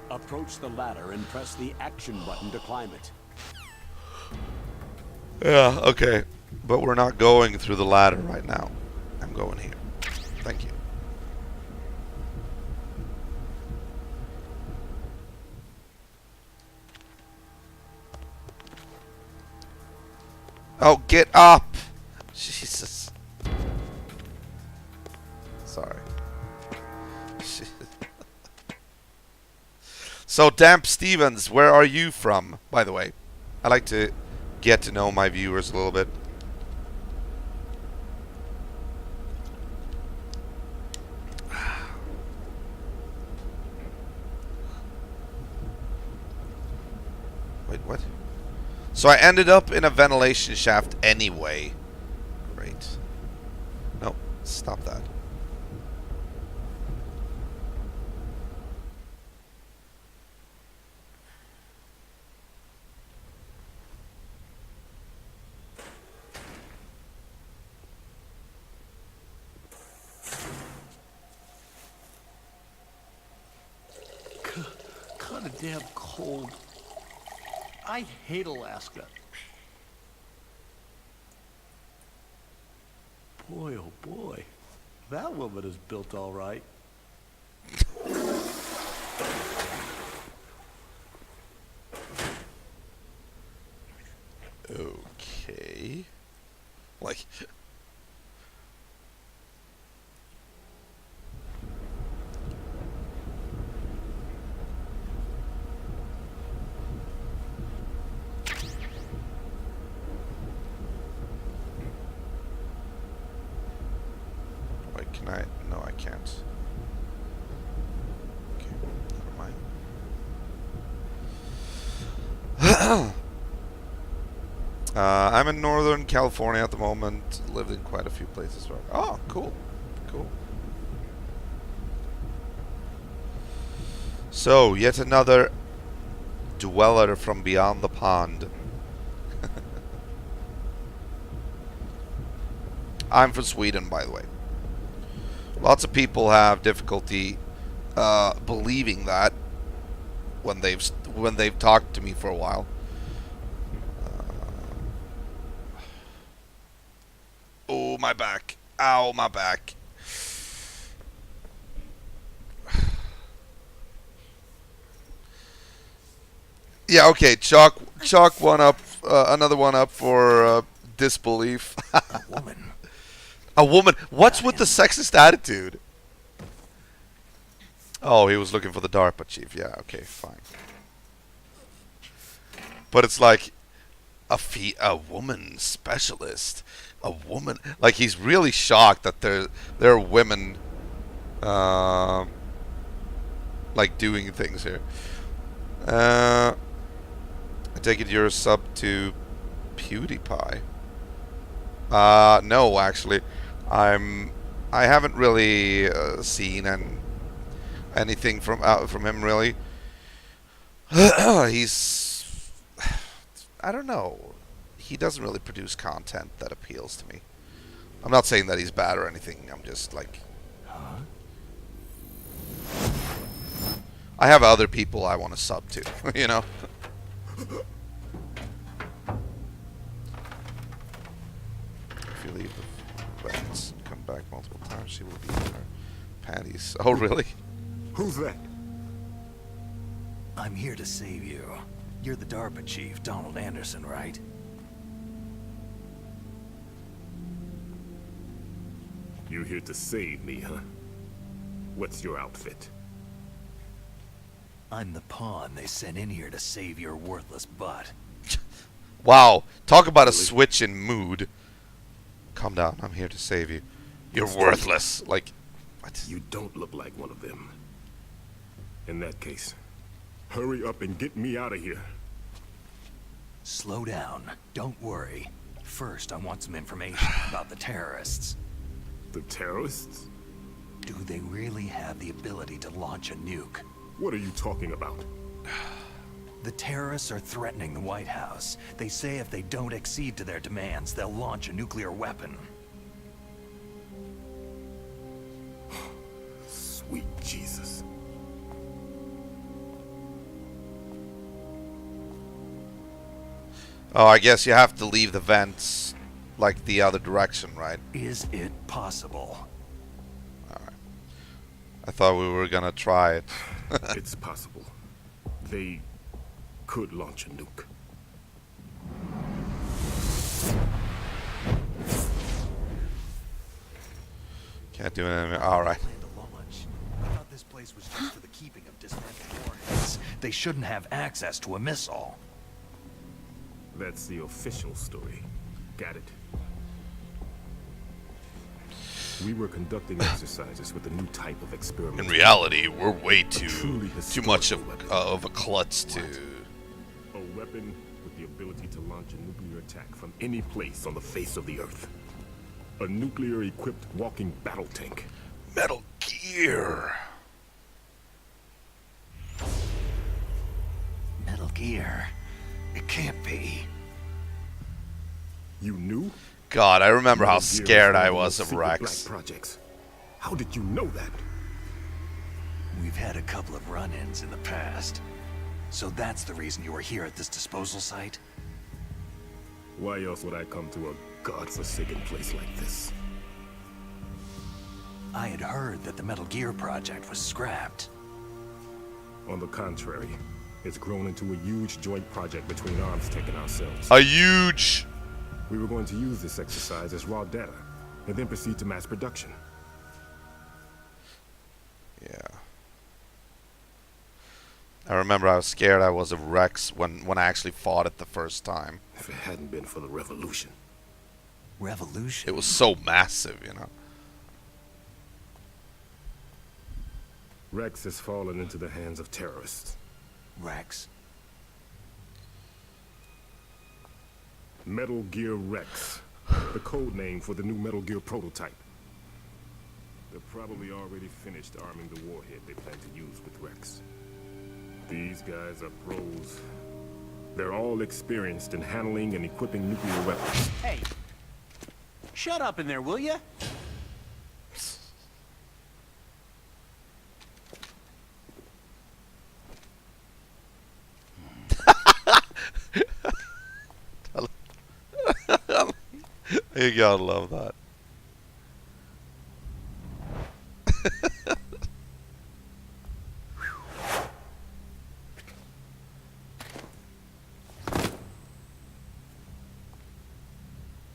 Speaker 2: Approach the ladder and press the action button to climb it.
Speaker 1: Yeah, okay. But we're not going through the ladder right now. I'm going here. Thank you. Oh, get up! Jesus. Sorry. So, Damp Stevens, where are you from, by the way? I like to get to know my viewers a little bit. Wait, what? So I ended up in a ventilation shaft anyway. Great. No, stop that.
Speaker 8: Kinda damn cold.
Speaker 9: I hate Alaska. Boy, oh boy. That woman is built all right.
Speaker 1: Okay. Like... Wait, can I? No, I can't. Okay, never mind. I'm in Northern California at the moment. Lived in quite a few places. Oh, cool. Cool. So, yet another dweller from beyond the pond. I'm from Sweden, by the way. Lots of people have difficulty believing that when they've talked to me for a while. Oh, my back. Ow, my back. Yeah, okay. Chalk one up. Another one up for disbelief.
Speaker 3: A woman.
Speaker 1: A woman. What's with the sexist attitude? Oh, he was looking for the DARPA chief. Yeah, okay, fine. But it's like a woman specialist. A woman. Like, he's really shocked that there are women like doing things here. I take it you're a sub to PewDiePie. No, actually, I haven't really seen anything from him really. He's, I don't know. He doesn't really produce content that appeals to me. I'm not saying that he's bad or anything. I'm just like, I have other people I want to sub to, you know. If you leave the vents and come back multiple times, she will be in her panties. Oh, really?
Speaker 6: Who's that?
Speaker 3: I'm here to save you. You're the DARPA chief, Donald Anderson, right?
Speaker 10: You here to save me, huh? What's your outfit?
Speaker 3: I'm the pawn they sent in here to save your worthless butt.
Speaker 1: Wow. Talk about a switch in mood. Calm down. I'm here to save you. You're worthless. Like, what?
Speaker 10: You don't look like one of them. In that case, hurry up and get me out of here.
Speaker 3: Slow down. Don't worry. First, I want some information about the terrorists.
Speaker 10: The terrorists?
Speaker 3: Do they really have the ability to launch a nuke?
Speaker 10: What are you talking about?
Speaker 3: The terrorists are threatening the White House. They say if they don't accede to their demands, they'll launch a nuclear weapon.
Speaker 10: Sweet Jesus.
Speaker 1: Oh, I guess you have to leave the vents like the other direction, right?
Speaker 3: Is it possible?
Speaker 1: Alright. I thought we were gonna try it.
Speaker 10: It's possible. They could launch a nuke.
Speaker 1: Can't do anything. Alright.
Speaker 3: Plan to launch. I thought this place was just for the keeping of dismantled warheads. They shouldn't have access to a missile.
Speaker 10: That's the official story. Got it. We were conducting exercises with a new type of experiment.
Speaker 1: In reality, we're way too much of
Speaker 10: weapon.
Speaker 1: a klutz to...
Speaker 10: A weapon with the ability to launch a nuclear attack from any place on the face of the Earth. A nuclear-equipped walking battle tank.
Speaker 1: Metal Gear.
Speaker 3: Metal Gear? It can't be.
Speaker 10: You knew?
Speaker 1: God, I remember how
Speaker 10: Metal Gear
Speaker 1: scared
Speaker 10: one
Speaker 1: I
Speaker 10: of the
Speaker 1: was of
Speaker 10: secret
Speaker 1: Rex.
Speaker 10: Black projects. How did you know that?
Speaker 3: We've had a couple of run-ins in the past. So that's the reason you were here at this disposal site?
Speaker 10: Why else would I come to a godforsaken place like this?
Speaker 3: I had heard that the Metal Gear project was scrapped.
Speaker 10: On the contrary, it's grown into a huge joint project between ArmsTech and ourselves.
Speaker 1: A huge.
Speaker 10: We were going to use this exercise as raw data, and then proceed to mass production.
Speaker 1: Yeah. I remember I was scared I was a Rex when I actually fought it the first time.
Speaker 10: If it hadn't been for the revolution.
Speaker 3: Revolution?
Speaker 1: It was so massive, you know.
Speaker 10: Rex has fallen into the hands of terrorists.
Speaker 3: Rex?
Speaker 10: Metal Gear Rex, the code name for the new Metal Gear prototype. They're probably already finished arming the warhead they plan to use with Rex. These guys are pros. They're all experienced in handling and equipping nuclear weapons.
Speaker 8: Hey, shut up in there, will ya?
Speaker 1: You gotta love that.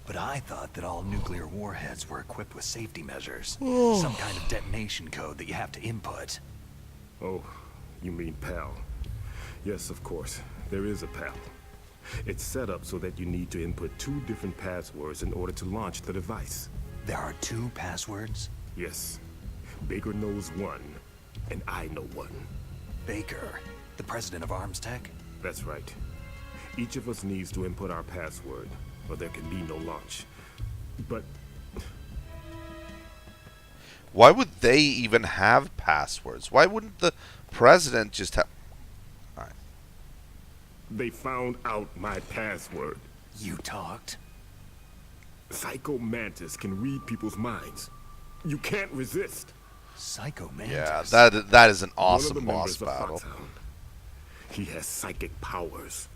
Speaker 3: But I thought that all nuclear warheads were equipped with safety measures. Some kind of detonation code that you have to input.
Speaker 10: Oh, you mean PAL. Yes, of course. There is a PAL. It's set up so that you need to input 2 different passwords in order to launch the device.
Speaker 3: There are 2 passwords?
Speaker 10: Yes. Baker knows one, and I know one.
Speaker 3: Baker, the president of ArmsTech?
Speaker 10: That's right. Each of us needs to input our password, or there can be no launch. But
Speaker 1: Why would they even have passwords? Why wouldn't the president just have... Alright.
Speaker 10: they found out my password.
Speaker 3: You talked?
Speaker 10: Psycho Mantis can read people's minds. You can't resist.
Speaker 3: Psycho Mantis?
Speaker 1: Yeah, that is an
Speaker 10: One of
Speaker 1: awesome
Speaker 10: the
Speaker 1: boss
Speaker 10: members of
Speaker 1: battle.
Speaker 10: Foxhound. He has psychic powers.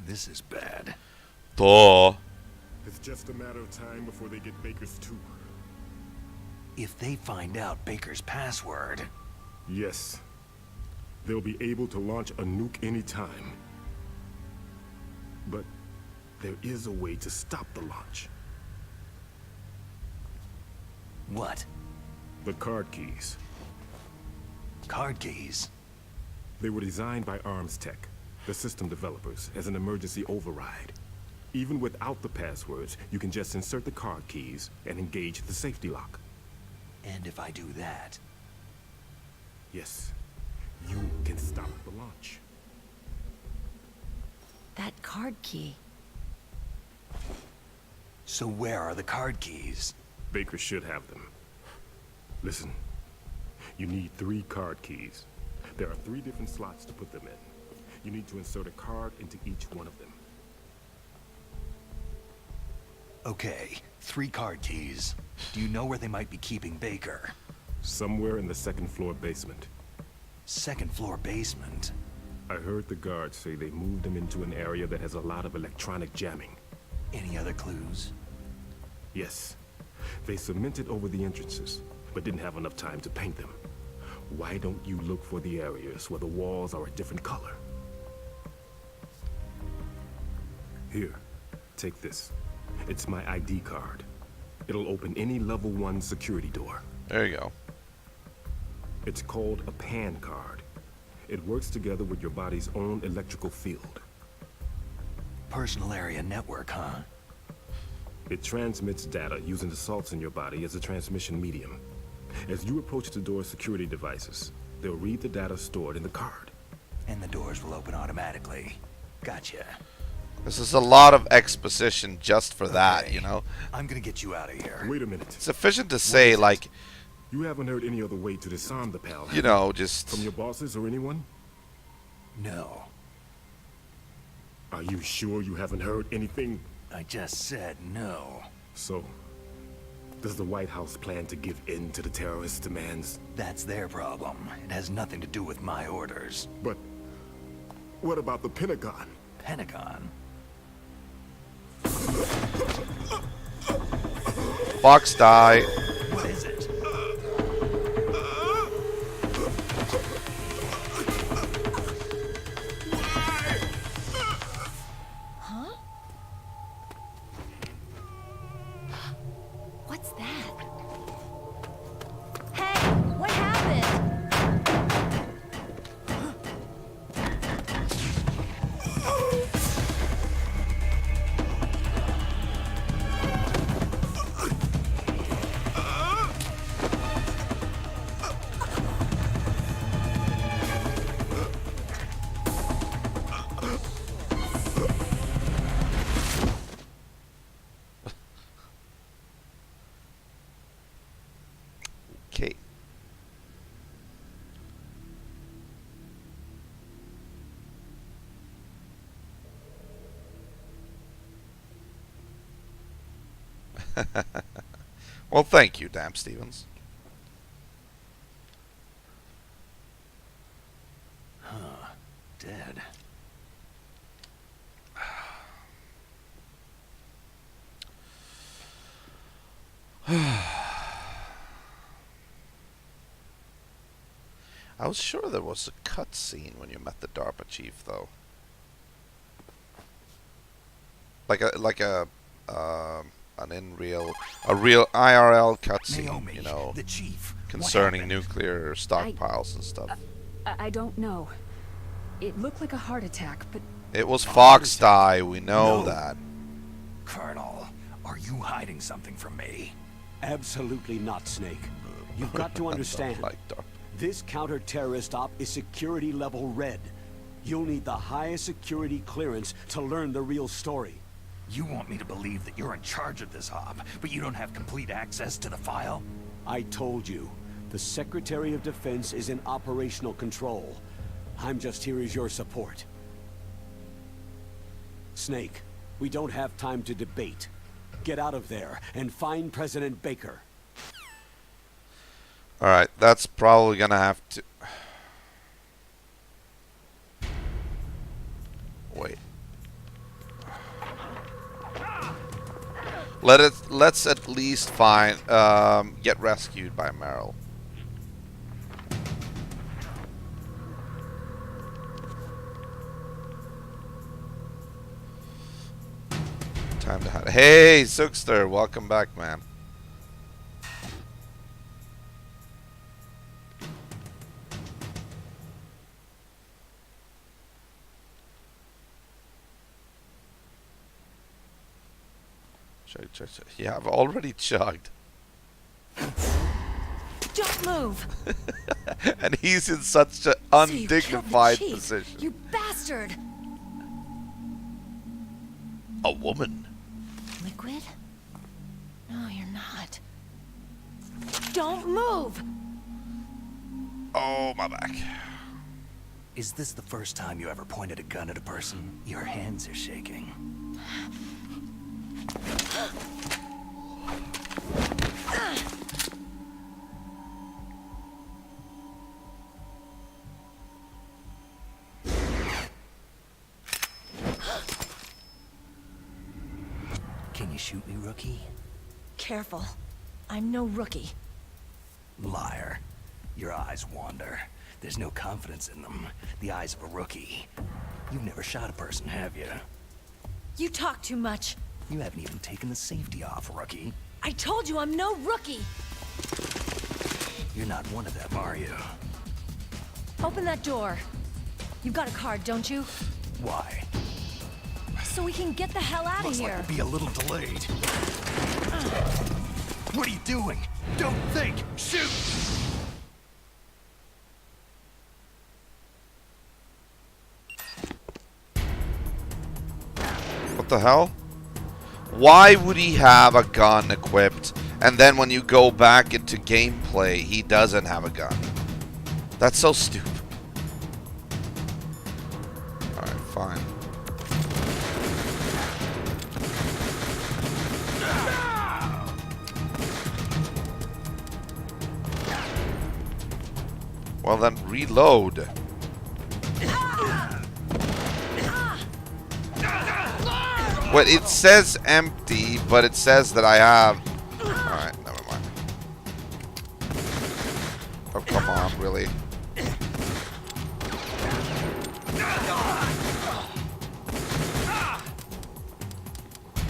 Speaker 3: This is bad.
Speaker 1: Duh.
Speaker 10: It's just a matter of time before they get Baker's too.
Speaker 3: If they find out Baker's password...
Speaker 10: Yes. They'll be able to launch a nuke anytime. But there is a way to stop the launch.
Speaker 3: What?
Speaker 10: The card keys.
Speaker 3: Card keys?
Speaker 10: They were designed by ArmsTech, the system developers, as an emergency override. Even without the passwords, you can just insert the card keys and engage the safety lock.
Speaker 3: And if I do that...
Speaker 10: Yes, you can stop the launch.
Speaker 7: That card key.
Speaker 3: So where are the card keys?
Speaker 10: Baker should have them. Listen, you need 3 card keys. There are 3 different slots to put them in. You need to insert a card into each one of them.
Speaker 3: Okay, 3 card keys. Do you know where they might be keeping Baker?
Speaker 10: Somewhere in the 2nd floor basement.
Speaker 3: 2nd floor basement?
Speaker 10: I heard the guards say they moved him into an area that has a lot of electronic jamming.
Speaker 3: Any other clues?
Speaker 10: Yes. They cemented over the entrances, but didn't have enough time to paint them. Why don't you look for the areas where the walls are a different color? Here, take this. It's my ID card. It'll open any level 1 security door.
Speaker 1: There you go.
Speaker 10: It's called a PAN card. It works together with your body's own electrical field.
Speaker 3: Personal area network, huh?
Speaker 10: It transmits data using the salts in your body as a transmission medium. As you approach the door's security devices, they'll read the data stored in the card.
Speaker 3: And the doors will open automatically. Gotcha.
Speaker 1: This is a lot of exposition just for that,
Speaker 3: Okay.
Speaker 1: you know?
Speaker 3: I'm gonna get you out of here.
Speaker 10: Wait a minute.
Speaker 1: It's sufficient to say, like,
Speaker 10: You haven't heard any other way to disarm the PAL, have
Speaker 1: you know, just...
Speaker 10: from your bosses or anyone?
Speaker 3: No.
Speaker 10: Are you sure you haven't heard anything?
Speaker 3: I just said no.
Speaker 10: So, Does the White House plan to give in to the terrorists' demands?
Speaker 3: That's their problem. It has nothing to do with my orders.
Speaker 10: But what about the Pentagon?
Speaker 3: Pentagon?
Speaker 1: Fox die.
Speaker 3: What is it?
Speaker 7: Huh? What's that? Hey, what happened?
Speaker 1: Okay. Well, thank you, Damn Stevens.
Speaker 3: Dead.
Speaker 1: I was sure there was a cutscene when you met the DARPA chief, though. Like a an a real IRL cutscene,
Speaker 3: Naomi,
Speaker 1: you know,
Speaker 3: the chief.
Speaker 1: concerning
Speaker 3: What happened?
Speaker 1: nuclear stockpiles and stuff.
Speaker 4: I don't know. It looked like a heart attack, but
Speaker 1: It was Fox die, we know
Speaker 3: No.
Speaker 1: that.
Speaker 3: Colonel, are you hiding something from me?
Speaker 2: Absolutely not, Snake. You've got to understand.
Speaker 1: Like DARPA.
Speaker 2: This counter-terrorist op is security level red. You'll need the highest security clearance to learn the real story.
Speaker 3: You want me to believe that you're in charge of this op, but you don't have complete access to the file?
Speaker 2: I told you, the Secretary of Defense is in operational control. I'm just here as your support. Snake, we don't have time to debate. Get out of there and find President Baker.
Speaker 1: Alright, that's probably gonna have to... Wait. Let's at least find, get rescued by Meryl. Time to hide. Hey, Sookster, welcome back, man. Chug. Yeah, I've already chugged.
Speaker 7: Don't move!
Speaker 1: And he's in such an
Speaker 7: So you killed the
Speaker 1: undignified
Speaker 7: chief,
Speaker 1: position.
Speaker 7: You bastard!
Speaker 1: A woman.
Speaker 7: Liquid? No, you're not. Don't move!
Speaker 1: Oh, my back.
Speaker 3: Is this the first time you ever pointed a gun at a person? Your hands are shaking. Can you shoot me, rookie?
Speaker 7: Careful. I'm no rookie.
Speaker 3: Liar. Your eyes wander. There's no confidence in them. The eyes of a rookie. You've never shot a person, have you?
Speaker 7: You talk too much.
Speaker 3: You haven't even taken the safety off, rookie.
Speaker 7: I told you I'm no rookie!
Speaker 3: You're not one of them, are you?
Speaker 7: Open that door. You've got a card, don't you?
Speaker 3: Why?
Speaker 7: So we can get the hell out of
Speaker 3: Looks
Speaker 7: here.
Speaker 3: like we'll be a little delayed. What are you doing? Don't think! Shoot!
Speaker 1: What the hell? Why would he have a gun equipped, and then when you go back into gameplay, he doesn't have a gun? That's so stupid. Alright, fine. Well then, reload. Well, it says empty, but it says that I have... Alright, never mind. Oh, come on, really?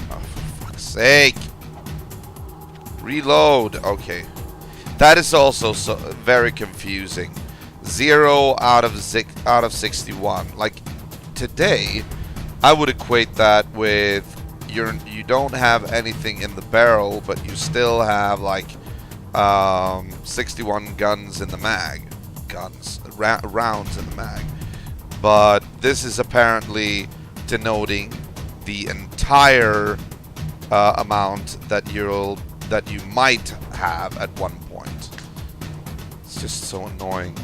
Speaker 1: Oh, for fuck's sake. Reload. Okay. That is also very confusing. 0 out of 61. Like, today... I would equate that with you don't have anything in the barrel, but you still have like 61 guns in the mag, rounds in the mag. But this is apparently denoting the entire amount that you might have at one point. It's just so annoying.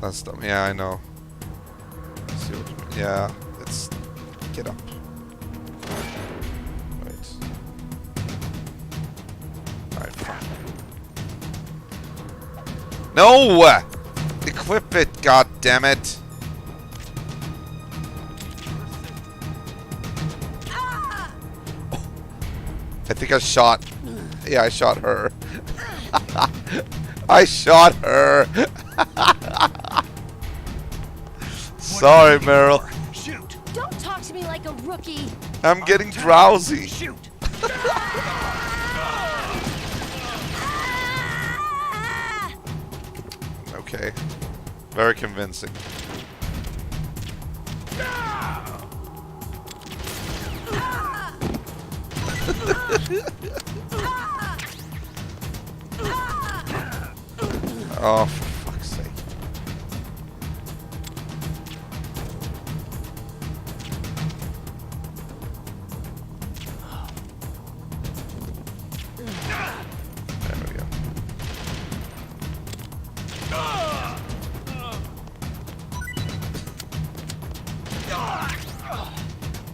Speaker 1: That's dumb. Yeah, I know. Let's see what you mean. Yeah, let's get up. Wait. Alright, fine. No! Equip it, god damn it! Oh, I think I shot. Yeah, I shot her. I shot her. Sorry, Meryl.
Speaker 7: Shoot! Don't talk to me like a rookie.
Speaker 1: I'm getting drowsy.
Speaker 3: Shoot!
Speaker 1: Okay. Very convincing. Oh, for fuck's sake. There we go.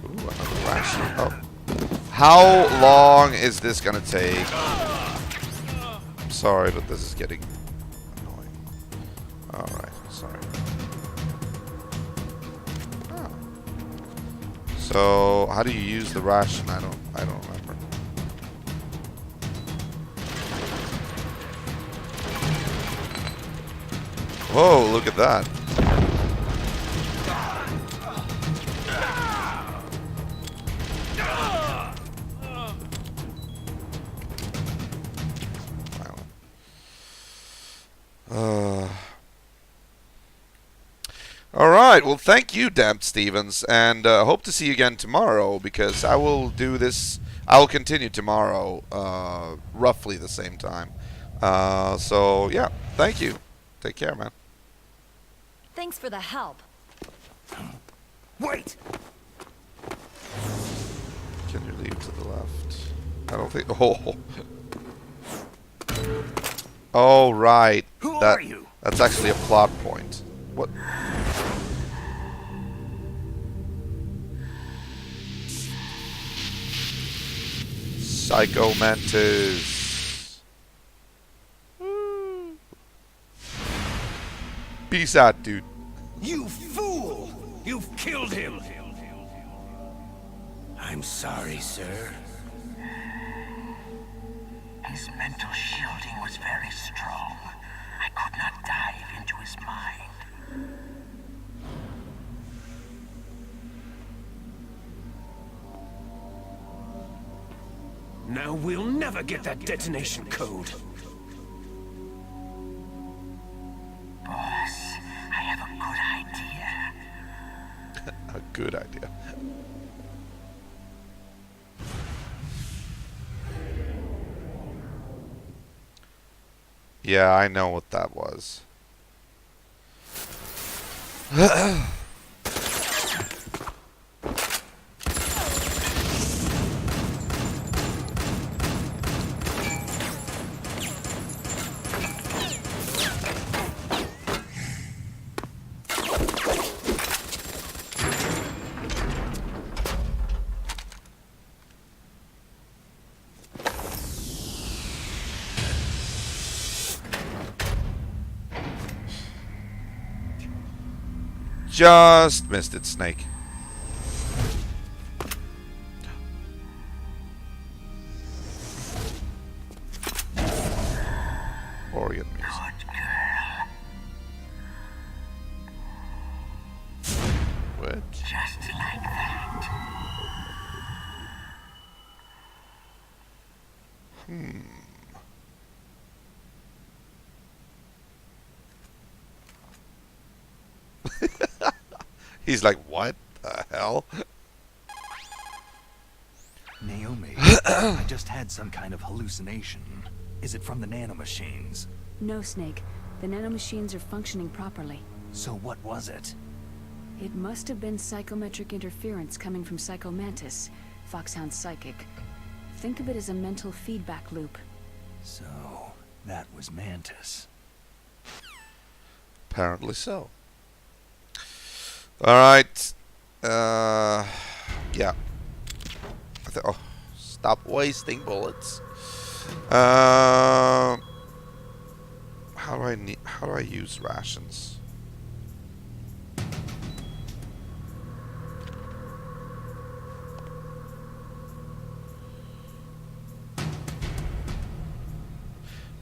Speaker 1: Ooh, another ration. Oh. How long is this gonna take? I'm sorry, but this is getting annoying. Alright, sorry. Oh. So, how do you use the ration? I don't remember. Whoa, look at that. Alright, well thank you, Damped Stevens, and hope to see you again tomorrow, because I will do this, I will continue tomorrow, roughly the same time. So, yeah, thank you. Take care, man.
Speaker 7: Thanks for the help.
Speaker 3: Wait!
Speaker 1: Can you leave to the left? I don't think, oh. Oh, right.
Speaker 3: Who are you?
Speaker 1: That's actually a plot point. What? Psycho Mantis. Peace out, dude.
Speaker 3: You fool! You've killed him! I'm sorry, sir.
Speaker 11: His mental shielding was very strong. I could not dive into his mind.
Speaker 5: Now we'll never get that detonation code.
Speaker 11: Boss, I have a good idea.
Speaker 1: A good idea. Yeah, I know what that was. Just missed it, Snake. Organ music. What?
Speaker 11: Just like that.
Speaker 1: He's like, what the hell?
Speaker 3: Naomi, I just had some kind of hallucination. Is it from the nanomachines?
Speaker 4: No, Snake. The nanomachines are functioning properly.
Speaker 3: So what was it?
Speaker 4: It must have been psychometric interference coming from Psycho Mantis, Foxhound's psychic. Think of it as a mental feedback loop.
Speaker 3: So, that was Mantis.
Speaker 1: Apparently so. Alright. Yeah. Oh, stop wasting bullets. How do I use rations?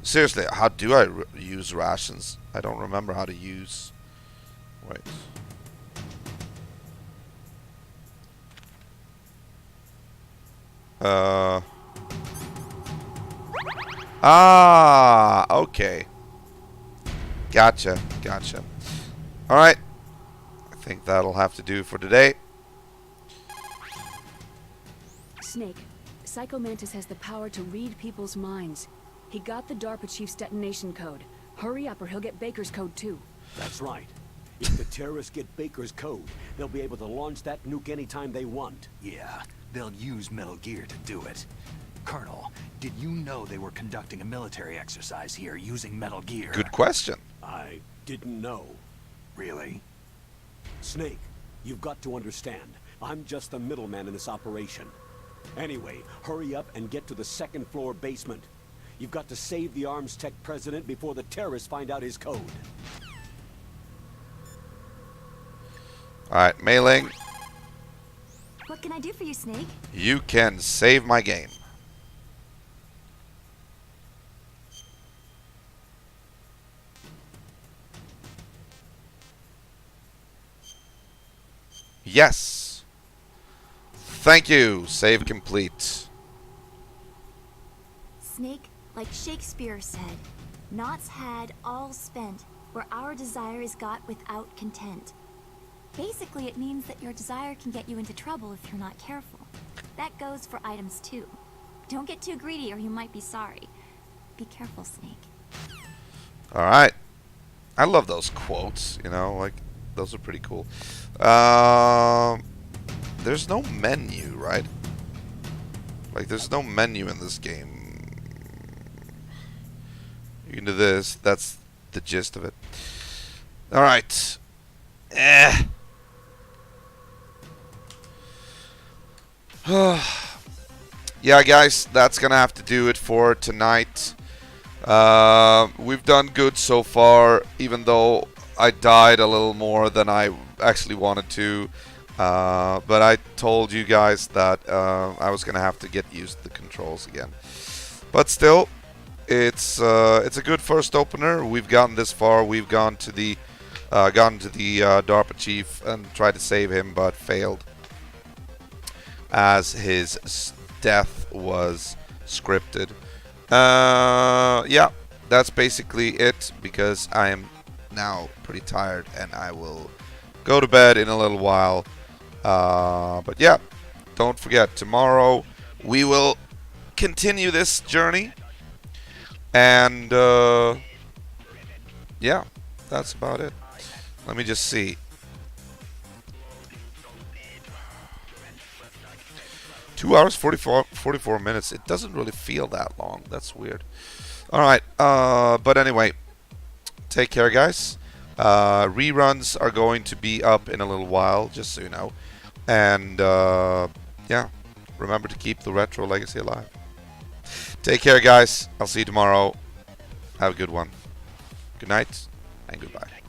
Speaker 1: Seriously, how do I use rations? I don't remember how to use. Wait. Okay. Gotcha. Alright. I think that'll have to do for today.
Speaker 4: Snake, Psycho Mantis has the power to read people's minds. He got the DARPA chief's detonation code. Hurry up or he'll get Baker's code too.
Speaker 2: That's right. If the terrorists get Baker's code, they'll be able to launch that nuke anytime they want.
Speaker 3: Yeah, they'll use Metal Gear to do it. Colonel, did you know they were conducting a military exercise here using Metal Gear?
Speaker 1: Good question.
Speaker 2: I didn't know.
Speaker 3: Really?
Speaker 2: Snake, you've got to understand. I'm just the middleman in this operation. Anyway, hurry up and get to the second floor basement. You've got to save the Arms Tech president before the terrorists find out his code.
Speaker 1: Alright, Mei-Ling,
Speaker 7: What can I do for you, Snake?
Speaker 1: you can save my game. Yes. Thank you. Save complete.
Speaker 7: Snake, like Shakespeare said, naught's had, all spent, where our desire is got without content. Basically, it means that your desire can get you into trouble if you're not careful. That goes for items too. Don't get too greedy or you might be sorry. Be careful, Snake.
Speaker 1: Alright. I love those quotes, you know, like, those are pretty cool. There's no menu, right? Like, there's no menu in this game. You can do this. That's the gist of it. Alright. Yeah, guys, that's gonna have to do it for tonight. We've done good so far, even though I died a little more than I actually wanted to. But I told you guys that I was gonna have to get used to the controls again. But still, it's a good first opener. We've gotten this far. We've gone to the DARPA chief and tried to save him, but failed, as his death was scripted. Yeah, that's basically it, because I am now pretty tired and I will go to bed in a little while. But yeah, don't forget, tomorrow we will continue this journey, and yeah, that's about it. Let me just see. 2 hours 44 minutes. It doesn't really feel that long. That's weird. Alright, but anyway, take care, guys. Reruns are going to be up in a little while, just so you know. And yeah, remember to keep the retro legacy alive. Take care, guys. I'll see you tomorrow. Have a good one. Good night and goodbye.